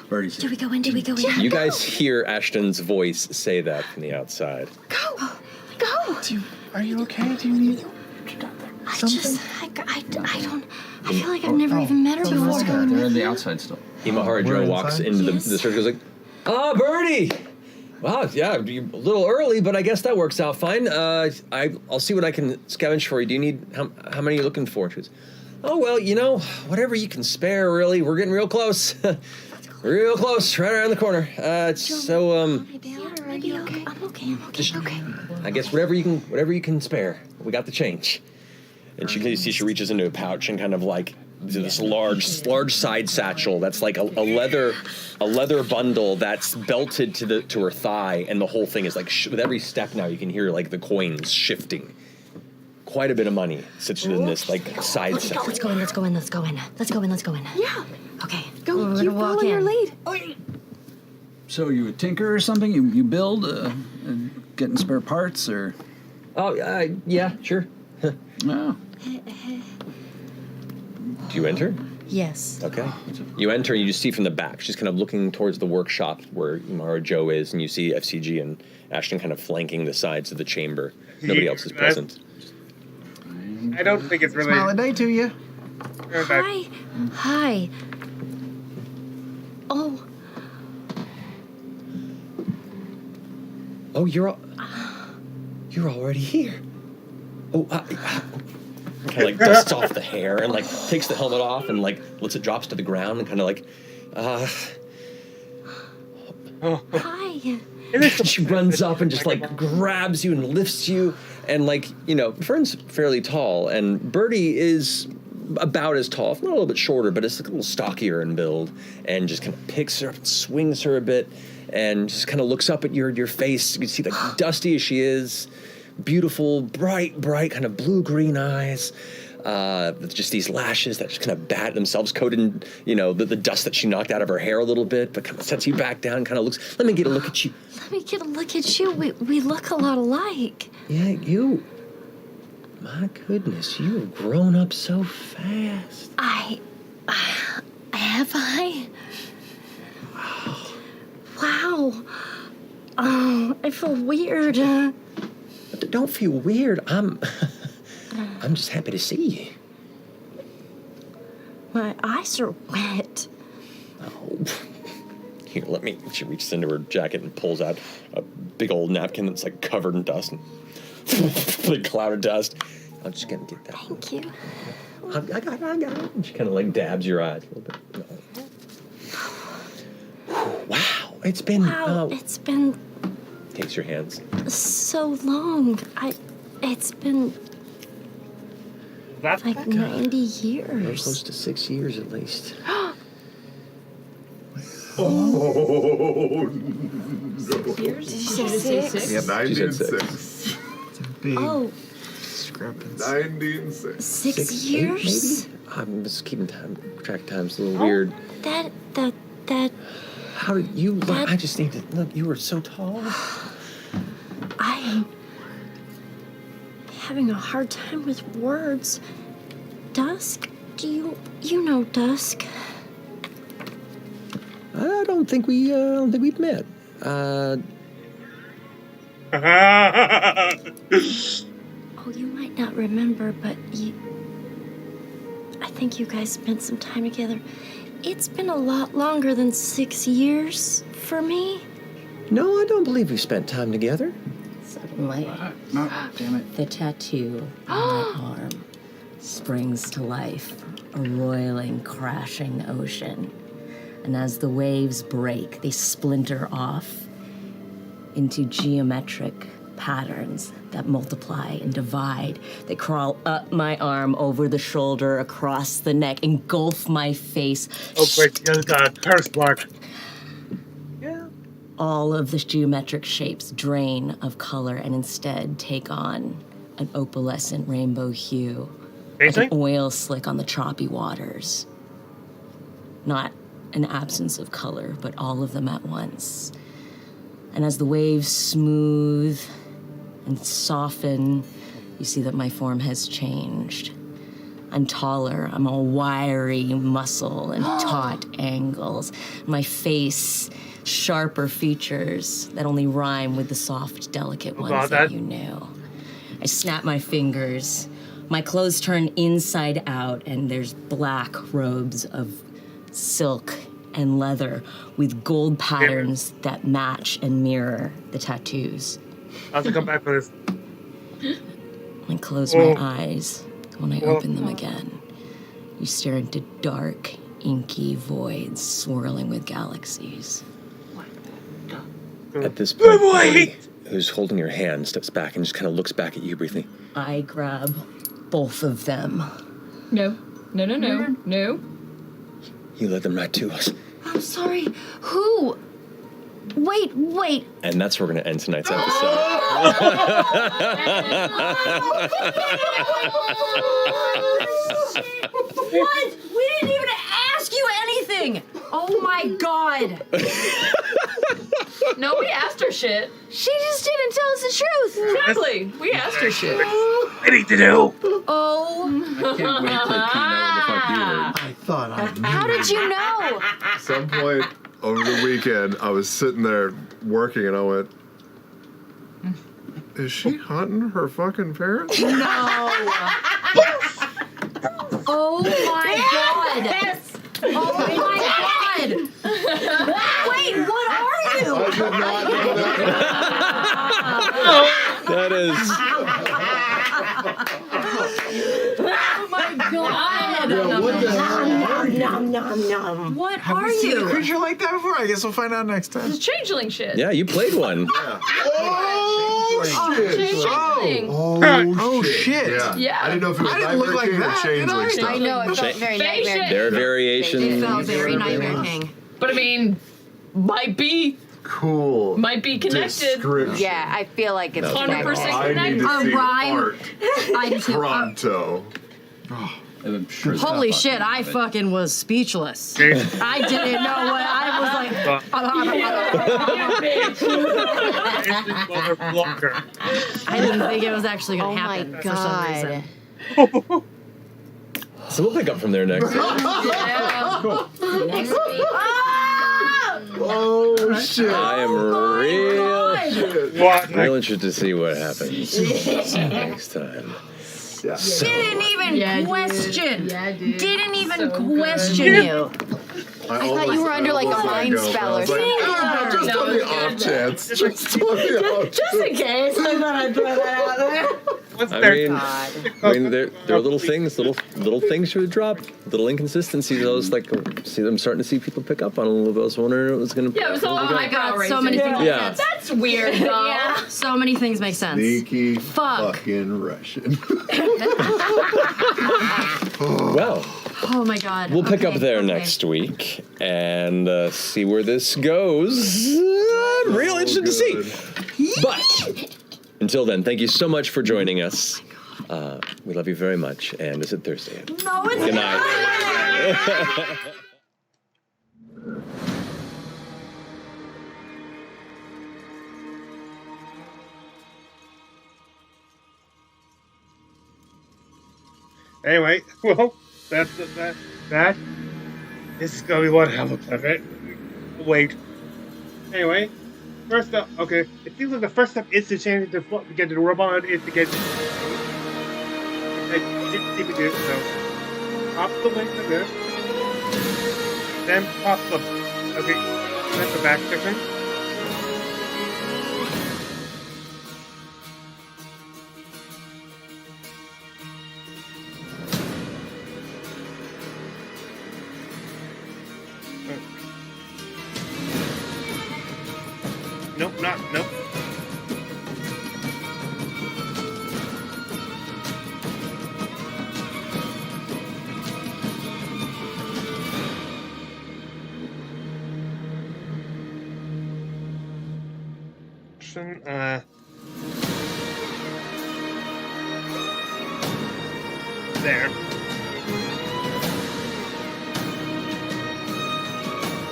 I: Birdie's
D: Do we go in? Do we go in?
F: You guys hear Ashton's voice say that from the outside.
D: Go.
E: Are you okay? Do you need
D: I don't. I feel like I've never even met her before. What's going
I: They're
D: on?
I: on the outside still.
F: Imahara Joe walks into the church, goes like, Birdie! Wow, yeah, you're a little early, but I guess that works out fine. I'll see what I can scavenge for you. Do you need, how many are you looking for? She goes, oh, well, whatever you can spare, really. We're getting real close. Real close, right around the corner. I'm okay. I guess whatever you can spare. We got the change. And you see she reaches into a pouch and kind of like this large side satchel that's like a leather bundle that's belted to her thigh, and the whole thing is like with every step now you can hear like the coins shifting. Quite a bit of money sits in this like side satchel.
D: Let's go in.
J: Yeah.
D: Okay.
J: Go.
D: We're
J: You
D: gonna walk
J: follow
D: in.
J: your lead.
I: So you a tinker or something? You build, getting spare parts or?
F: Oh, yeah, sure.
I: Oh.
F: Do you enter?
D: Yes.
F: Okay. You enter and you just see from the back. She's kind of looking towards the workshop where Imara Joe is, and you see F.C.G. and Ashton kind of flanking the sides of the chamber. Nobody else is present.
A: I don't think it's really.
E: Smile a day to you.
D: Hi. Hi. Oh.
F: Oh, you're already here. Oh, kind of like dusts off the hair and like takes the helmet off and like lets it drops to the ground and kind of like,
D: Hi.
F: She runs up and just like grabs you and lifts you, and like, you know, Fern's fairly tall and Birdie is about as tall, if not a little bit shorter, but it's like a little stockier in build, and just kind of picks her up and swings her a bit and just kind of looks up at your face. You can see like dusty as she is, beautiful, bright kind of blue-green eyes, with just these lashes that just kind of bat themselves, coated in, you know, the dust that she knocked out of her hair a little bit, but kind of sets you back down, kind of looks, let me get a look at you.
D: Let me get a look at you. We look a lot alike.
F: Yeah, you. My goodness, you've grown up so fast.
D: Have I? Wow. Oh, I feel weird.
F: Don't feel weird. I'm just happy to see you.
D: My eyes are wet.
F: Oh. Here, let me. She reaches into her jacket and pulls out a big old napkin that's like covered in dust and big cloud of dust. I'm just gonna get that.
D: Thank you.
F: I got it. And she kind of like dabs your eyes a little bit. Wow, it's been.
D: Wow, it's been
F: Takes your hands.
D: so long. It's been like 90 years.
F: Close to 6 years at least.
H: Oh, no.
D: Years? Six?
H: Yeah, 90 and 6.
E: It's a big discrepancy.
H: 90 and 6.
D: 6 years?
F: Maybe? I'm just keeping track of time. It's a little weird.
D: That.
F: How did you look? I just need to look. You were so tall.
D: I am having a hard time with words. Dusk? Do you know Dusk?
F: I don't think we've met.
D: Oh, you might not remember, but I think you guys spent some time together. It's been a lot longer than 6 years for me.
F: No, I don't believe we spent time together.
M: Suddenly,
E: No, damn it.
M: the tattoo on my arm springs to life, a roiling, crashing ocean. And as the waves break, they splinter off into geometric patterns that multiply and divide. They crawl up my arm, over the shoulder, across the neck, engulf my face.
A: Oh, great. You got a curse mark.
M: All of the geometric shapes drain of color and instead take on an opalescent rainbow hue, like an oil slick on the choppy waters. Not an absence of color, but all of them at once. And as the waves smooth and soften, you see that my form has changed. I'm taller, I'm all wiry muscle and taut angles. My face, sharper features that only rhyme with the soft, delicate ones that you knew. I snap my fingers. My clothes turn inside out, and there's black robes of silk and leather with gold patterns that match and mirror the tattoos.
A: I'll have to come back for this.
M: I close my eyes. When I open them again, you stare into dark, inky voids swirling with galaxies.
F: At this point, Birdie, who's holding your hand, steps back and just kind of looks back at you briefly.
M: I grab both of them.
C: No.
F: You led them right to us.
D: I'm sorry. Who? Wait.
F: And that's where we're going to end tonight's episode.
D: What? We didn't even ask you anything. Oh my God.
C: No, we asked her shit.
D: She just didn't tell us the truth.
C: Exactly. We asked her shit.
A: I need to know.
D: Oh.
I: I can't wait till you know the fuck you were
D: How did you know?
P: Some point over the weekend, I was sitting there working, and I went, "Is she hunting her fucking parents?"
D: No. Oh my god.
M: Yes.
D: Oh my god. Wait, what are you?
P: I did not know that.
F: That is.
D: Oh my god.
E: What the hell?
M: Nom nom nom.
D: What
E: Have
D: are
E: we seen a
D: you?
E: creature like that before? I guess we'll find out next time.
N: It's changeling shit.
F: Yeah, you played one.
P: Yeah.
E: Oh shit!
N: Changeling.
E: Oh shit!
P: Yeah.
N: Yeah.
P: I didn't know if it was
E: I didn't look
P: Nightmare
E: like
P: King or
E: that,
P: Changeling
E: did I?
P: stuff.
J: I know, it felt very
N: Fae
J: Nightmare
N: shit.
F: There are
J: King.
D: It
F: variations.
D: felt very Nightmare King.
N: But I mean, might be
P: Cool.
N: connected.
P: Description.
J: Yeah, I feel like it's
N: 100%
P: I need to
D: A
P: see
D: rhyme.
P: art
D: I do too.
P: pronto.
F: I'm sure it's
D: Holy
F: not
D: shit, I fucking was speechless. I didn't know what I was like. I didn't think it was actually going to happen
J: my
D: for some reason.
J: god.
F: So we'll pick up from there next.
M: Next week.
P: Oh shit.
F: I am real interested to see what happens next time.
P: Yeah.
D: Didn't even question. Didn't even question you.
J: I thought you were under like a mind spell or something.
P: Just on the off chance. Just on the off
M: Just in case, I thought I'd throw that out there.
F: I mean, there are little things you would drop, little inconsistencies. I was like, I'm starting to see people pick up on a little bit. I was wondering if it was going to.
N: Yeah, it was all
D: Oh my god, so many things make
F: Yeah.
D: sense.
N: That's weird, though.
D: Yeah. So many things make sense.
P: Sneaky
D: Fuck.
P: fucking Russian.
F: Well,
D: Oh my god.
F: we'll pick
D: Okay,
F: up there
D: okay.
F: next week and see where this goes. I'm real interested to see. But until then, thank you so much for joining us. We love you very much. And is it Thursday?
D: No, it's
F: Good night.
A: Anyway, well, that this is gonna be one hell of a it. Wait. Anyway, first up, okay, it seems like the first step is to change it to get the robot is to get. If we do so, pop the wing like this, then pop the. Okay, that's the back section. Nope, nope. There.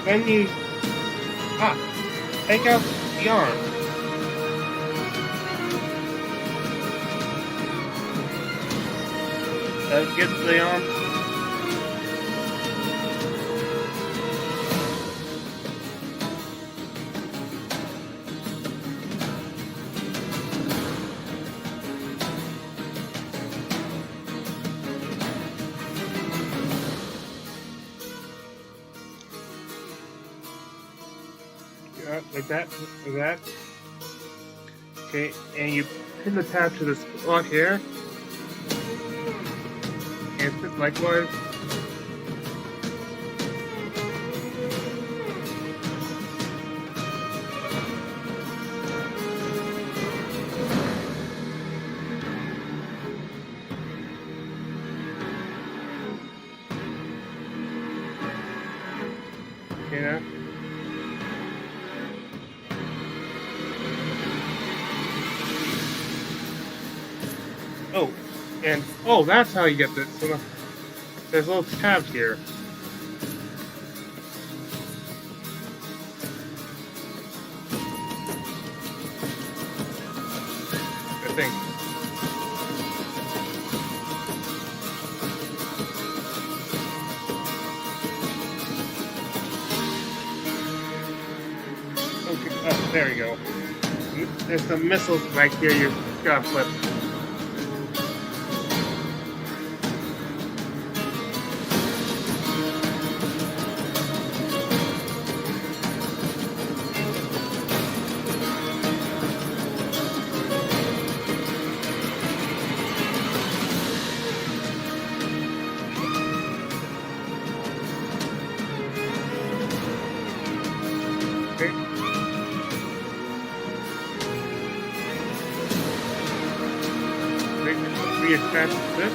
A: Then you take out the arm. That gets the arm. Like that, like that. Okay, and you pin the tab to this block here. And just likewise. Okay, now. Oh, and that's how you get this. So there's little tabs here. I think. Okay, oh, there you go. There's some missiles right here you gotta flip. Okay. Reattach this.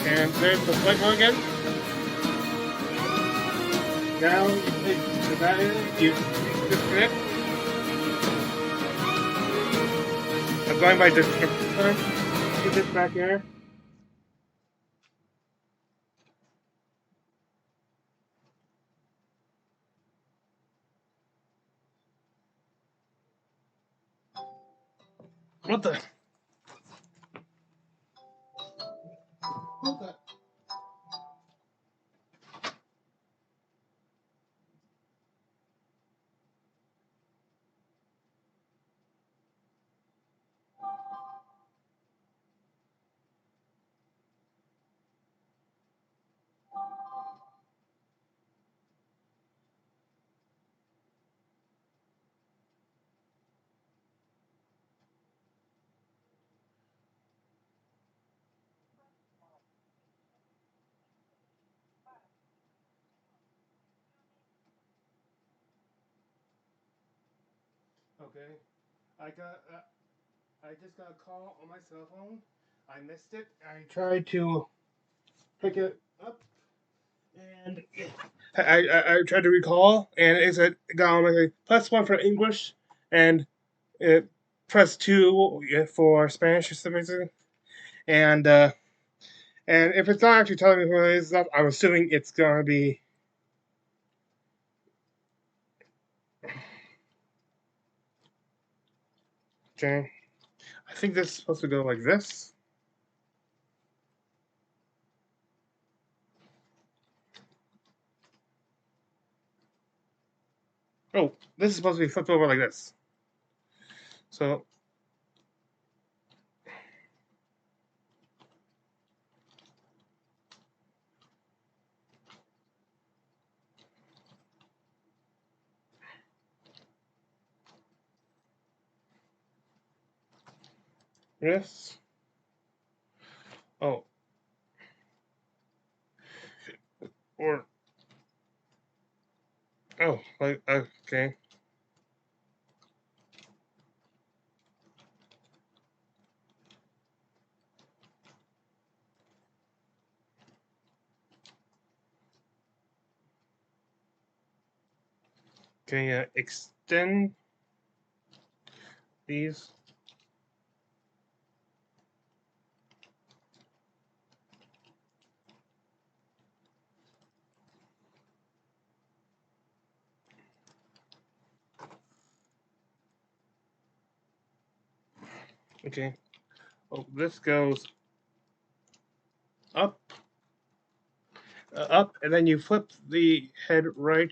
A: And there's the flight one again. Now you take the battery, you disconnect. I'm going by disconnect. Get this back here. What the? What the? Okay. I just got a call on my cell phone. I missed it. I tried to pick it up, and I tried to recall, and it said got on my +1 for English, and it +2 for Spanish or something. And and if it's not actually telling me what it is, I'm assuming it's gonna be. Okay. I think this is supposed to go like this. Oh, this is supposed to be flipped over like this. So. Yes. Oh. Or. Oh, like, okay. Can you extend these? Okay. Oh, this goes up, up, and then you flip the head right.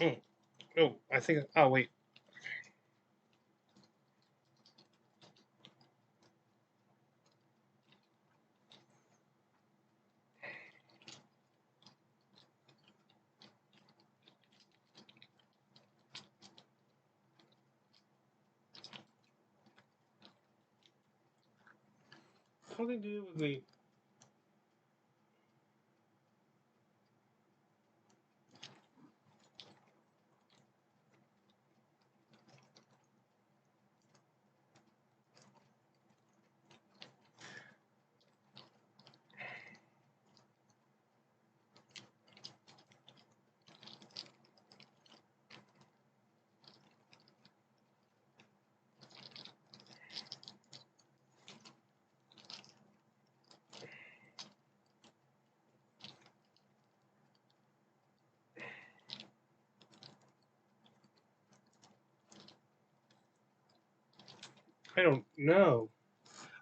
A: Oh, oh, I think. Oh, wait. Something to do with the. I don't know.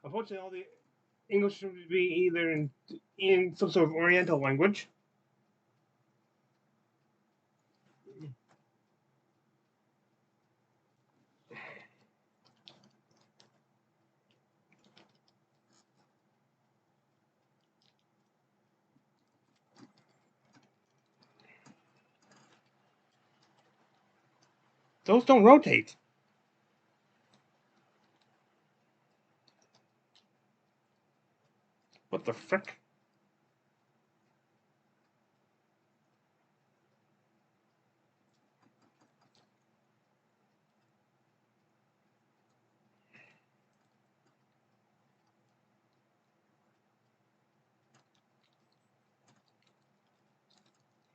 A: Unfortunately, all the English should be either in some sort of Oriental language. Those don't rotate. What the frick?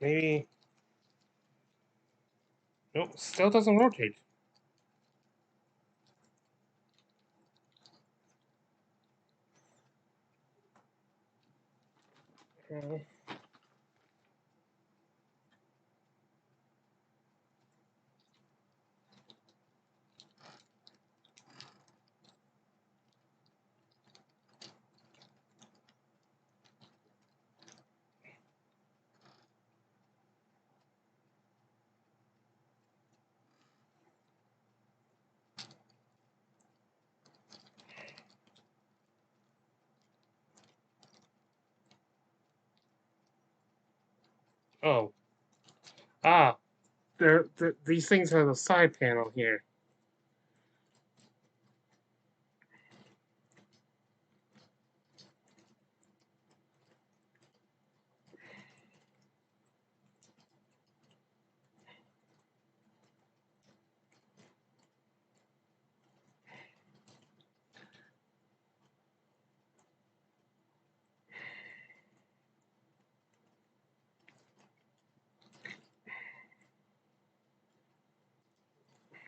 A: Maybe. Nope, still doesn't rotate. Okay. Oh. Ah. These things have a side panel here.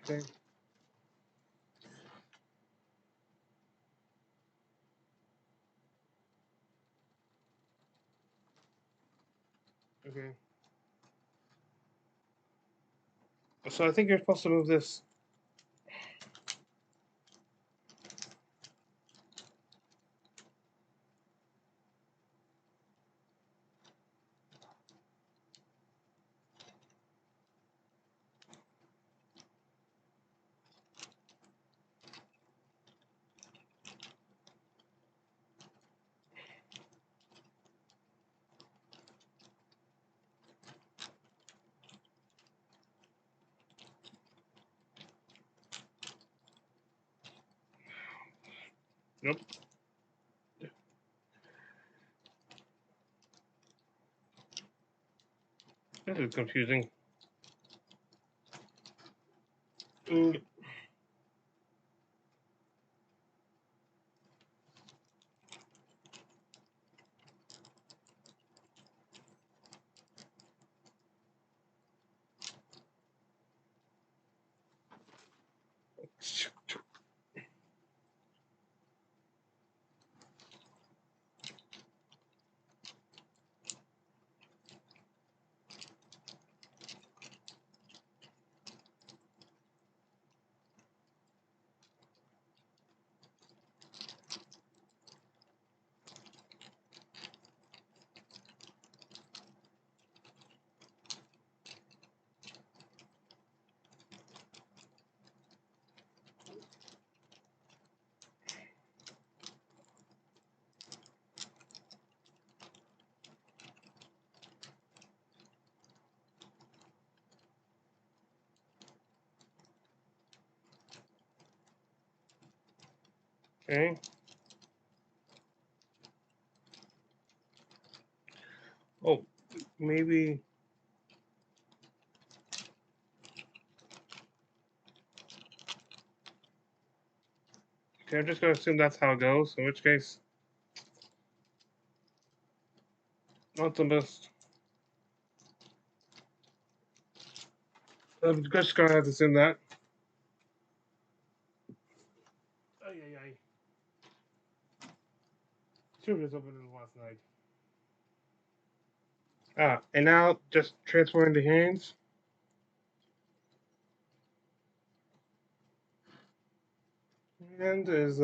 A: Okay. Okay. So I think you're supposed to move this. Nope. This is confusing. Mm. Okay. Oh, maybe. Okay, I'm just gonna assume that's how it goes. In which case, not the best. I'm just gonna have to assume that. Ay, ay, ay. Should have just opened it last night. Ah, and now just transfer into hands. And is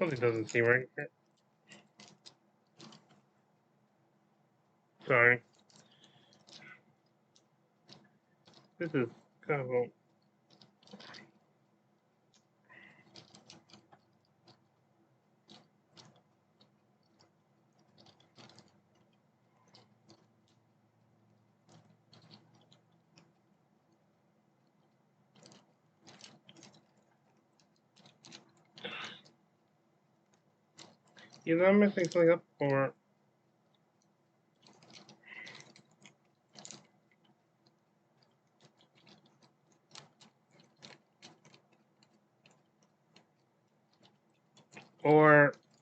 A: something doesn't seem right. Sorry. This is kind of a... Either I'm messing something up or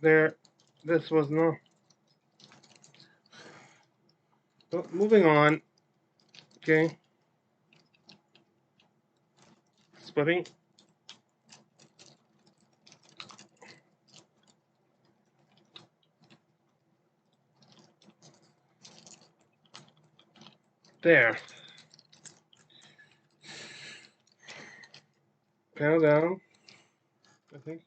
A: there, this was not. Well, moving on. Okay. Splitting. There. Panel down, I think.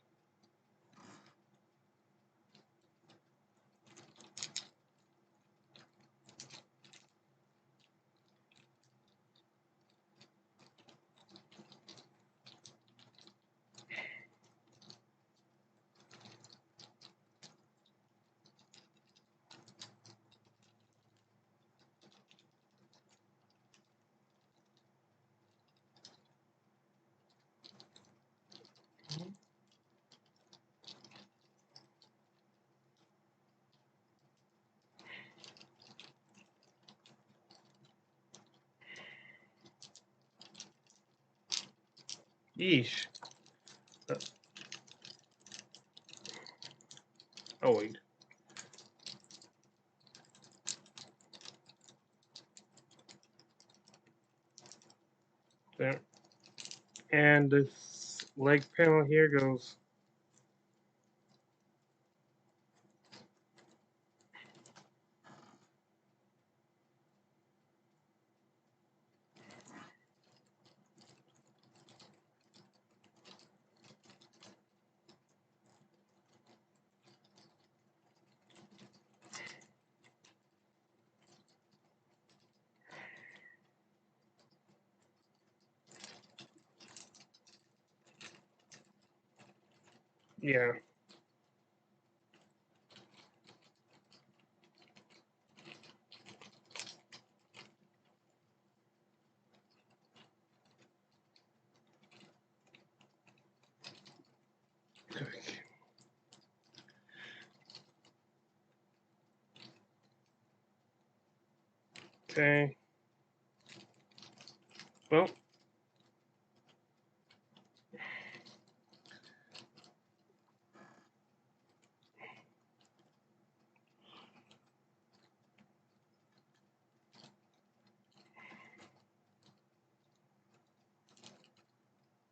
A: Yeesh. Oh, wait. There. And this leg panel here goes. Yeah. Okay. Well.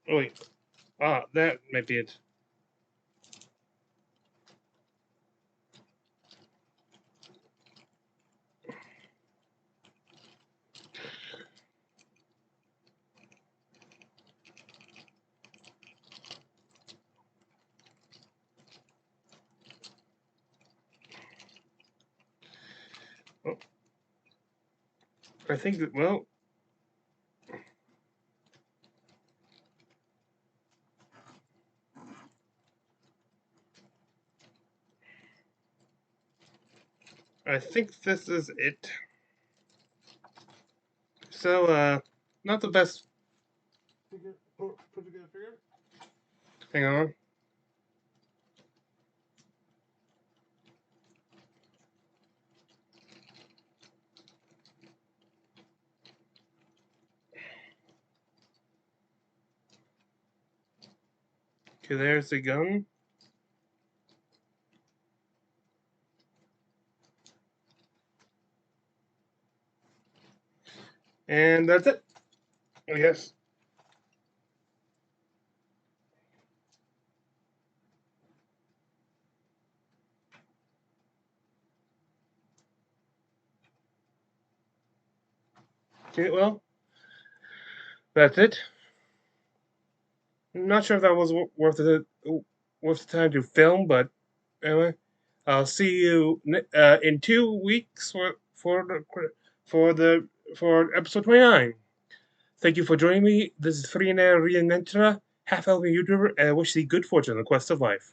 A: Oh, wait. Ah, that might be it. Oh. I think that, well. I think this is it. So, not the best. Hang on. Okay, there's the gun. And that's it. I guess. Okay, well, that's it. I'm not sure if that was worth the time to film, but anyway, I'll see you in 2 weeks for episode 29. Thank you for joining me. This is Frina Rianentra, half-elven YouTuber, and I wish thee good fortune in the quest of life.